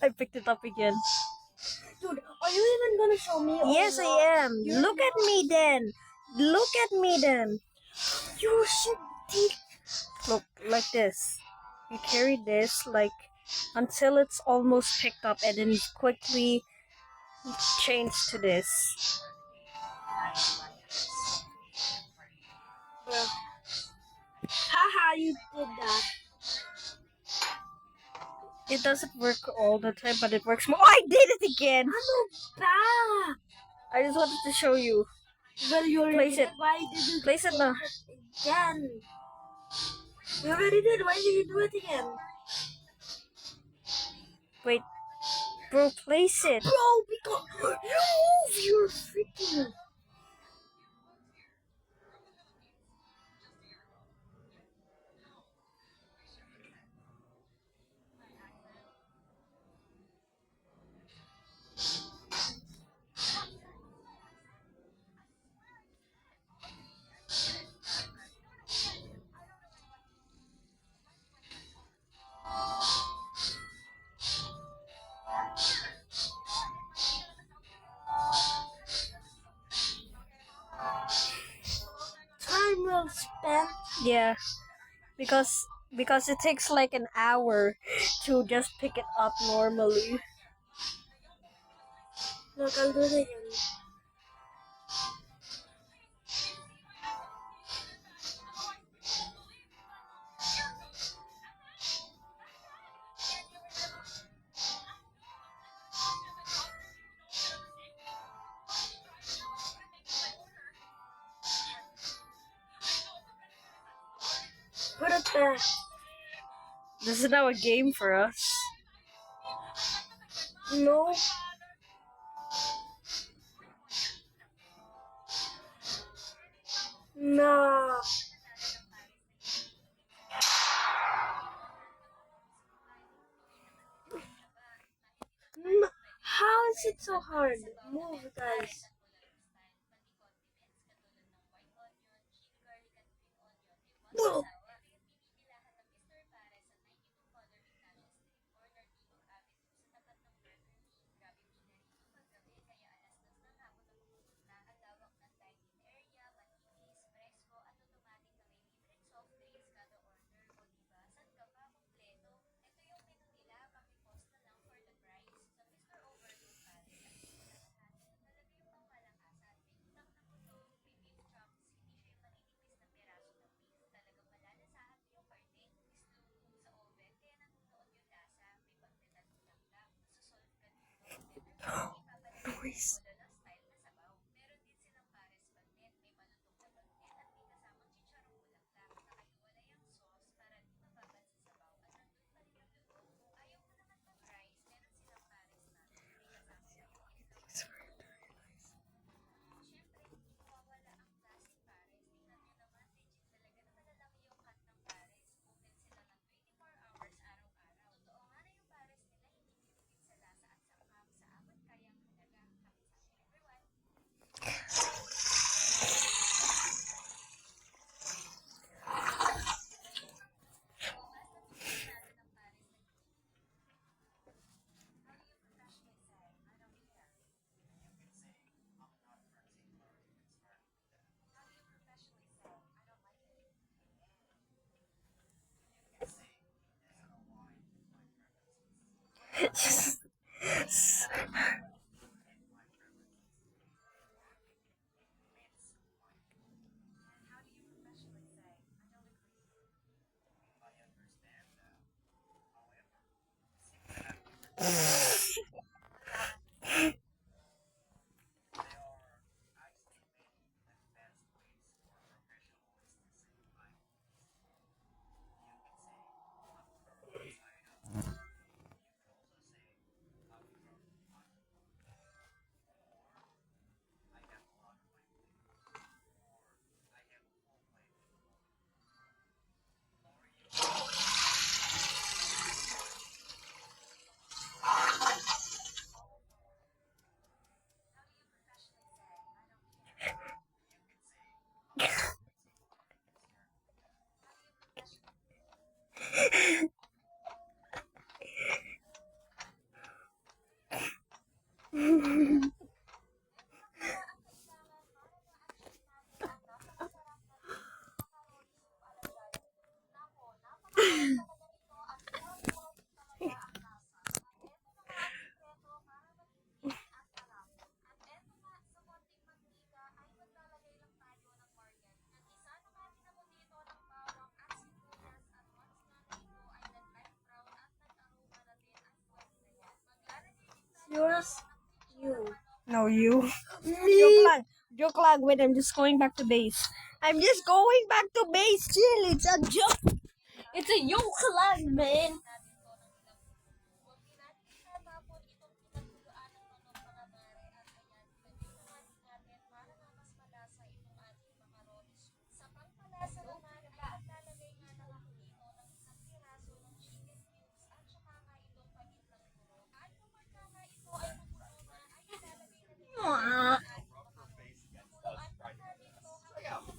I picked it up again. Dude, are you even gonna show me? Yes, I am. Look at me then. Look at me then. You should take. Look, like this. You carry this, like, until it's almost picked up, and then quickly change to this. Haha, you did that. It doesn't work all the time, but it works more. Oh, I did it again! I'm back. I just wanted to show you. Well, you already Place it. did. Why did you Place it now. again? You already did. Why did you do it again? Wait. Bro, place it. Bro, because remove your freaking. Time well spent. Yeah. Because it takes like an hour to just pick it up normally. Look, I'll do it again. Put it back. This is now a game for us. No. No. How is it so hard? Move, guys. Whoa. Noise. Yours? You. No, you. Joke lang. Joke lang. Wait, I'm just going back to base. I'm just going back to base. Chill. It's a joke. It's a joke lang, man.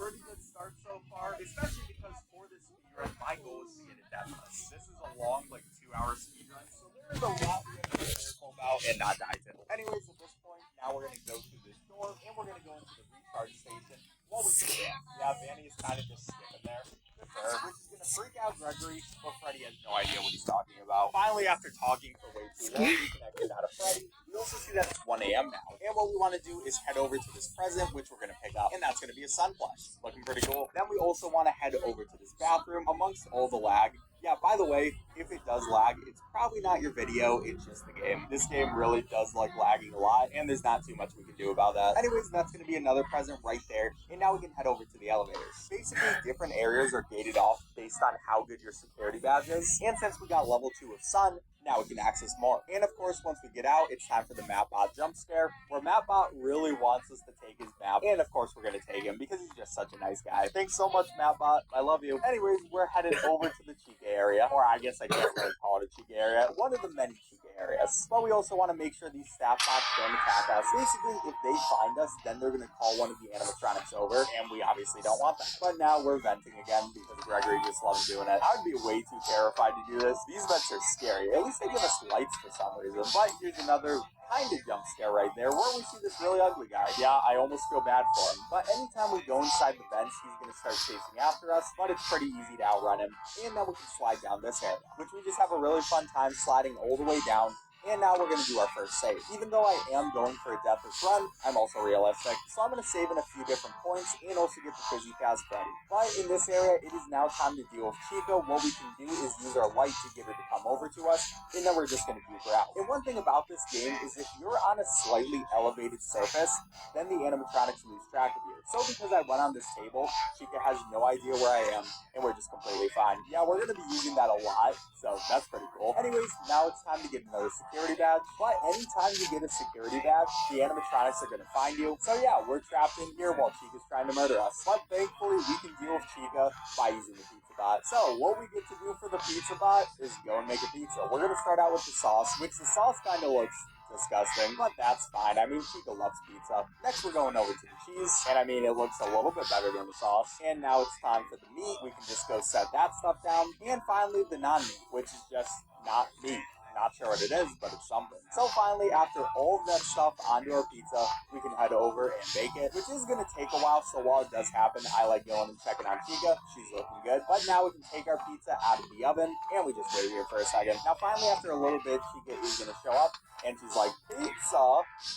Pretty good start so far, especially because for this speedrun, my goal is to get it deathless. This is a long, like 2-hour speedrun, so there is a lot we have to be careful about and not die to. Anyways, at this point, now we're going to go through this door and we're going to go into the recharge station. While we do that, yeah, Vanny is kind of just skipping there. Good for her, which is going to freak out Gregory, but Freddy has no idea what he's talking about. Finally, after talking for way too long, we can exit out of Freddy. We also see that it's 1 a.m. now, and what we want to do is head over to this present, which we're going to pick up, and that's going to be a sun plush. Looking pretty cool. Then we also want to head over to this bathroom amongst all the lag. Yeah, by the way, if it does lag, it's probably not your video, it's just the game. This game really does like lagging a lot, and there's not too much we can do about that. Anyways, that's going to be another present right there, and now we can head over to the elevators. Basically, different areas are gated off based on how good your security badge is, and since we got level 2 of Sun, now we can access more. And of course, once we get out, it's time for the Mapbot jump scare, where Mapbot really wants us to take his map, and of course we're going to take him because he's just such a nice guy. Thanks so much, Mapbot. I love you. Anyways, we're headed over to the Chica area, or I guess I can't really call it a Chica area, one of the many Chica areas. But we also want to make sure these staff bots don't attack us. Basically, if they find us, then they're going to call one of the animatronics over, and we obviously don't want that. But now we're venting again because Gregory just loves doing it. I would be way too terrified to do this. These vents are scary. At least they give us lights for some reason. But here's another kind of jump scare right there where we see this really ugly guy. Yeah, I almost feel bad for him. But anytime we go inside the vents, he's going to start chasing after us. But it's pretty easy to outrun him. And then we can slide down this area, which we just have a really fun time sliding all the way down. And now we're going to do our first save. Even though I am going for a deathless run, I'm also realistic. So I'm going to save in a few different points and also get the Fizzy Pass ready. But in this area, it is now time to deal with Chica. What we can do is use our light to get her to come over to us, and then we're just going to duke her out. And one thing about this game is if you're on a slightly elevated surface, then the animatronics lose track of you. So because I went on this table, Chica has no idea where I am, and we're just completely fine. Yeah, we're going to be using that a lot, so that's pretty cool. Anyways, now it's time to get another security badge. But anytime you get a security badge, the animatronics are going to find you. So yeah, we're trapped in here while Chica's trying to murder us. But thankfully, we can deal with Chica by using the pizza bot. So what we get to do for the pizza bot is go and make a pizza. We're going to start out with the sauce, which the sauce kind of looks disgusting, but that's fine. I mean, Chica loves pizza. Next, we're going over to the cheese, and I mean, it looks a little bit better than the sauce. And now it's time for the meat. We can just go set that stuff down. And finally, the non-meat, which is just not meat. Not sure what it is, but it's something. So finally, after all of that stuff onto our pizza, we can head over and bake it, which is going to take a while, so while it does happen, I like going and checking on Chica. She's looking good. But now we can take our pizza out of the oven, and we just wait here for a second. Now finally, after a little bit, Chica is going to show up, and she's like, pizza!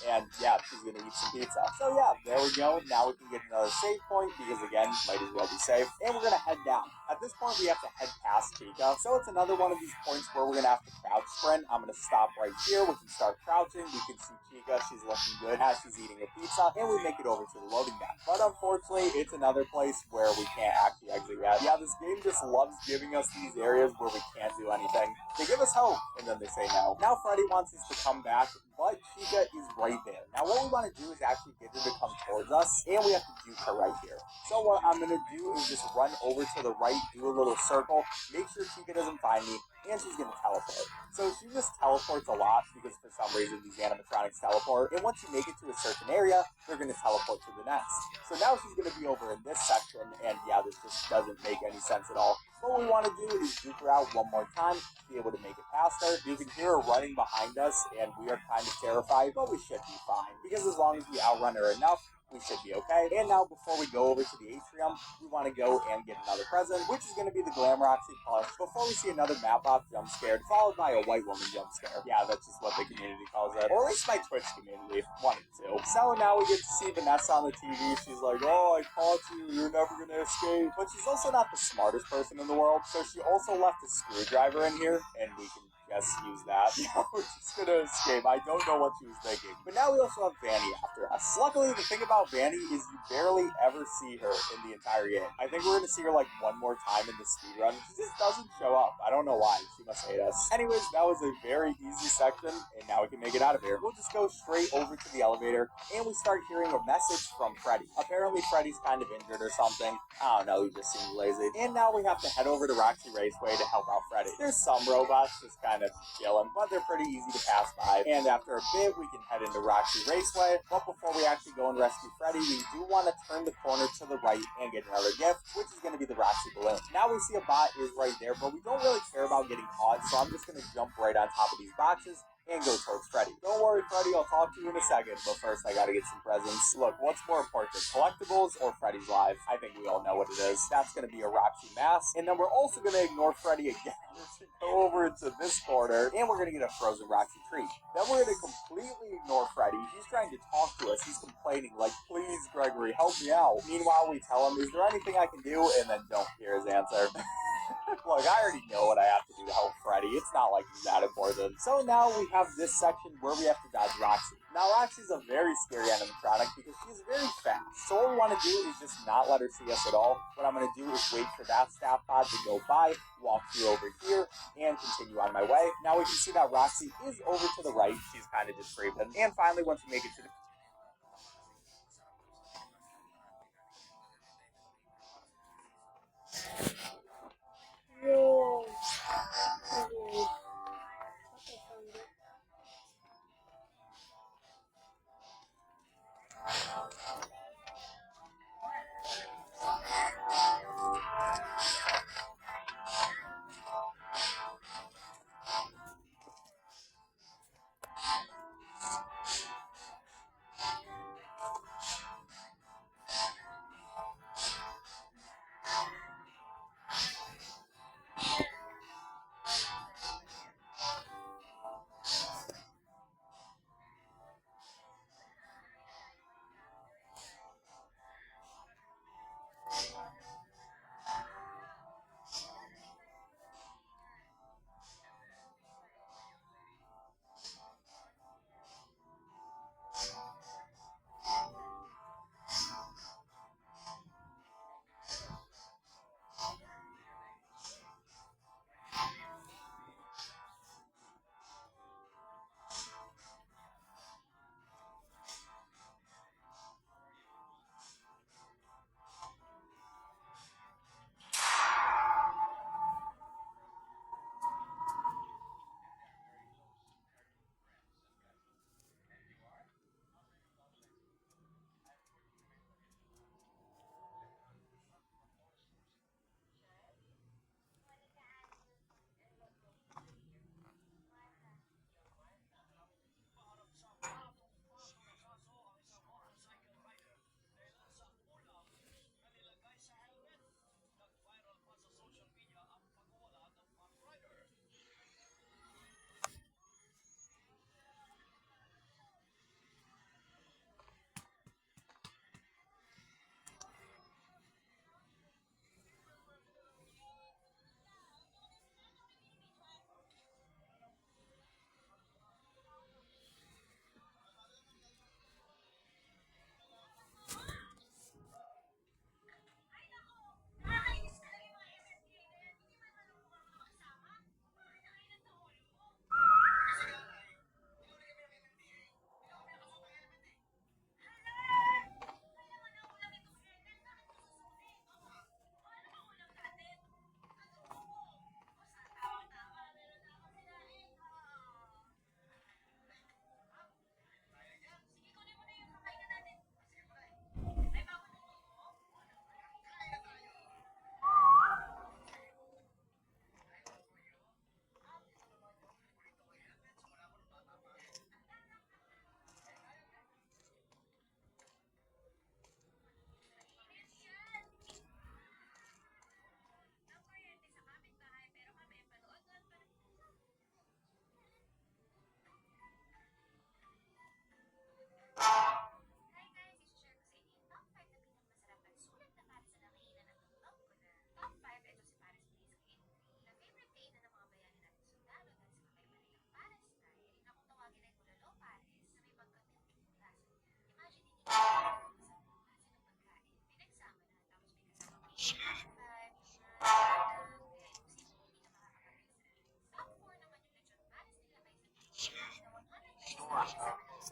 And yeah, she's going to eat some pizza. So yeah, there we go. Now we can get another save point, because again, might as well be safe. And we're going to head down. At this point, we have to head past Chica. So it's another one of these points where we're going to have to crouch sprint. I'm going to stop right here. We can start crouching. We can see Chica. She's looking good as she's eating her pizza. And we make it over to the loading dock. But unfortunately, it's another place where we can't actually exit yet. Yeah, this game just loves giving us these areas where we can't do anything. They give us hope, and then they say no. Now Freddy wants us to come back, but Chica is right there. Now what we want to do is actually get her to come towards us, and we have to juke her right here. So what I'm going to do is just run over to the right, do a little circle, make sure Chica doesn't find me, and she's going to teleport. So she just teleports a lot because for some reason these animatronics teleport, and once you make it to a certain area, they're going to teleport to the next. So now she's going to be over in this section, and yeah, this just doesn't make any sense at all. What we want to do is juke her out one more time, be able to make it past her. You can hear her running behind us, and we are kind of terrified, but we should be fine, because as long as we outrun her enough, we should be okay. And now before we go over to the atrium, we want to go and get another present, which is going to be the Glam Roxy plush, before we see another Mapbot jump scare, followed by a white woman jump scare. Yeah, that's just what the community calls it. Or at least my Twitch community, one of the two. So now we get to see Vanessa on the TV. She's like, oh, I caught you, you're never going to escape. But she's also not the smartest person in the world, so she also left a screwdriver in here, and we can just use that. We're just gonna escape. I don't know what she was thinking. But now we also have Vanny after us. Luckily, the thing about Vanny is you barely ever see her in the entire game. I think we're gonna see her like one more time in the speedrun. She just doesn't show up. I don't know why. She must hate us. Anyways, that was a very easy section, and now we can make it out of here. We'll just go straight over to the elevator, and we start hearing a message from Freddy. Apparently, Freddy's kind of injured or something. I don't know, he just seems lazy. And now we have to head over to Roxy Raceway to help out Freddy. There's some robots just kind of chilling, but they're pretty easy to pass by. And after a bit, we can head into Roxy Raceway. But before we actually go and rescue Freddy, we do want to turn the corner to the right and get another gift, which is going to be the Roxy balloon. Now we see a bot is right there, but we don't really care about getting caught, so I'm just going to jump right on top of these boxes and go towards Freddy. Don't worry, Freddy, I'll talk to you in a second, but first I gotta get some presents. Look, what's more important, collectibles or Freddy's live? I think we all know what it is. That's gonna be a Roxy mask, and then we're also gonna ignore Freddy again to go over into this corner, and we're gonna get a frozen Roxy treat. Then we're gonna completely ignore Freddy. He's trying to talk to us. He's complaining, like, please, Gregory, help me out. Meanwhile, we tell him, is there anything I can do? And then don't hear his answer. Look, I already know what I have to do to help Freddy. It's not like he's that important. So now we have this section where we have to dodge Roxy. Now, Roxy's a very scary animatronic because she's very fast. So what we want to do is just not let her see us at all. What I'm going to do is wait for that staff pod to go by, walk through over here, and continue on my way. Now we can see that Roxy is over to the right. She's kind of just creeping. And finally, once we make it to the Yo.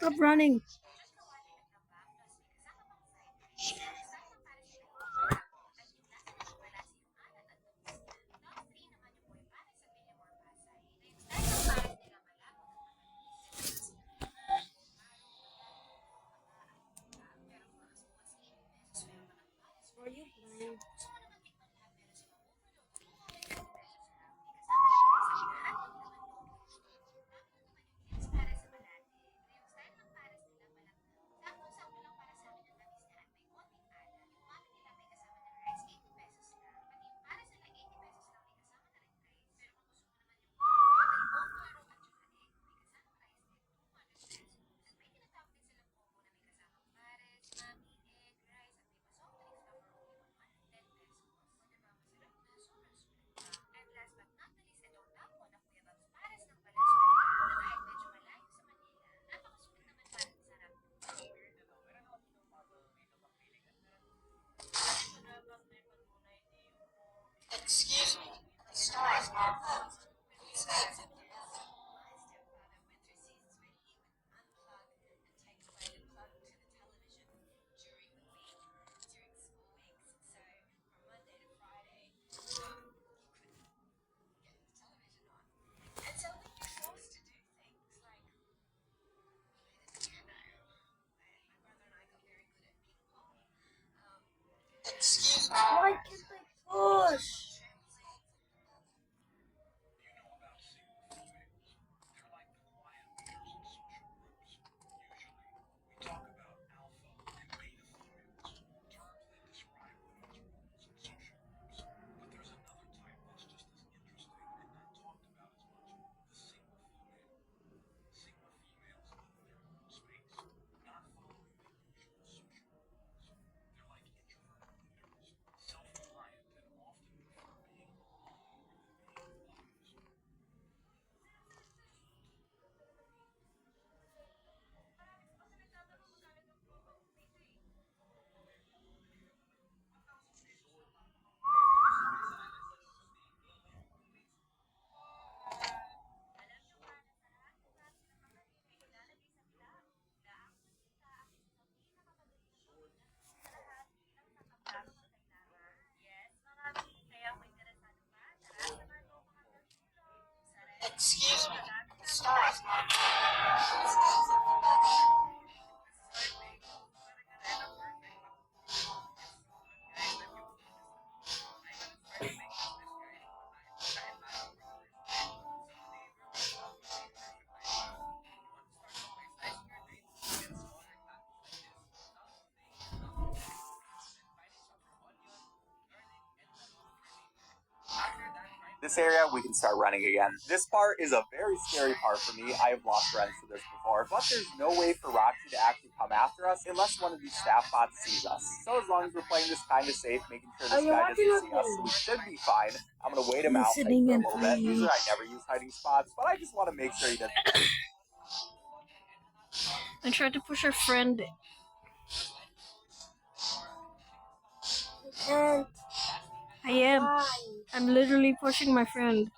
Stop running. Are you blind? Excuse me, the store is now closed. Please leave. Excuse me. Why can't I push? Excuse me, the store is now closed. This area, we can start running again. This part is a very scary part for me. I have lost friends to this before, but there's no way for Roxy to actually come after us unless one of these staff bots sees us. So as long as we're playing this kind of safe, making sure this guy doesn't see us, we should be fine. I'm gonna wait him out for a little bit. Usually I never use hiding spots, but I just want to make sure he doesn't. I tried to push our friend. And I am. why? I'm literally pushing my friend.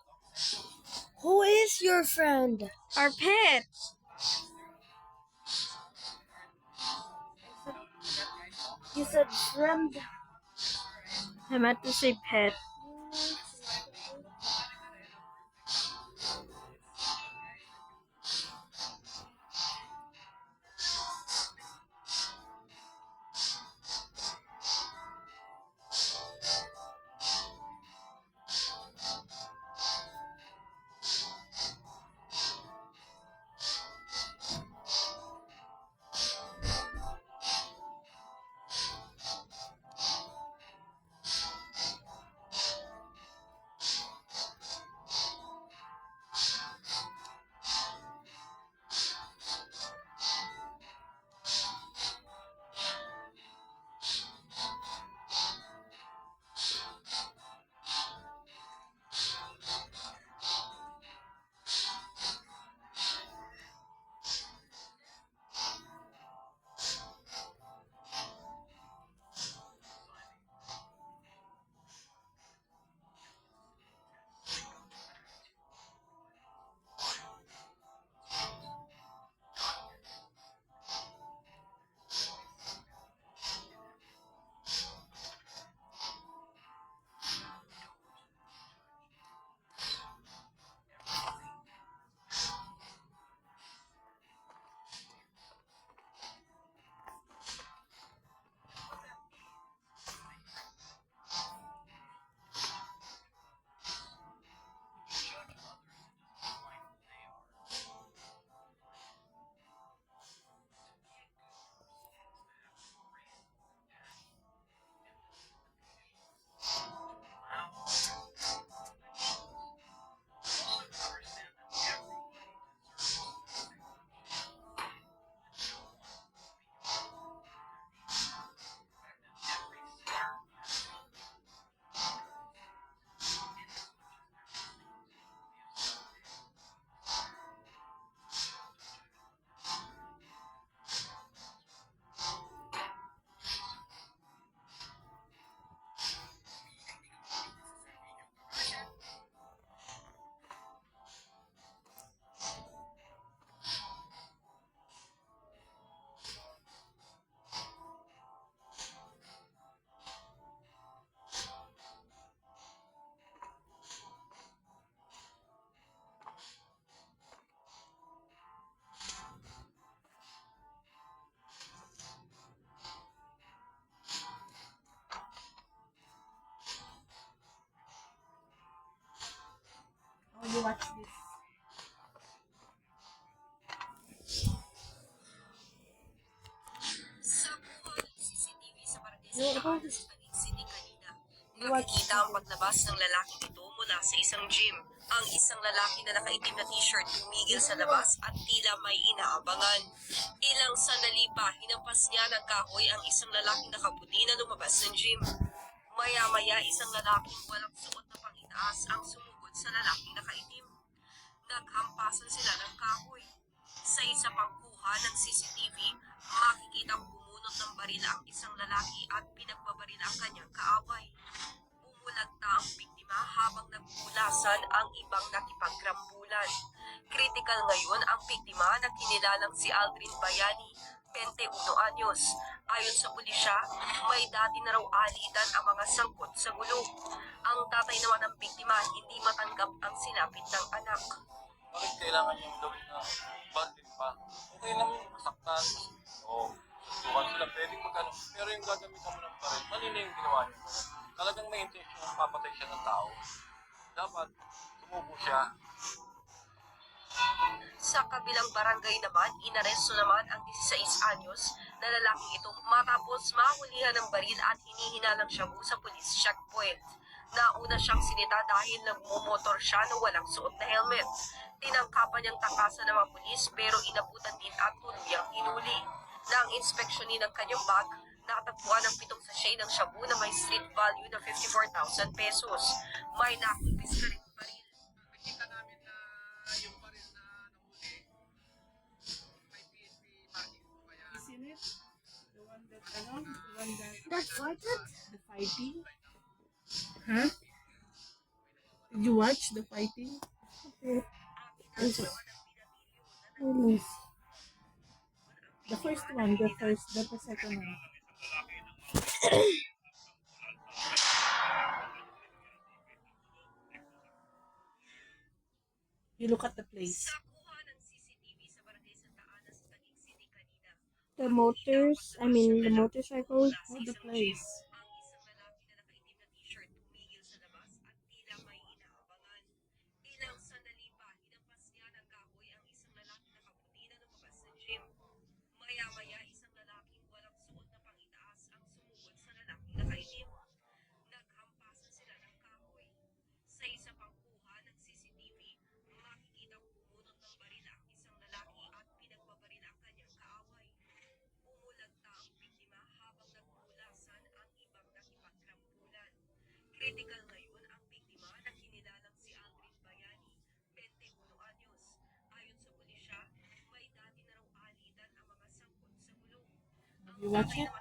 Who is your friend? Our pet. You said friend. I meant to say pet. watch this. Nakikita ang paglabas ng lalaking ito mula sa isang gym. Ang isang lalaki na nakaitim na t-shirt tumigil sa labas at tila may inaabangan. Ilang sandali pa, hinampas niya ng kahoy ang isang lalaking nakaputi na lumabas ng gym. Maya-maya, isang lalaking walang suot na pangitaas ang sumugod sa lalaking nakaitim. Naghampasan sila ng kahoy. Sa isa pang kuha ng CCTV, makikitang bumunot ng baril ang isang lalaki at pinagbabaril ang kanyang kaaway. Bumulagta ang biktima habang nagpulasan ang ibang nakipagrambulan. Critical ngayon ang biktima na kinilalang si Aldrin Bayani, 21 anyos. Ayon sa pulisya, may dati na raw alitan ang mga sangkot sa gulo. Ang tatay naman ng biktima hindi matanggap ang sinapit ng anak. Bakit kailangan yung gawin na bandit pa? Okay lang yung masaktan. Oo. Susukan sila, pwedeng magano. Pero yung gagamitan mo ng baril, mali na yung ginawa niyo. Talagang may intention na papatay siya ng tao. Dapat, sumuko siya. Sa kabilang barangay naman, inaresto naman ang 16 anyos na lalaking ito matapos mahulihan ng baril at hinihinalang shabu sa police checkpoint. Nauna siyang sinita dahil nagmumotor siya na walang suot na helmet. Tinangkapan niyang takasan ng mga pulis pero inabutan din at tuluyang hinuli. Nang inspeksyonin ng kanyang bag, nakatagpuan ng 7 sachet ng shabu na may street value na 54,000 pesos. May nakipis ka rin baril. Nakikita namin na yung baril na nahuli, may PNP marking po kaya. Isn't it? The one that, the one that, That's what it? the fighting? Huh? Did you watch the fighting? Release. The first one, the second one. You look at the place. The motors, the motorcycle. Oh, the place. Maya-maya, isang lalaking walang suot na pangitaas ang sumugod sa lalaking nakaitim. Naghampasan sila ng kahoy. Sa isa pang kuha ng CCTV, makikitang bumunot ng baril ang isang lalaki at pinagbabaril ang kanyang kaaway. Bumulagta ang biktima habang nagpulasan ang ibang nakipagrambulan. Critical ngayon ang biktima na kinilalang si Aldrin Bayani, 21 anyos. Ayon sa pulisya, may dati na raw alitan ang mga sangkot sa gulo. You watch it?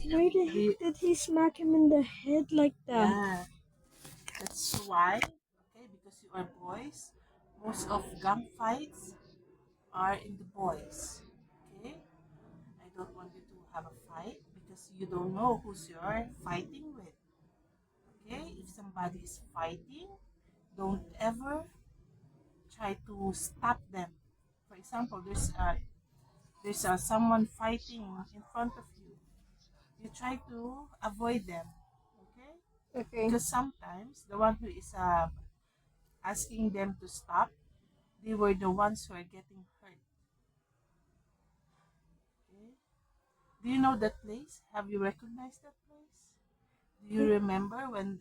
Why the heck did he smack him in the head like that? Yeah. That's why. Okay, because you are boys. Most of gang fights are in the boys. Okay? I don't want you to have a fight because you don't know who's you're fighting with. Okay? If somebody is fighting, don't ever try to stop them. For example, there's someone fighting in front of you. You try to avoid them. Okay? Okay. Because sometimes the one who is asking them to stop, they were the ones who are getting hurt. Okay? Do you know that place? Have you recognized that place? Do you remember when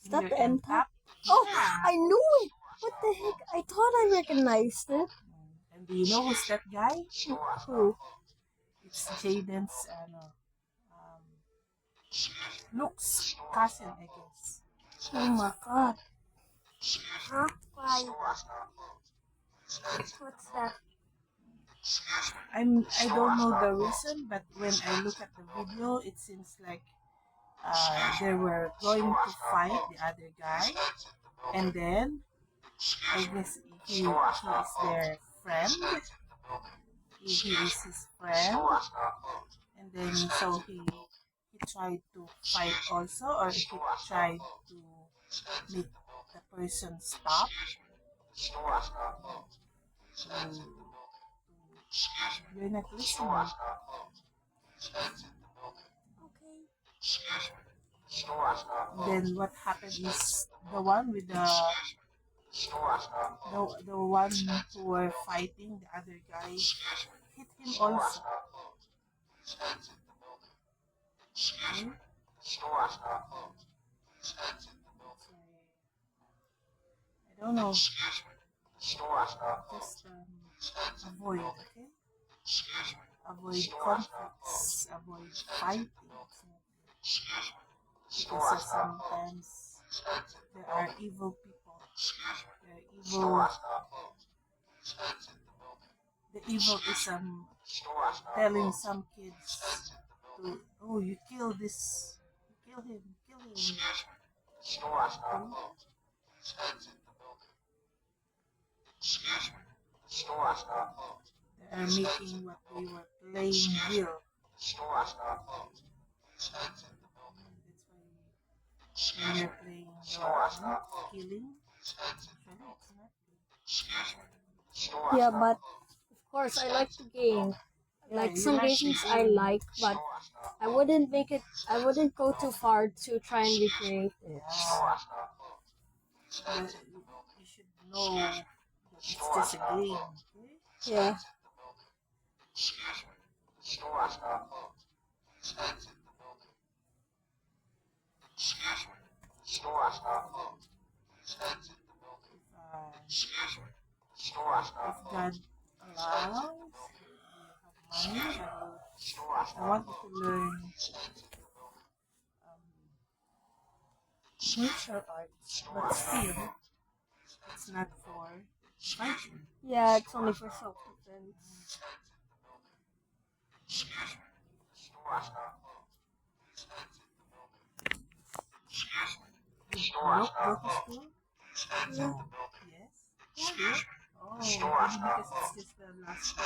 Is that you're the in M-Top? top? Oh, Yeah. I knew it! What the heck? I thought I recognized it. And do you know who's that guy? Who? It's Jaden's Luke's cousin, I guess. Oh my god. Huh? Why? What's that? I don't know the reason, but when I look at the video, it seems like they were going to fight the other guy, and then I guess he is their friend. He is his friend, and then so he tried to fight also, or he tried to make the person stop. You're not listening. Okay. Then what happened is the one with the one who were fighting, the other guy, hit him also. Okay? I don't know. Just avoid, okay? Avoid conflicts, avoid fighting. Because sometimes there are evil people. There are evil. The evil is telling some kids to, oh, you kill this, you kill him, kill him. They are making what they were playing real. That's why when you're playing the killing, actually it's not. Yeah, but of course I like the game. Like you some like the games I game. like, but I wouldn't make it. I wouldn't go too far to try and recreate it. But you should know that it's just a game, okay? Yeah. If God allows, you have money, I want you to learn martial arts, but still, it's not for fighting. Yeah, it's only for self-defense. You both go to school? Yeah. Yes? Still? Oh, maybe because it's just the last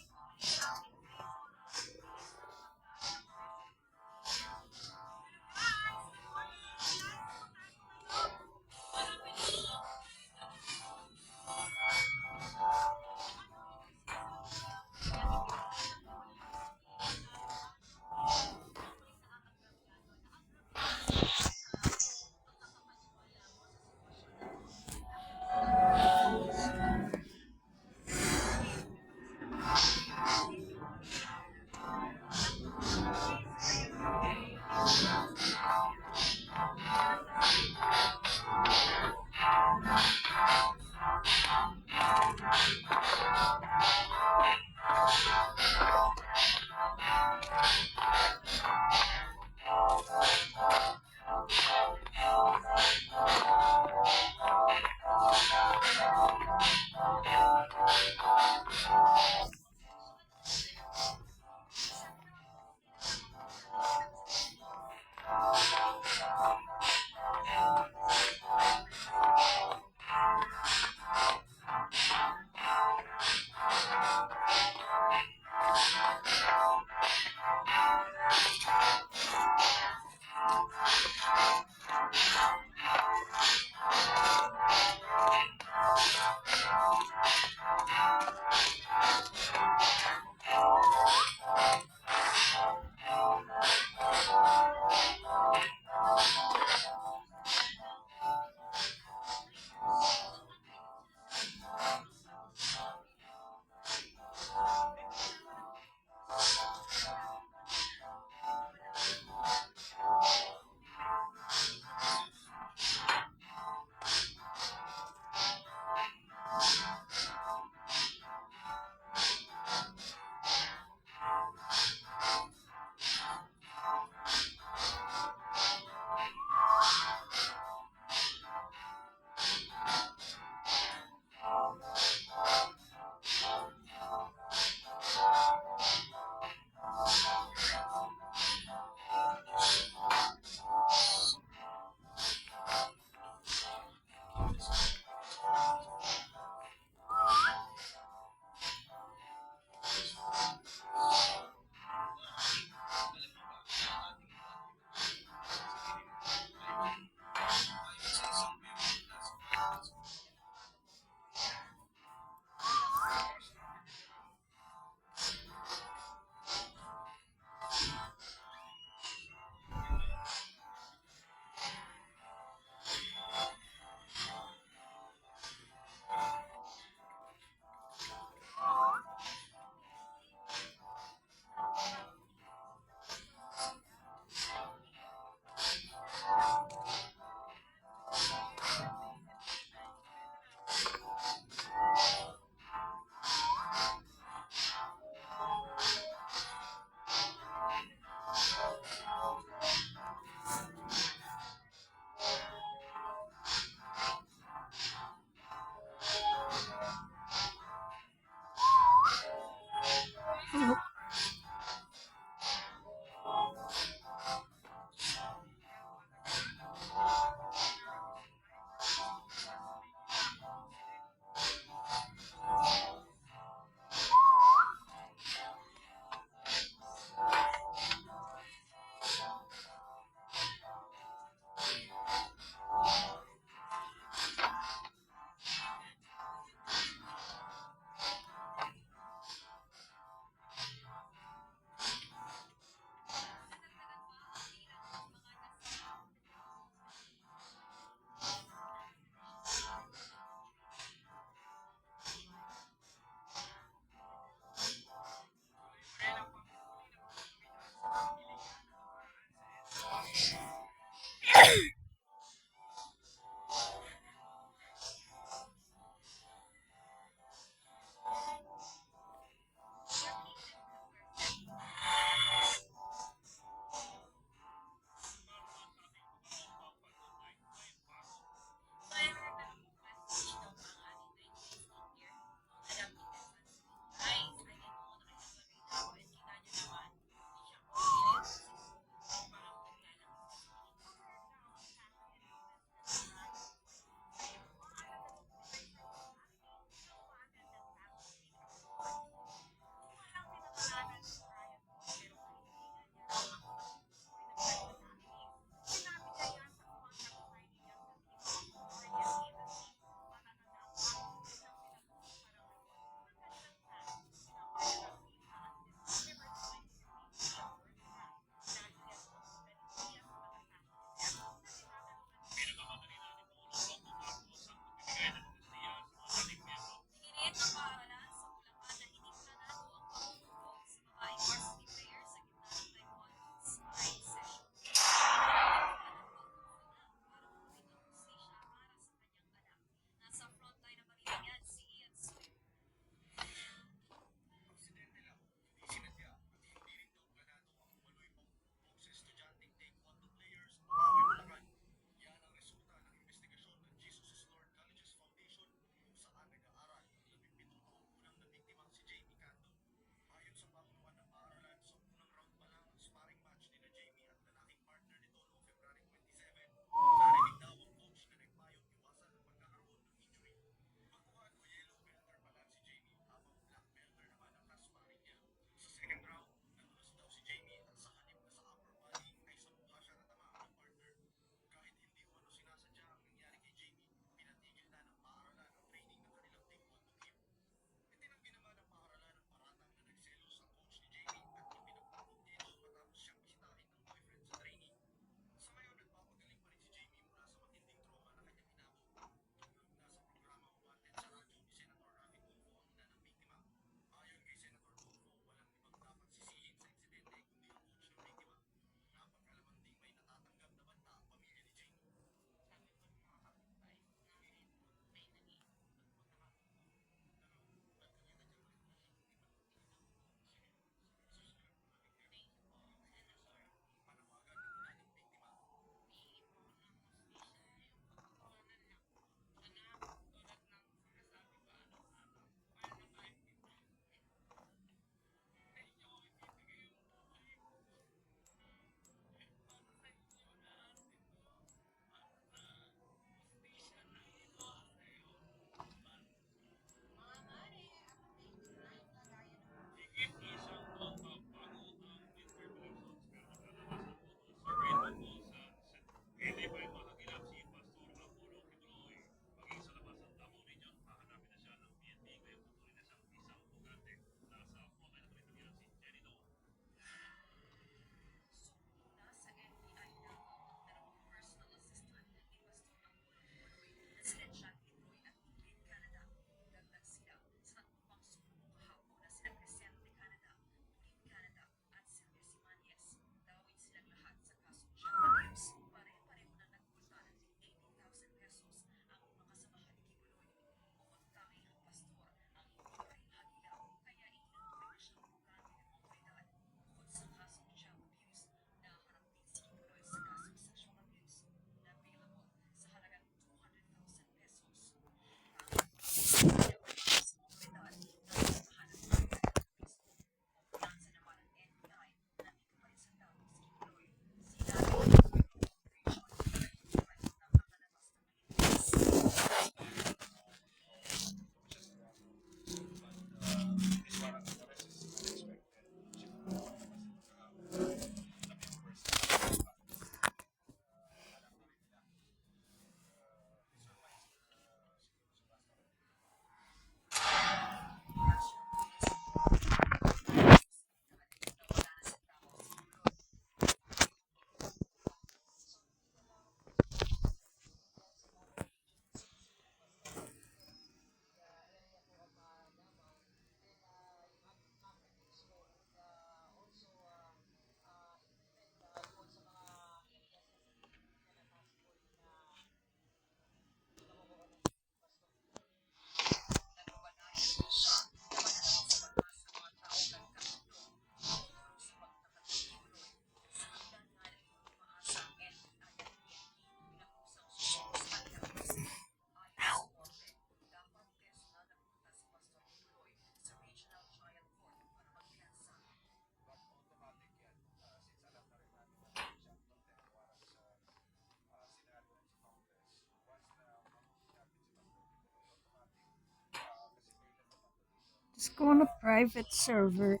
Let's go on a private server.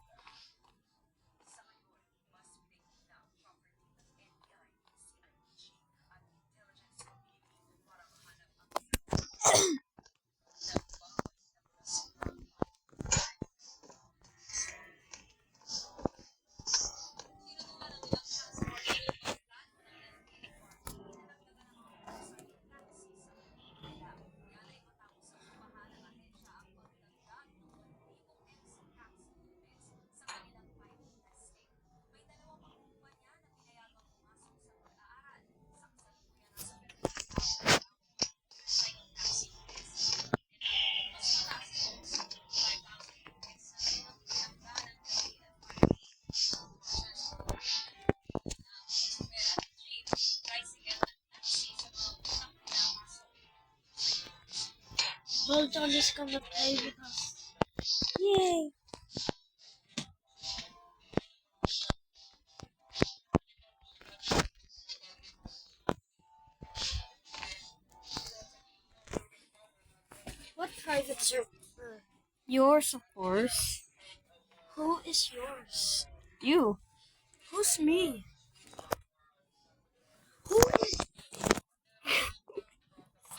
Bolton is gonna play with us. Yay! What private server? Yours, of course. Who is yours? You. Who's me? Who is?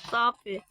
Stop it.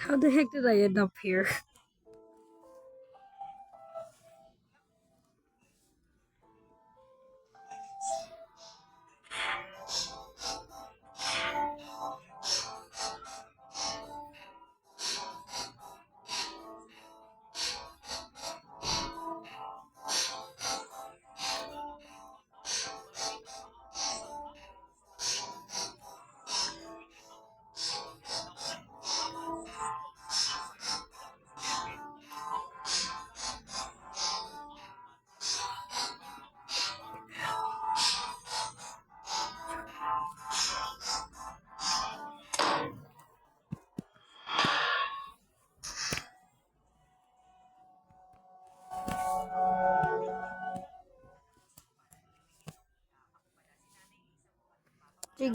How the heck did I end up here?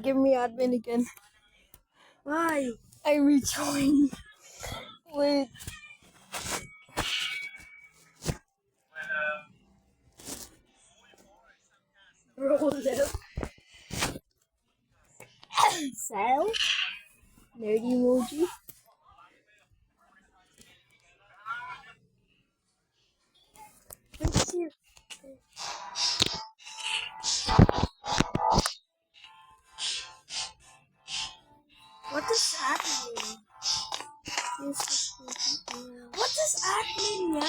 Give me admin again. Why? I rejoined. Wait. Roll left. Sal. Nerdy emoji. What's here? What does that mean? What does that mean? Yeah.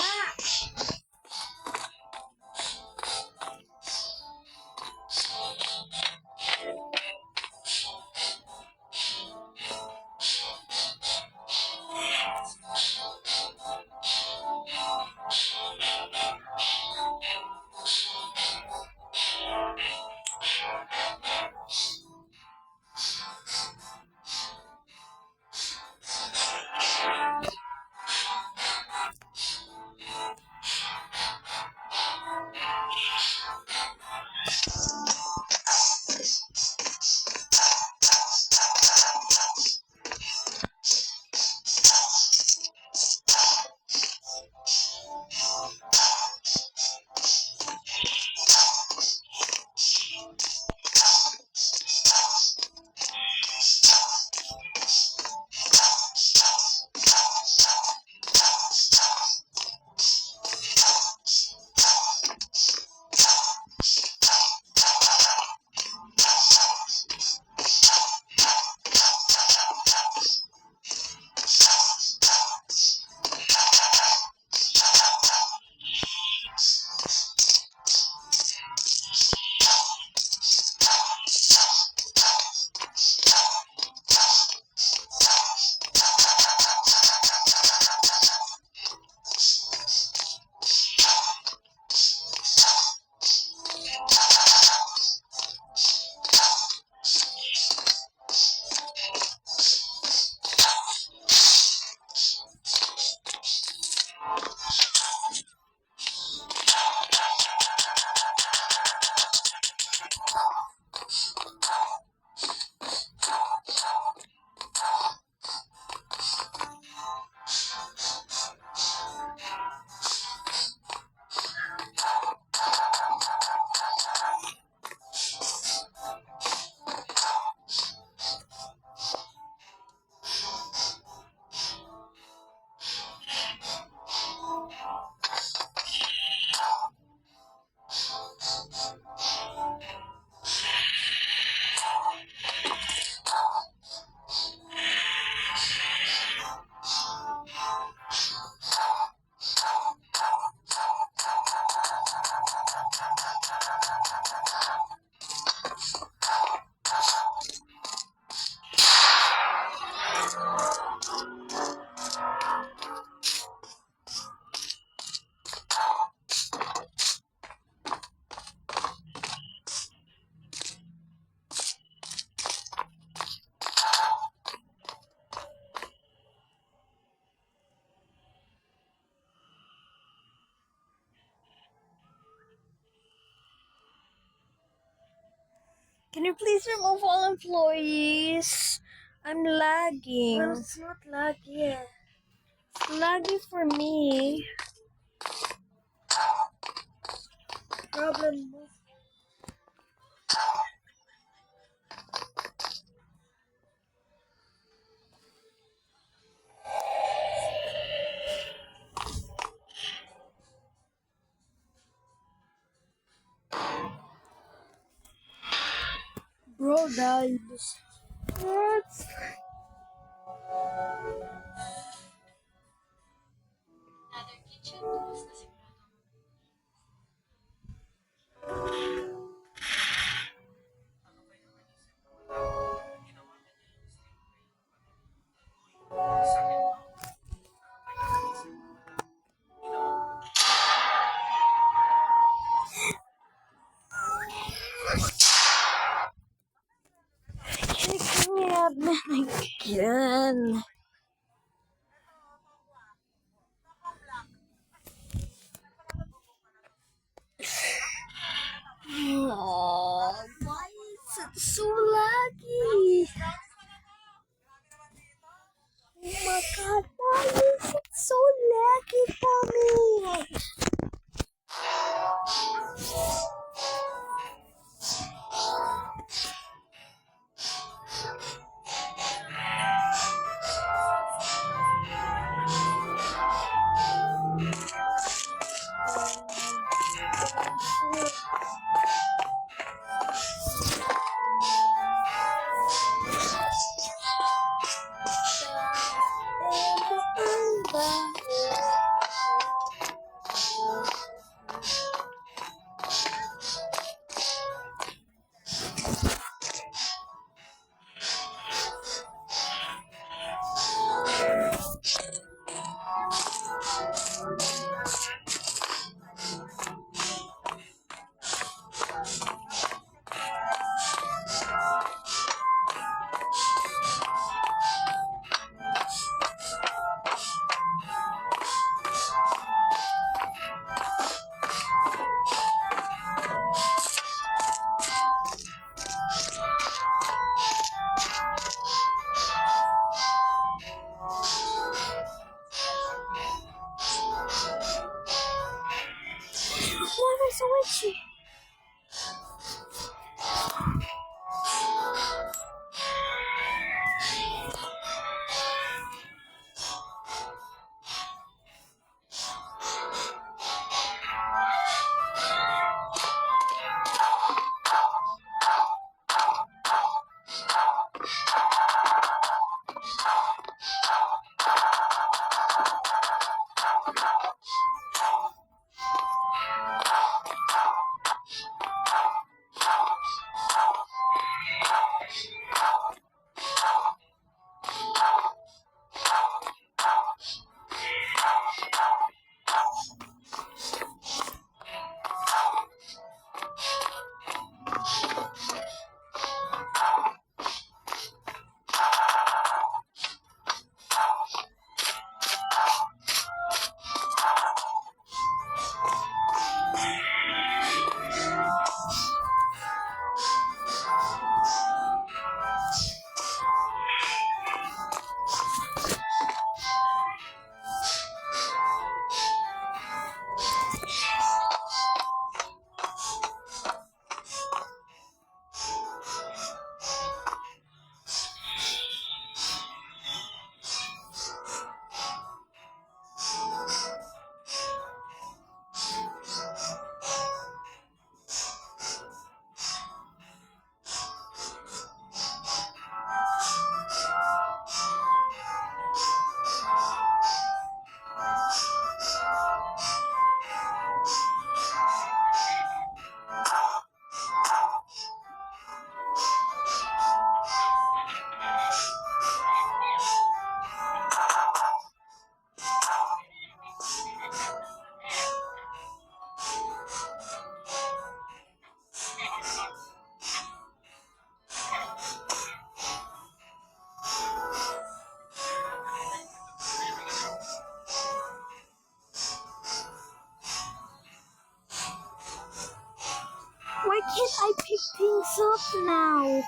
Can you please remove all employees? I'm lagging. Well, it's not laggy. It's laggy for me. Problem. all died. What? Another kitchen tools na sigurado. Kick me out, man, again. Oh, why is it so laggy? Oh my god, why is it so laggy for me? Why am I so itchy? Why can't I pick things up now?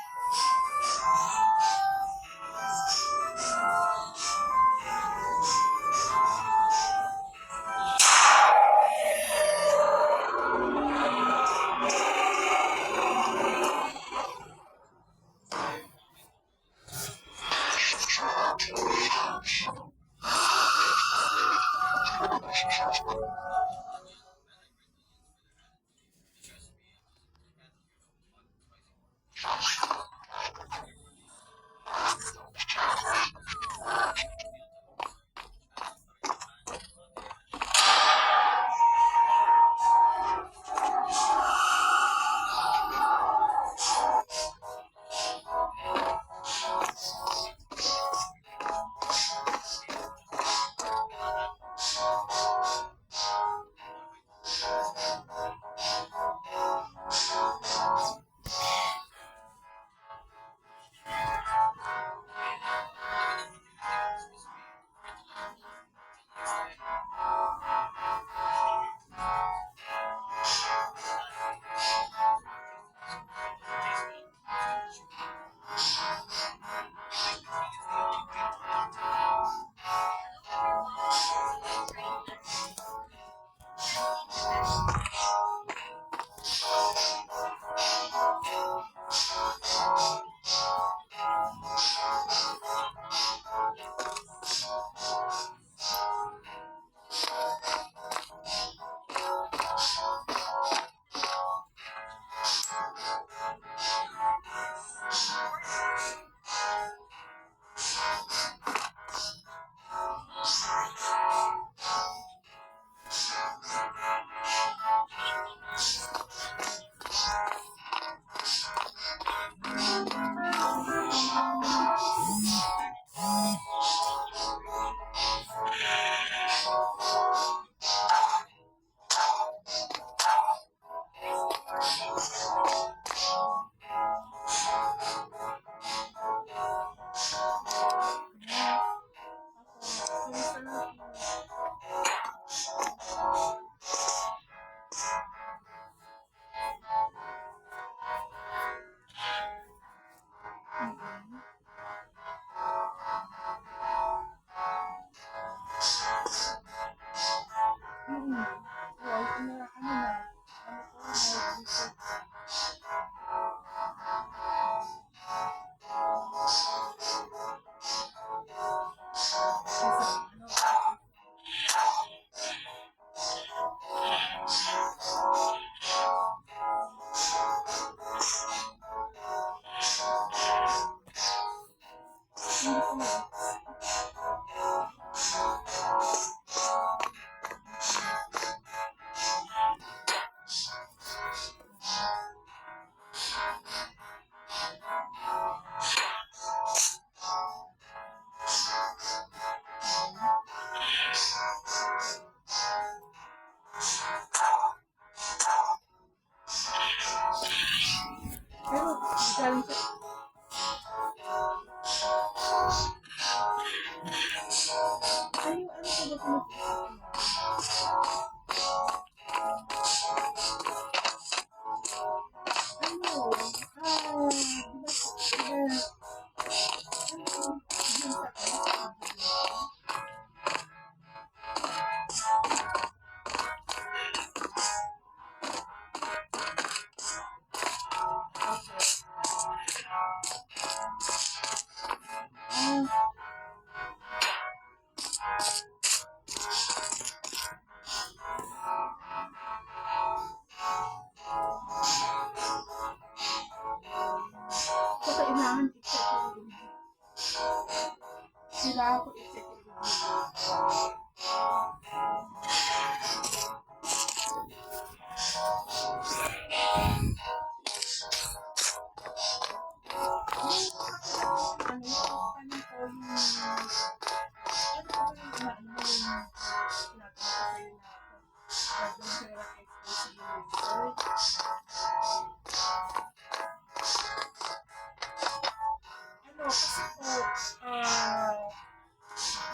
kailangan ko i-check yung review.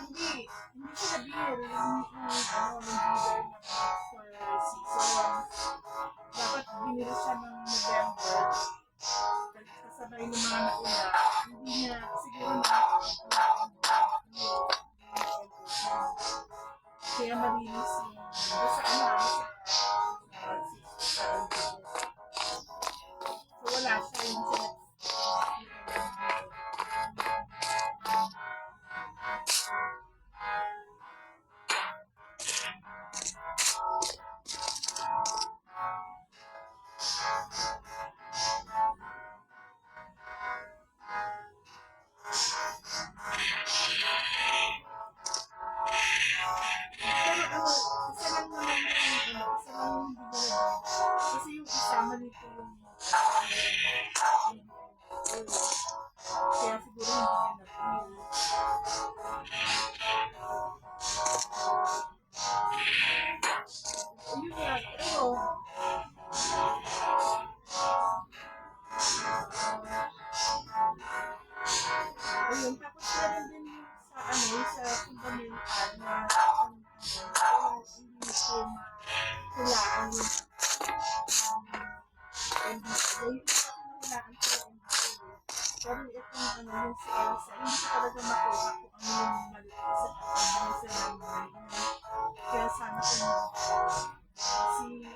Hindi siya na-bill yung dealer for season. Dapat binili siya ng November. Kasabay ng mga nauna. Hindi niya siguro kaya malinis yung basta sa so wala siya yung siya kasi yung isama nito yung kaya siguro hindi niya na-feel. Yun nga, pero ayun, tapos meron din sa fundamental na hindi ko mahulaan yung pero itong yung si Elsa, hindi ko talaga makuha kung ano yung mali ko sa pagkakas kaya sana kung si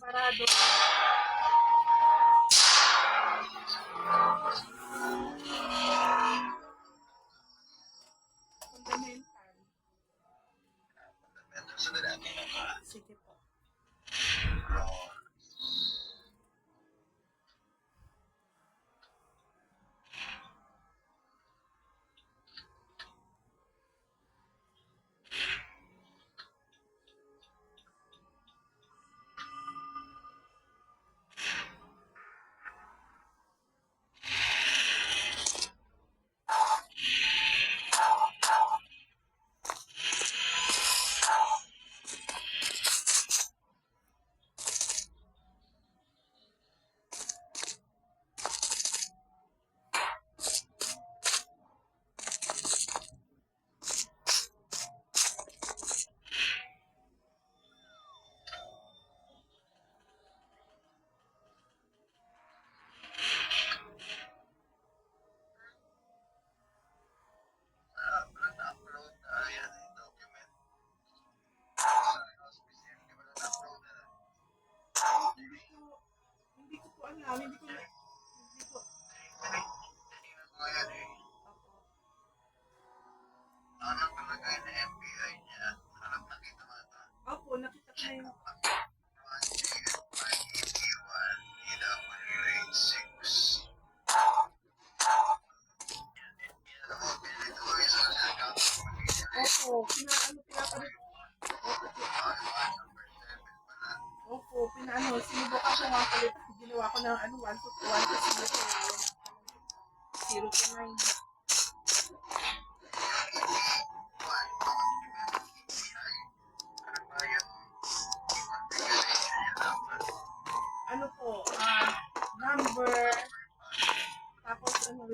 Parado. Fundamental. Sige po. Hindi ko po alam, hindi ko Ano talaga yung FBI niya? Harap nakita mo ito? Opo, nakita ko na yung sinubukan ko nga palit. Ginawa ko ng 1 to 0 to 9. Ano po, number, tapos zero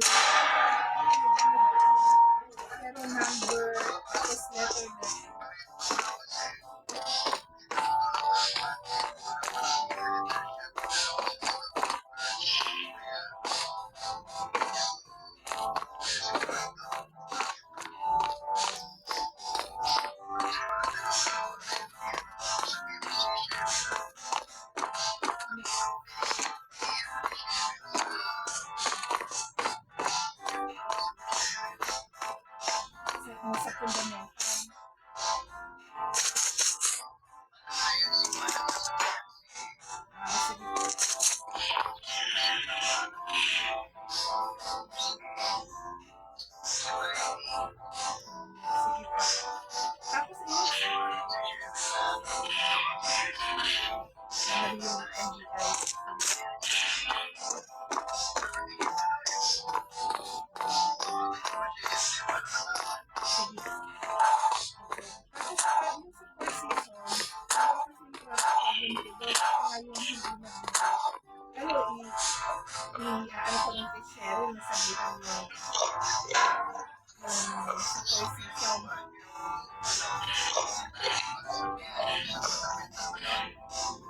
number, tapos letter na. mo sa fundamental. Sige po. Sige po. Tapos yun, ano yung NBI.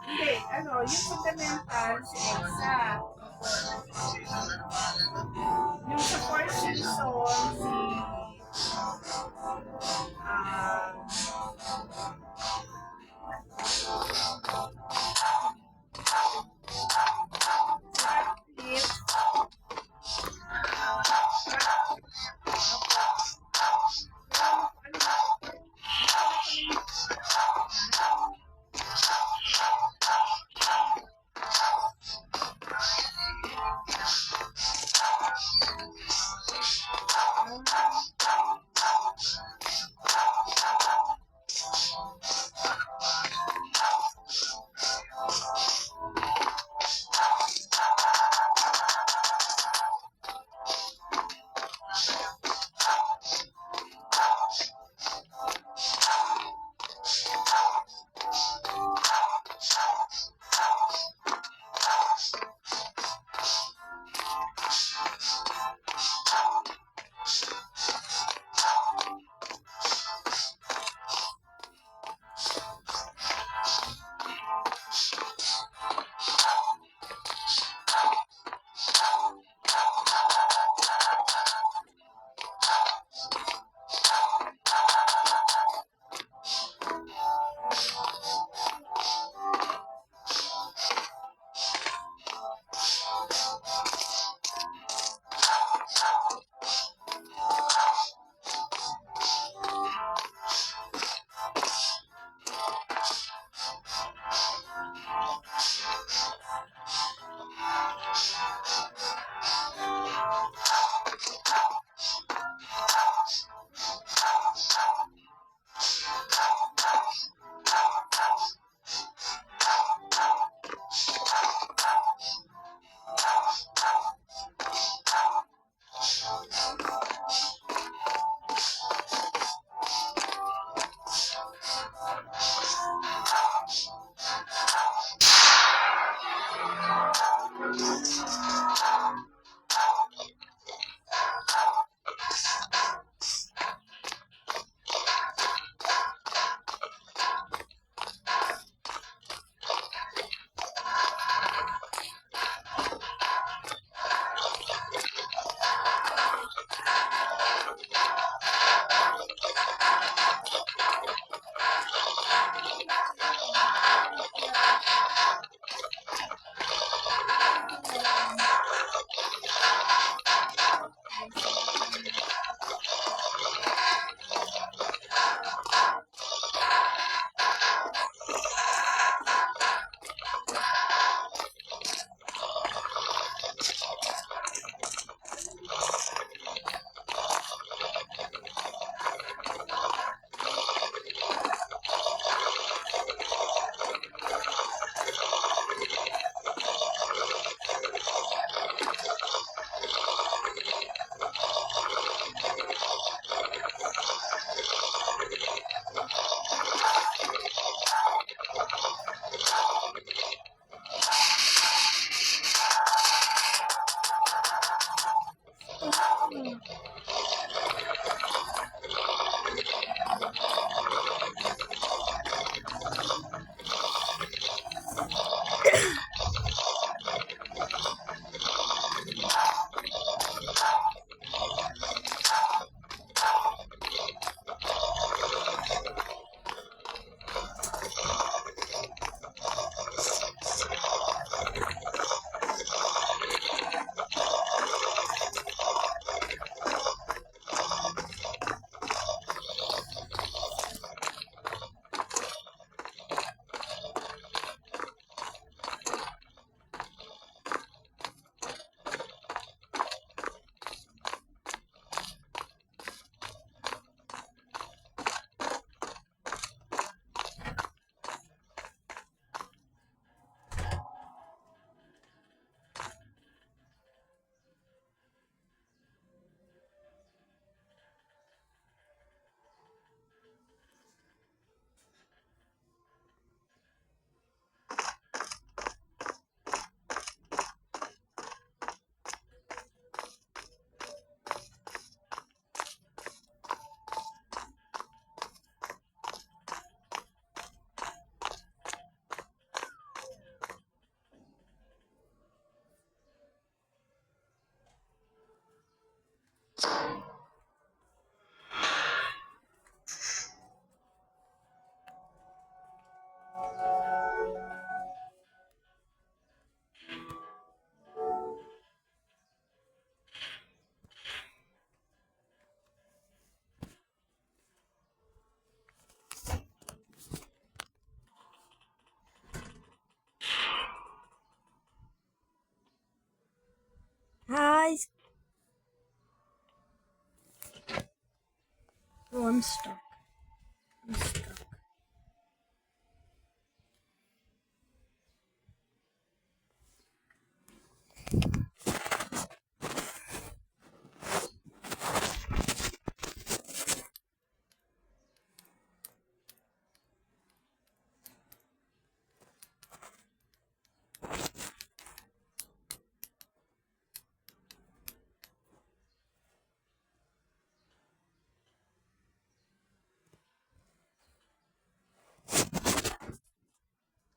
Hindi, yung fundamental si Elsa. Yung sa Four Seasons, si Hi. Oh, I'm stuck. I'm stuck.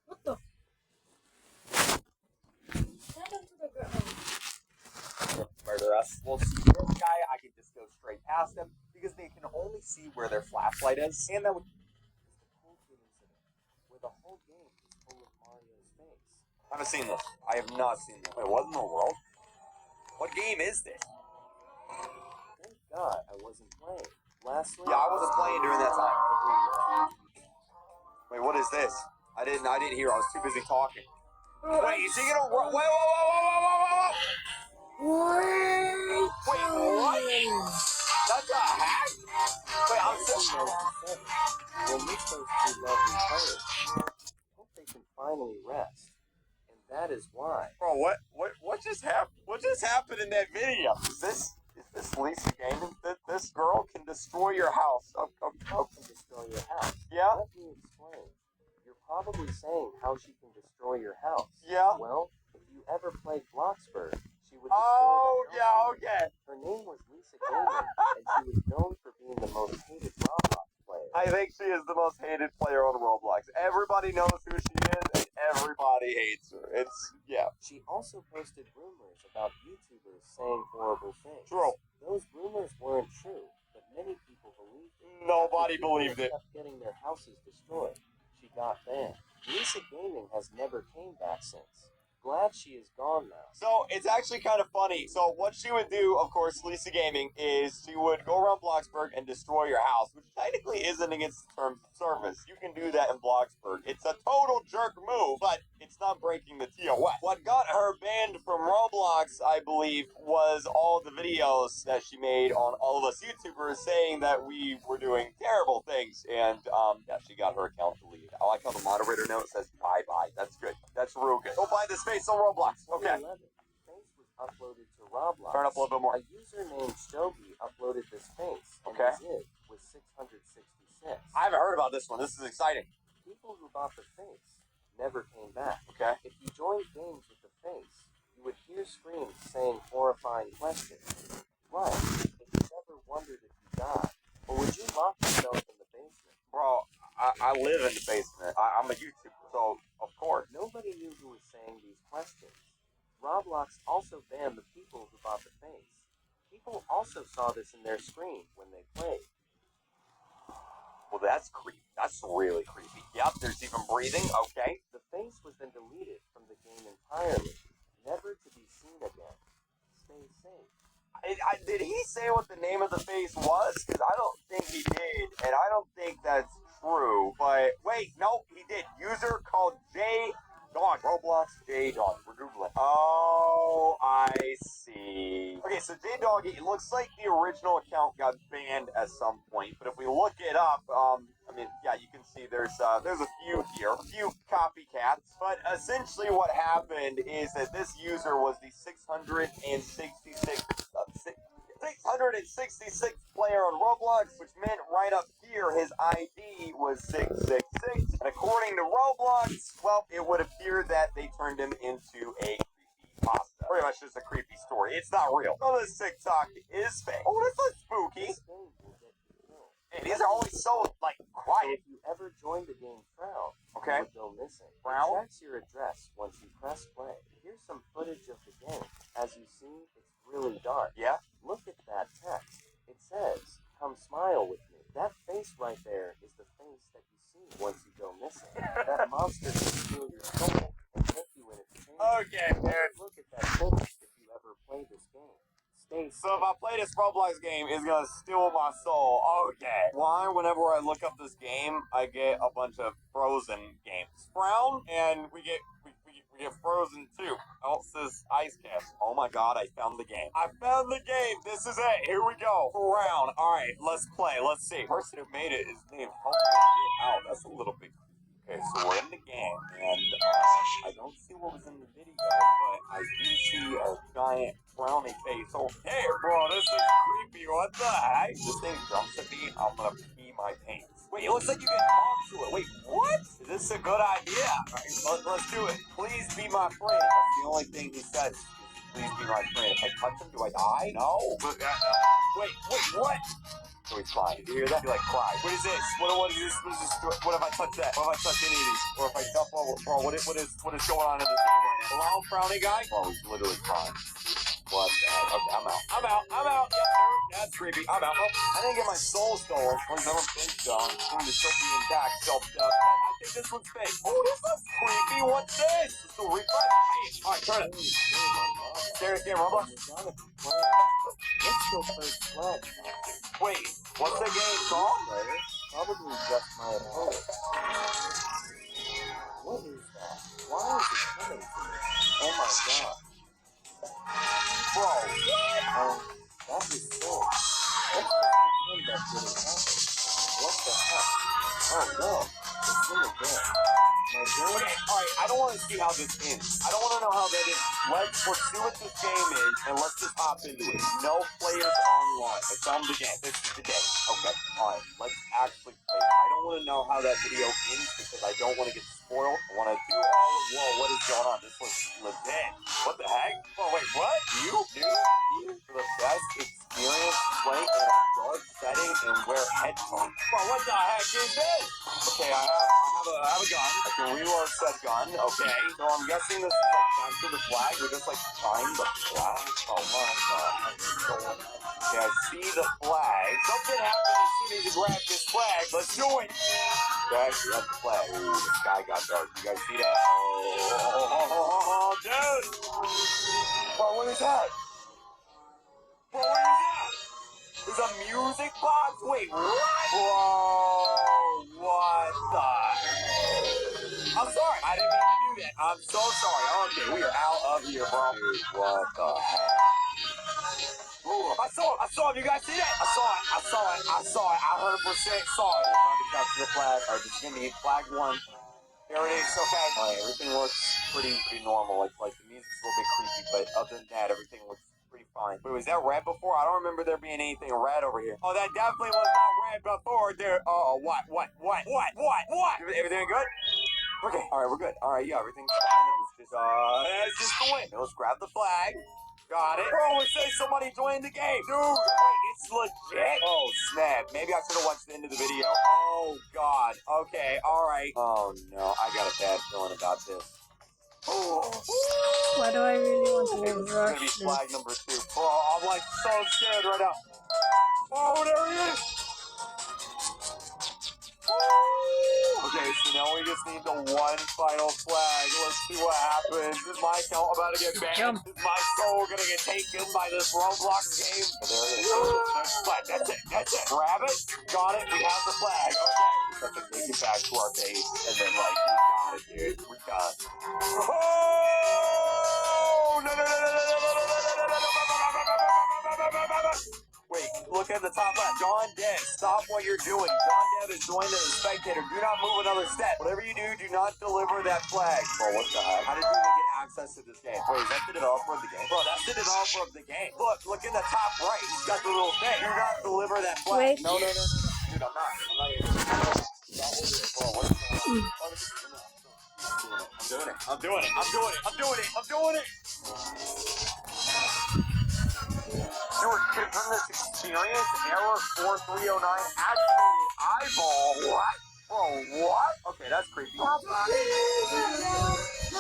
What the? Murder us. We'll see this guy. I can just go straight past him because they can only see where their flashlight is, and that would. Cool incident where the whole game is full of Mario's face. I haven't seen this. I have not seen this. Wait, what in the world? What game is this? Thank God I wasn't playing. Lastly, yeah, I wasn't playing during that time. Wait, what is this? I didn't hear. I was too busy talking. Wait, is he gonna run? Wait, wait, what? That's a hack? Wait, I'm so... We'll meet those two lovely players. Hope they can finally rest. And that is why. Bro, what just happened? What just happened in that video? Is this Lisa Gaming? This girl can destroy your house. How can destroy your house? Yeah? Let me explain. You're probably saying how she can destroy your house. Yeah? Well, if you ever played Bloxburg, she would destroy the house. Okay. Her name was Lisa Gaming, and she was known for being the most hated Roblox player. I think she is the most hated player on Roblox. Everybody knows who she is, and everybody hates her. Yeah. She also posted rumors about YouTubers saying horrible things. True. Those rumors weren't true, but many people believed it. Nobody believed it. Kept getting their houses destroyed. She got banned. Lisa Gaming has never came back since. Glad she is gone now. So, it's actually kind of funny. So, what she would do, of course, Lisa Gaming, is she would go around Bloxburg and destroy your house, which technically isn't against the terms of service. You can do that in Bloxburg. It's a total jerk move, but it's not breaking the TOS. What got her banned from Roblox, I believe, was all the videos that she made on all of us YouTubers saying that we were doing terrible things, and, yeah, she got her account deleted. I like how the moderator note says bye-bye. That's good. That's real good. Go buy this face on Roblox. Okay. Face was uploaded to Roblox. Turn up a little bit more. A user named Shogi uploaded this face. Okay. And his was 666. I haven't heard about this one. This is exciting. People who bought the face never came back. Okay. If you joined games with the face, you would hear screams saying horrifying questions. Like, if you ever wondered if you died, or would you lock yourself in the basement? Bro, I live in the basement. I'm a YouTuber, so of course. Nobody knew who was saying these questions. Roblox also banned the people who bought the face. People also saw this in their screen when they played. Well, that's creepy. That's really creepy. Yep, there's even breathing. Okay. The face was then deleted from the game entirely, never to be seen again. Stay safe. Did he say what the name of the face was? Because I don't think he did, and I don't think that's true. But wait, no, he did. User called J Dog. Roblox J Dog. We're Googling. Oh, I see. Okay, so J Dog, it looks like the original account got banned at some point. But if we look it up, I mean, yeah, you can see there's a few here, a few copycats. But essentially, what happened is that this user was the 666th player on Roblox, which meant right up here his ID was 666. And according to Roblox, well, it would appear that they turned him into a creepypasta. Pretty much just a creepy story. It's not real. So this TikTok is fake. Oh, this looks spooky. And these are always so, like, quiet. So if you ever joined the game Crown, okay, you would go missing. Crown? It tracks your address once you press play. Here's some footage of the game. As you see, it's really dark. Yeah? look at that text. It says, "Come smile with me." That face right there is the face that you see once you go missing. That monster can steal your soul and take you in its chains. Okay, dude. Look at that face if you ever play this game. So if I play this Roblox game, it's gonna steal my soul. Okay. Why, whenever I look up this game, I get a bunch of Frozen games. Frown, and we get Frozen too. Oh, it says Ice Cast. Oh my god, I found the game. I found the game. This is it. Here we go. Frown. Alright, let's play. Let's see. Person who made it is named Help Me Get Out. That's a little bit. Okay, so we're in the game, and I don't see what was in the video, but I do see a giant frowny face. Oh, hey, bro, this is creepy. What the heck? This thing jumps at me. I'm gonna pee my pants. Wait, it looks like you can talk to it. Wait, what? Is this a good idea? All right, let's do it. Please be my friend. That's the only thing he says. Please be my friend. If I touch him, do I die? No. Wait, what? So he's fine. Did you hear that? He like cried. What is this? What is this? What if I touch that? What if I touch any of these? Or if I jump over? Bro, what is going on in this game right now? Hello, frowny guy? Bro, he's literally crying. What the heck? Okay, I'm out. Yep, that's creepy. I'm out. Oh, I didn't get my soul stolen. One's never been gone. Seems to still be intact. I think this one's fake. Oh, this looks creepy. What's this? This will refresh. Alright, turn it. Serious game, Roblox? Let's go first blood. Wait, what's the game called? Probably just my opponent. What is that? Why is it coming to me? Oh my god. Bro, that is so. Let's just pretend that didn't happen. What the heck? Oh no, it's still again. Okay, alright, I don't want to see how this ends. I don't want to know how that ends. Let's see what this game is, and let's just hop into it. No players online. I found the game. This is the game. Okay, alright, let's actually play it. I don't want to know how that video ends because I don't want to get spoiled. I want to do all of, whoa, what is going on? This looks legit. What the heck? Oh, wait, what? You for the best experience, play in a dark setting and wear headphones. Bro, what the heck is this? Okay, I have a gun. I can reload said gun. Okay, so I'm guessing this is like capture the flag. We're just like find the flag. Oh my god. Okay, I see the flag. Something happened as soon as you grab this flag. Let's do it. Okay, we have the flag. Ooh, the sky got dark. You guys see that? Oh, dude. Bro, what is that? Bro, what is that? There's a music box? Wait, what? Bro, what the heck? I'm sorry. I didn't mean to do that. I'm so sorry. Okay, we are out of here, bro. Dude, what the heck? Ooh, I saw it. You guys see that? I saw it. I 100% saw it. We're about to capture the flag. All right, just give me flag one. There it is. Okay. All right, everything looks pretty normal. Like the music's a little bit creepy, but other than that, everything looks pretty fine. Wait, was that red before? I don't remember there being anything red over here. Oh, that definitely was not red before, dude. What? Everything good? Okay. All right, we're good. All right, yeah, everything's fine. It's just the win. Let's grab the flag. Got it. Bro, it says somebody joined the game. Dude, wait, it's legit. Oh, snap. Maybe I should have watched the end of the video. Oh, God. Okay, all right. Oh, no. I got a bad feeling about this. Oh. Why do I really want to This is rush going to be this? flag number 2. Bro, I'm like so scared right now. Oh, there he is. Okay, so now we just need the one final flag. Let's see what happens. Is my account about to get banned? Jump. Is my soul gonna get taken by this Roblox game? Oh, there it is. Flag. That's it. Grab it. Got it. We have the flag. Okay. We have to take it back to our base, and then like we got it, dude. We got it. Oh! No. Wait, look at the top left. John Dev, stop what you're doing. John Dev is joined as a spectator. Do not move another step. Whatever you do not deliver that flag. Bro, what the heck? How did you even get access to this game? Wait, is that the developer of the game? Bro, that's the developer of the game. Look in the top right. He's got the little thing. Do not deliver that flag. Wait. No. Dude, I'm not even. Bro, what's going on? I'm doing it. You were from this experience, error 4309, activated eyeball. What? Bro, what? Okay, that's creepy.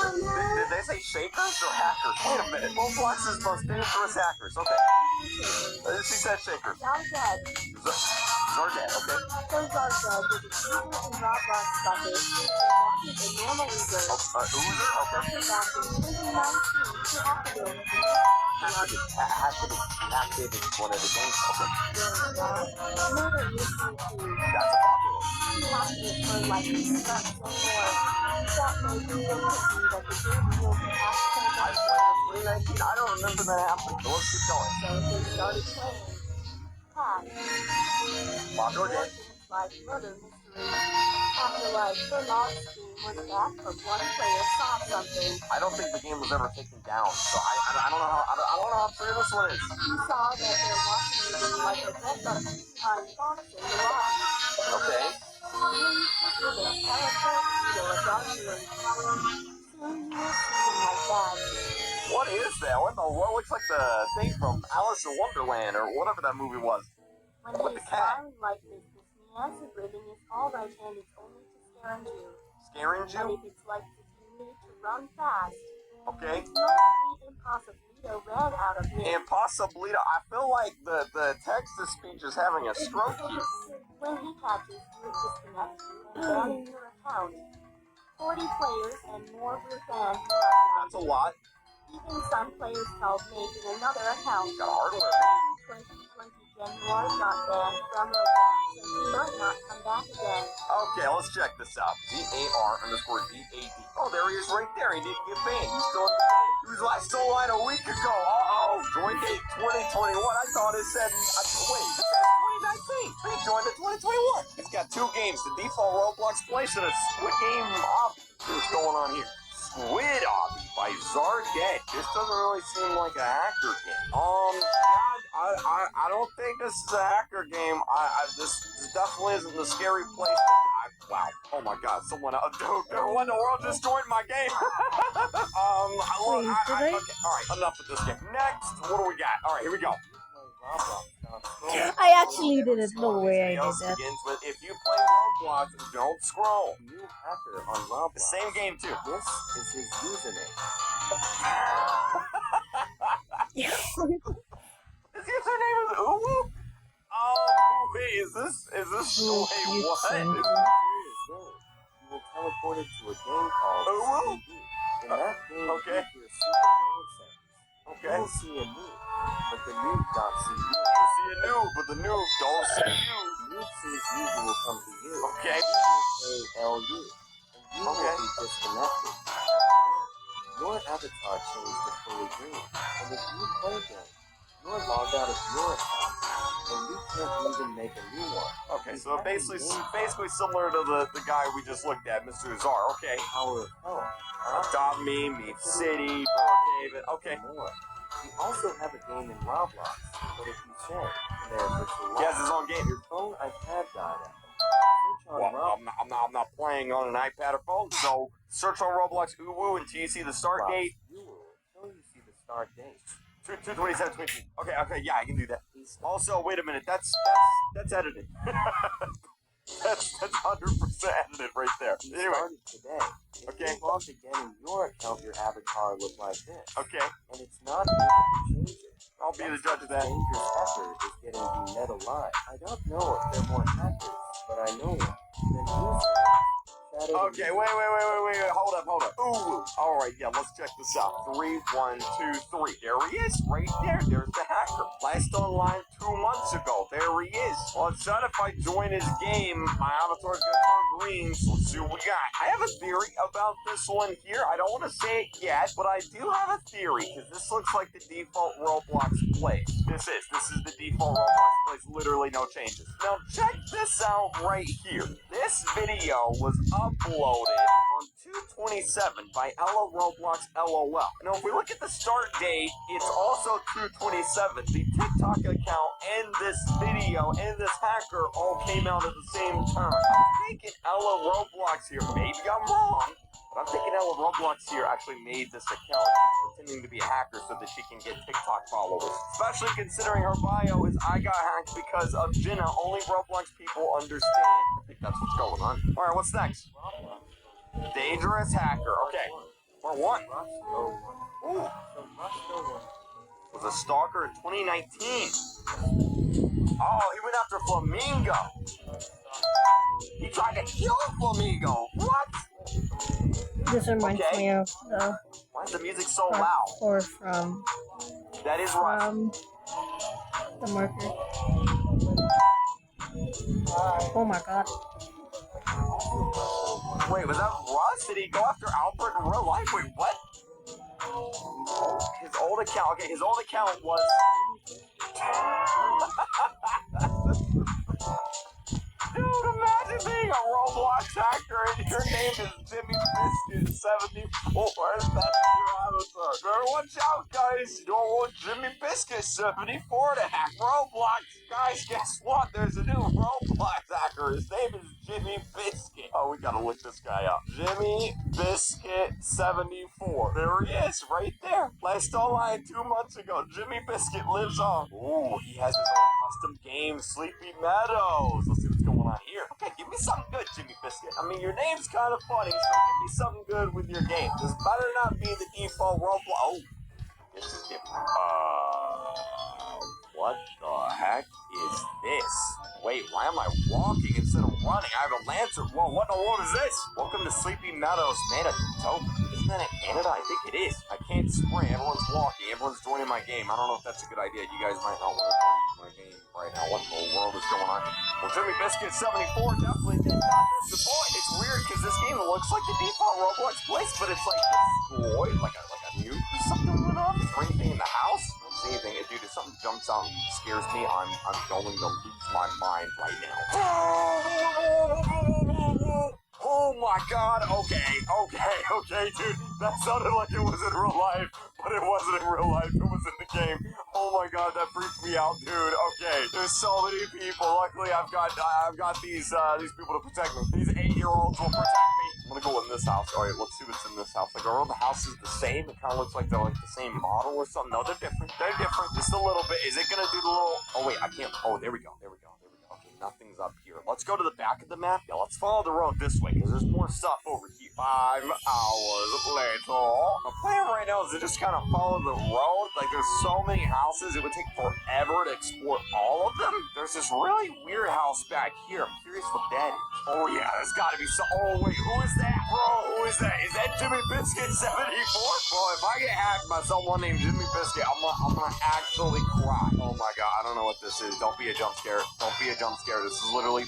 Did they say shakers or hackers? Wait a minute. Roblox's most dangerous hackers. Okay. She said shakers. Zargad. Zargad, okay. So Zargad was a user in Roblox bucket. He adopted a normal user. User? Okay. After that, in 2019, he activated the Activated one of the games. Okay. Murder Mystery 2. That's a popular. He watched it for like 2 months or more. He got so convinced that the game feels the actual I played in 2019. I don't remember that happening, so let's keep going. So they started playing. Pass. Popular game. Like Murder Mystery. After like the last game was back, but one player saw something. I don't think the game was ever taken down, so I don't know how true this one is. He saw that they're watching using like a red button behind Fox in the lobby. Okay. With a character, a doctor. Soon he was seeing like that. What is that? What looks like the thing from Alice in Wonderland or whatever that movie was? When he's smiling like this means the breathing is alright and it's only to scare you. Scaring But you? if it's like if you need to run fast, Okay. mostly Impossibilito ran out of him. Impossibilito. I feel like the text-to-speech is having a stroke here. When he catches you, it disconnects you and bans your account. 40 players and more were banned. That's a lot. Even some players tried making another account. Got hardware. 2020 January got banned from Roblox, so he might not come back again. Okay, let's check this out. GAR_DAD. Oh, there he is right there. He didn't get banned. He's still in the game. He was last still online a week ago. Uh-oh. Join date 2021. I thought it said... wait, it says 2019. He joined in 2021. He's got 2 games. The default Roblox place and a Squid Game obby. What's going on here? Squid Obby by Zargad. This doesn't really seem like a hacker game. Yeah, I don't think this is a hacker game. This definitely isn't the scary place. Wow. Oh my God. Someone else. Dude, what in the world just joined my game? Okay. All right. Enough of this game. Next, what do we got? All right, here we go. I actually didn't know where I did that. Begins with, if you play Roblox, don't scroll. New hacker on Roblox. The same game too. This is his username. His username is Uwu? Wait, is this wait, what? You will teleport it to a game called Uwu? In that game, okay. you hear super nonsense. Okay. You will see a noob, but the noob can't see you. You see a noob, but the noob don't see you. Noob sees you, he will come to you. Okay. You will pay LU, and you will be disconnected. After that, your avatar changed to fully green, and if you play game, you're logged out of your account, and you can't even make a new one. Okay, so basically similar to the guy we just looked at, Mr. Azar. Okay. Power of Health. Adopt Me, Meet City, Brookhaven. Okay. More. You also have a game in Roblox, but if you say there's virtual He has his own game. Your phone iPad died out. Search on Well, Roblox. I'm not playing on an iPad or phone, so search on Roblox Uwu until you see the start date. You will until you see the start date. 2/27/20. Okay, yeah, I can do that. Also, wait a minute, that's edited. That's 100% edited right there. Anyway. Started today. If Okay. you log again in your account, your avatar look like this. Okay. And it's not able to change it. I'll be the judge of that. Dangerous hacker is getting you net alive. I don't know if they're more hackers, but I know one. Then users. Okay, wait. Hold up. Ooh. All right, yeah, let's check this out. 3, 1, 2, 3. There he is, right there. There's the hacker. Last online 2 months ago. There he is. Well, it's not if I join his game, my avatar's gonna turn green. So let's see what we got. I have a theory about this one here. I don't want to say it yet, but I do have a theory because this looks like the default Roblox place. This is the default Roblox place. Literally no changes. Now check this out right here. This video was uploaded on 2/27 by Ella Roblox LOL. Now if we look at the start date, it's also 2/27. The TikTok account and this video and this hacker all came out at the same time. I'm thinking Ella Roblox here, maybe I'm wrong, but I'm thinking Ella Roblox here actually made this account. She's pretending to be a hacker so that she can get TikTok followers. Especially considering her bio is I got hacked because of Jenna. Only Roblox people understand. I think that's what's going on. Alright, what's next? Dangerous hacker. Okay. Part 1. Roscoe one. Ooh. So Roscoe one. Was a stalker in 2019. Oh, he went after Flamingo. He tried to kill Flamingo. What? This reminds me of the Why is the music so part loud? 4 from That is Rust. the marker. Oh my god. Wait, was that Rust? Did he go after Albert in real life? Wait, what? His old account. Okay, his old account was. Dude, imagine being a Roblox hacker and your name is Jimmy Biscuit 74. That's your avatar. Better watch out, guys. You don't want Jimmy Biscuit 74 to hack Roblox. Guys, guess what? There's a new Roblox hacker. His name is Jimmy Biscuit. Oh, we gotta look this guy up. Jimmy Biscuit 74. There he is, right there. Last online 2 months ago. Jimmy Biscuit lives on. Ooh, he has his own custom game, Sleepy Meadows. Let's see what's going on here. Okay, give me something good, Jimmy Biscuit. I mean, your name's kind of funny, so give me something good with your game. This better not be the default Roblox. Oh, this is different. What the heck is this? Wait, why am I walking instead of running? I have a lantern. Whoa, what in the world is this? Welcome to Sleepy Meadows, Manitoba. Isn't that in Canada? I think it is. I can't sprint. Everyone's walking. Everyone's joining my game. I don't know if that's a good idea. You guys might not want to join my game right now. What in the world is going on? Well, Jimmy Biscuit 74 definitely did not disappoint. It's weird because this game looks like the default Roblox place, but it's like destroyed, like a nuke or something went off. Is there anything in the house? I don't see anything. Dude, if something jumps out and scares me, I'm going to lose my mind right now. Oh my god, okay, dude. That sounded like it was in real life, but it wasn't in real life, it was in the game. Oh my god, that freaked me out, dude. Okay, there's so many people. Luckily, I've got these people to protect me. These 8-year-olds will protect me. I'm gonna go in this house. Alright, let's see what's in this house. Like, are all the houses the same? It kind of looks like they're like the same model or something. No, they're different. They're different, just a little bit. Is it gonna do the little... Oh wait, I can't... Oh, there we go. Okay, nothing's up here. Let's go to the back of the map. Yeah, let's follow the road this way, because there's more stuff over here. 5 hours later. My plan right now is to just kind of follow the road. Like, there's so many houses, it would take forever to explore all of them. There's this really weird house back here. I'm curious what that is. Oh, yeah, there's got to be some... Oh, wait, who is that, bro? Who is that? Is that Jimmy Biscuit 74? Well, if I get hacked by someone named Jimmy Biscuit, I'm gonna actually cry. Oh, my God, I don't know what this is. Don't be a jump scare. Don't be a jump scare. This is literally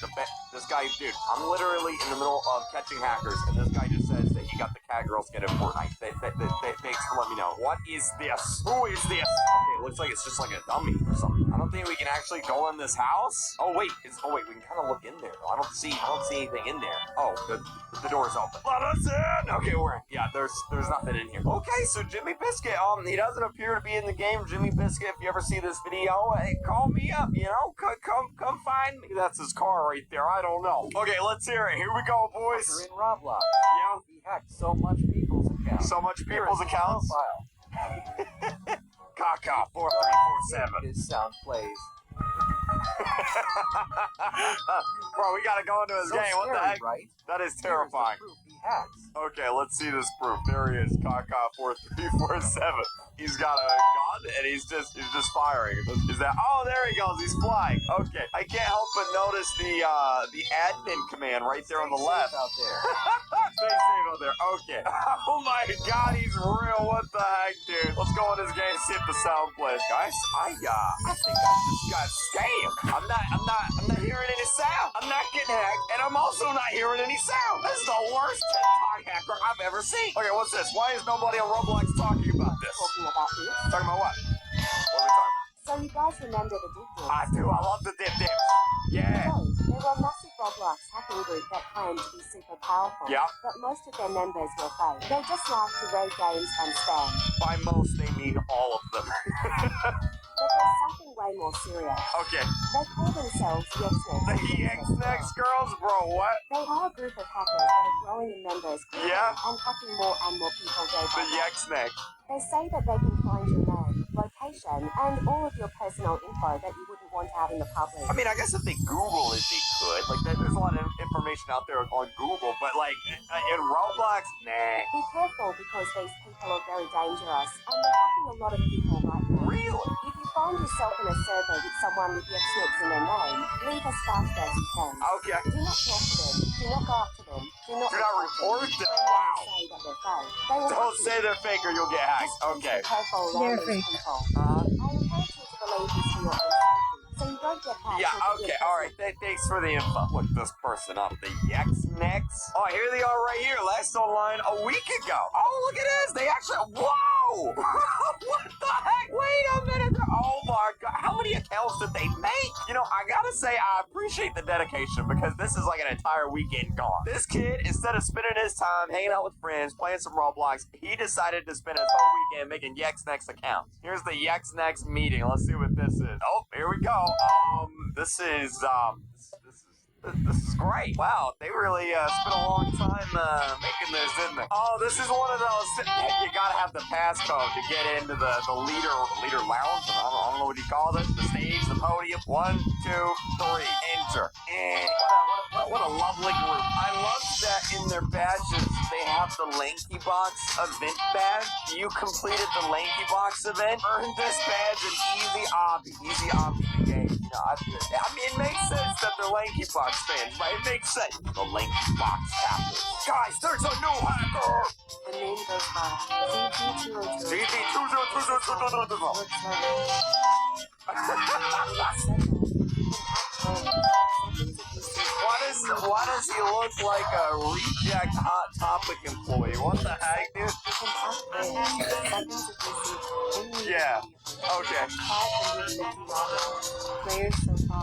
this guy, dude, I'm literally in the middle of catching hackers, and this guy just says that he got the cat girl skin in Fortnite. Thanks for letting me know. What is this? Who is this? Okay, it looks like it's just like a dummy or something. I don't think we can actually go in this house. Oh wait, we can kind of look in there. I don't see anything in there. Oh, the door's open. Let us in. Okay, we're in. Yeah, there's nothing in here. Okay, so Jimmy Biscuit, he doesn't appear to be in the game. Jimmy Biscuit, if you ever see this video, hey, call me up. You know, come find me. That's his car right there. I don't know. Okay, let's hear it. Here we go, boys. You're in Roblox. Yeah. He hacked so much people's accounts. So much people's accounts. Kaka 4347. His sound plays. Bro, we gotta go into his So game. What the scary, heck? right? That is terrifying. Here's the proof he hacks. Okay, let's see this proof. There he is, Kaka 4347. He's got a gun and he's just firing. Is that? Oh, there he goes. He's flying. Okay, I can't help but notice the admin command right there on the left. Out there. Stay safe out there. Okay. Oh my God, he's real. What the heck, dude? Let's go in his game. See if the sound plays, guys. I think I just got scammed. I'm not hearing any sound. I'm not getting hacked, and I'm also not hearing any sound. This is the worst TikTok hacker I've ever seen. Okay, what's this? Why is nobody on Roblox talking about this? Talking about this. Talking about what? What are we talking about? So you guys remember the dip dips? I do. I love the dip dips. Yeah. So, they were a massive Roblox hacking group that claimed to be super powerful. Yeah. But most of their members were fake. They just liked to raid games and spam. By most, they mean all of them. But there's something way more serious. Okay. They call themselves The Yexnets. girls, bro. What? They are a group of hackers that are growing in members quickly Yeah. and hacking more and more people day by The day. Yexneck. They say that they can find your name, location, and all of your personal info that you wouldn't want out in the public. I mean, I guess if they Google it, they could. Like, there's a lot of information out there on Google, but like in Roblox, nah. Be careful because these people are very dangerous and they're hacking a lot of people right now. Really? If you find yourself in a server with someone with Yexnix in their name, leave as fast as you can. Okay. Do not talk to them. Do not go up to them. Do not report them. Wow. Wow. Say that they're fake. They will Don't hack say they're fake or you'll get hacked. Okay. Be careful around They're these fake. people. I encourage you to believe this for your own safety, so you don't get hacked. Yeah, okay, alright. Thanks for the info. Look this person up. The Yexnix. Oh, here they are right here. Last online a week ago. Oh, look at this. They actually. Whoa! What the heck? Wait a minute. Oh my god. How many accounts did they make? You know, I gotta say, I appreciate the dedication because this is like an entire weekend gone. This kid, instead of spending his time hanging out with friends, playing some Roblox, he decided to spend his whole weekend making Yexnix accounts. Here's the Yexnix meeting. Let's see what this is. Oh, here we go. This is great. Wow, they really spent a long time making this, didn't they? Oh, this is one of those. You gotta have the passcode to get into the leader lounge. I don't know what you call it. The stage, the podium. 1, 2, 3. Enter. What a lovely group. I love that in their badges they have the Lanky Box event badge. You completed the Lanky Box event. Earned this badge an easy obby. Easy obby the game. You know, I mean, it makes sense that they're Lanky Box fans, right? It makes sense. The Lanky Box hackers. Guys, there's a new hacker! The name goes by ZG2020222. Why does he look like a reject Hot Topic employee? What the heck, dude? Yeah. Okay.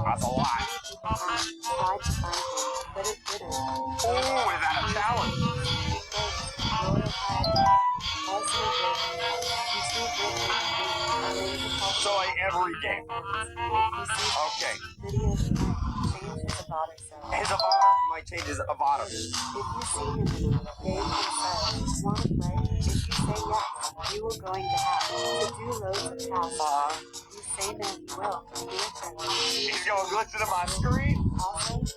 That's a lot. Oh, is that a challenge? So like every game. Okay. His avatar might change his avatar. If you see him in a game himself, want to play? If you say yes, you are going to have to do loads of tasks. You say that you will. He's going to glitch into my screen? Also, if you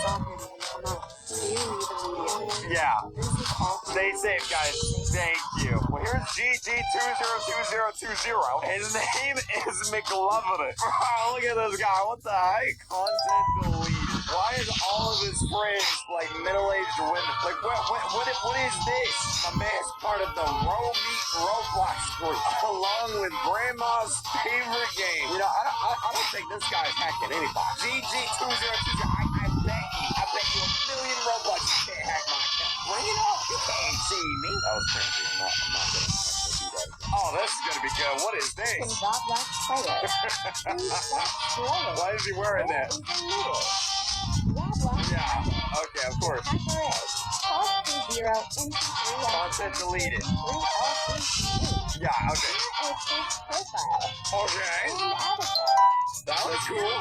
saw him come up, do you leave immediately? Yeah. This is all. Stay safe, guys. Thank you. Well, here's GG2020020. His name is McLovin. Wow, look at this guy. What the heck? Content deleted. Why is all of his friends like middle-aged women? Like, what is this? My man's part of the Roblox group, along with Grandma's favorite game. You know, I don't think this guy's hacking anybody. GG20200. I bet you $1,000,000 Robux you can't hack my account. Bring it on. You can't see me. That was crazy. I'm not gonna do that. Oh, this is gonna be good. What is this? Roblox player. Why is he wearing that? Yeah. Okay, of course. Content deleted. Yeah, okay. Okay. That was cool.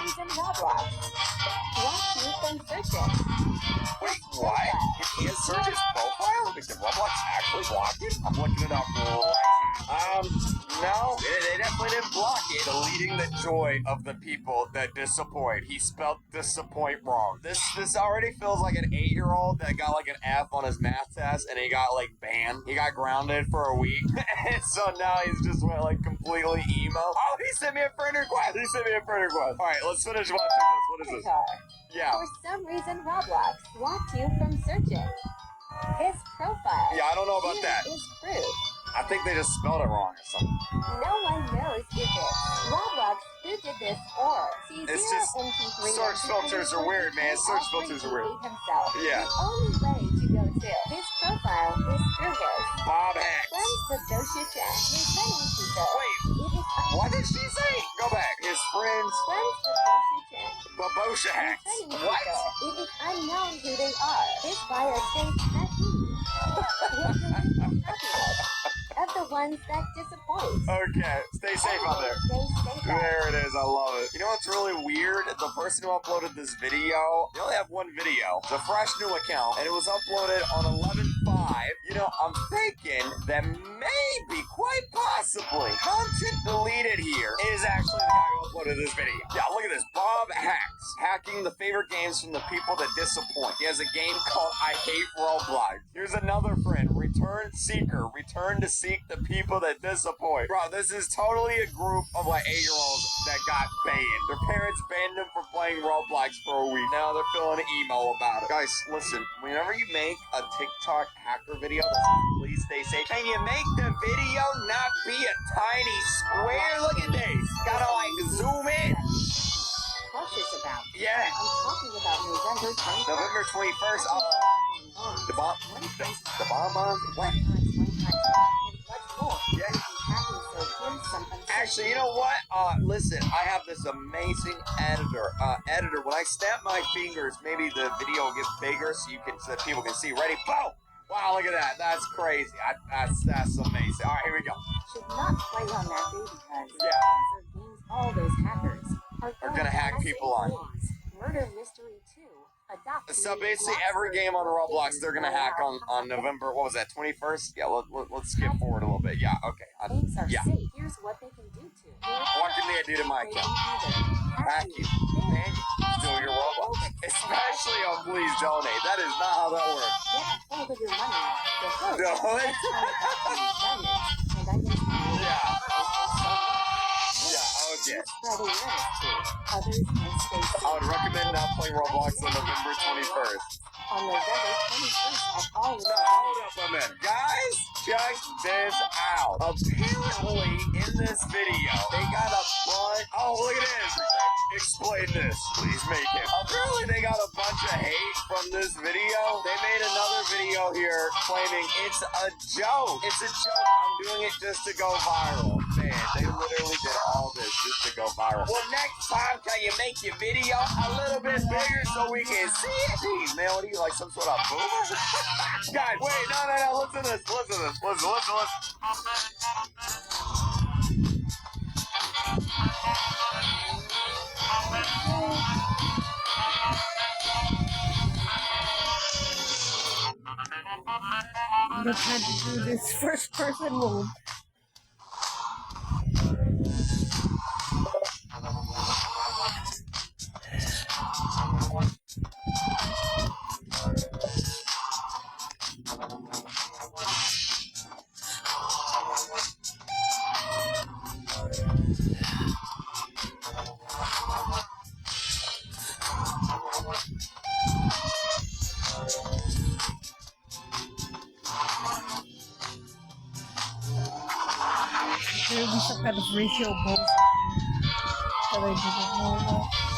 Wait, what? You can't search his profile? Did Roblox actually block it? I'm looking it up right now. No, they definitely didn't block it. Deleting the joy of the people that disappoint. He spelled disappoint wrong. This already feels like an 8-year-old that got like an F on his math test and he got like banned. He got grounded for a week. And so now he's just went like completely emo. Oh, he sent me a friend request. Alright, let's finish watching this. What is this? Yeah. For some reason, Roblox blocked you from searching his profile. Yeah, I don't know about that. Is proof. I think they just spelled it wrong or something. No one knows if it's Roblox who did this or It's just search filters are weird, man. Search filters are weird. Himself. Yeah. The only way to go to his profile is through his Bob Hacks. friends with Dosha Chat. Returning people. Wait, what did she say? Go back. His friends. Friends with Dosha Chat. Babosha Hacks. What? It is unknown who they are. His bio states that he will delete the happiness of the ones that disappoint. Okay, stay safe out there. There it is, I love it. You know what's really weird? The person who uploaded this video, they only have one video. It's a fresh new account, and it was uploaded on 11/5. You know, I'm thinking that maybe, quite possibly, content deleted here is actually the guy who uploaded this video. Yeah, look at this. Bob Hacks. Hacking the favorite games from the people that disappoint. He has a game called I Hate Roblox. Here's another friend. Return Seeker. Return to seek the people that disappoint. Bro, this is totally a group of like 8-year-olds that got banned. Their parents banned them for playing Roblox for a week. Now they're feeling emo about it. Guys, listen. Whenever you make a TikTok hacker video that says, please stay safe, can you make the video not be a tiny square? Look at this. Gotta like zoom in. Cautious about. Yeah. I'm talking about November 21st. November 21st. The bomb. The bomb. What? Yeah. Actually, you know what? Listen, I have this amazing editor. When I snap my fingers, maybe the video will get bigger so that people can see. Ready? Boom! Wow, look at that. That's crazy. That's amazing. All right, here we go. Should not play on that day because Yeah. these are games all those hackers are gonna hack people on. Murder Mystery 2. Adopt So Me, basically, Lost every game on Roblox, they're gonna hack on Hotspot. November. What was that? 21st? Yeah. Let's skip forward a little bit. Yeah. Okay. Games are Yeah. safe. Here's what they can do to you. What can they do to my account? Hack you. And steal your Roblox. Especially on Please Donate. That is not how that works. Get a hold of your money. The host No. and I can Yeah. Yeah. Okay. spreading menace to others and stay safe. I would recommend not playing Roblox on November 21st. On November 21st at all of No, hold up a minute. Guys, check this out. Apparently, in this video, they got a bunch... Oh, look at this. Explain this. Please make it. Apparently, they got a bunch of hate from this video. They made another video here claiming it's a joke. It's a joke. I'm doing it just to go viral. Man, they literally did all this just to go viral. Well, next time, can you make your video a little bit bigger so we can see it? Jeez, man, what are you, like some sort of boomer? Guys, wait, no. Listen to this. Listen. Let's try to do this first person mode. There will be some kind of racial bullshit that I didn't know about.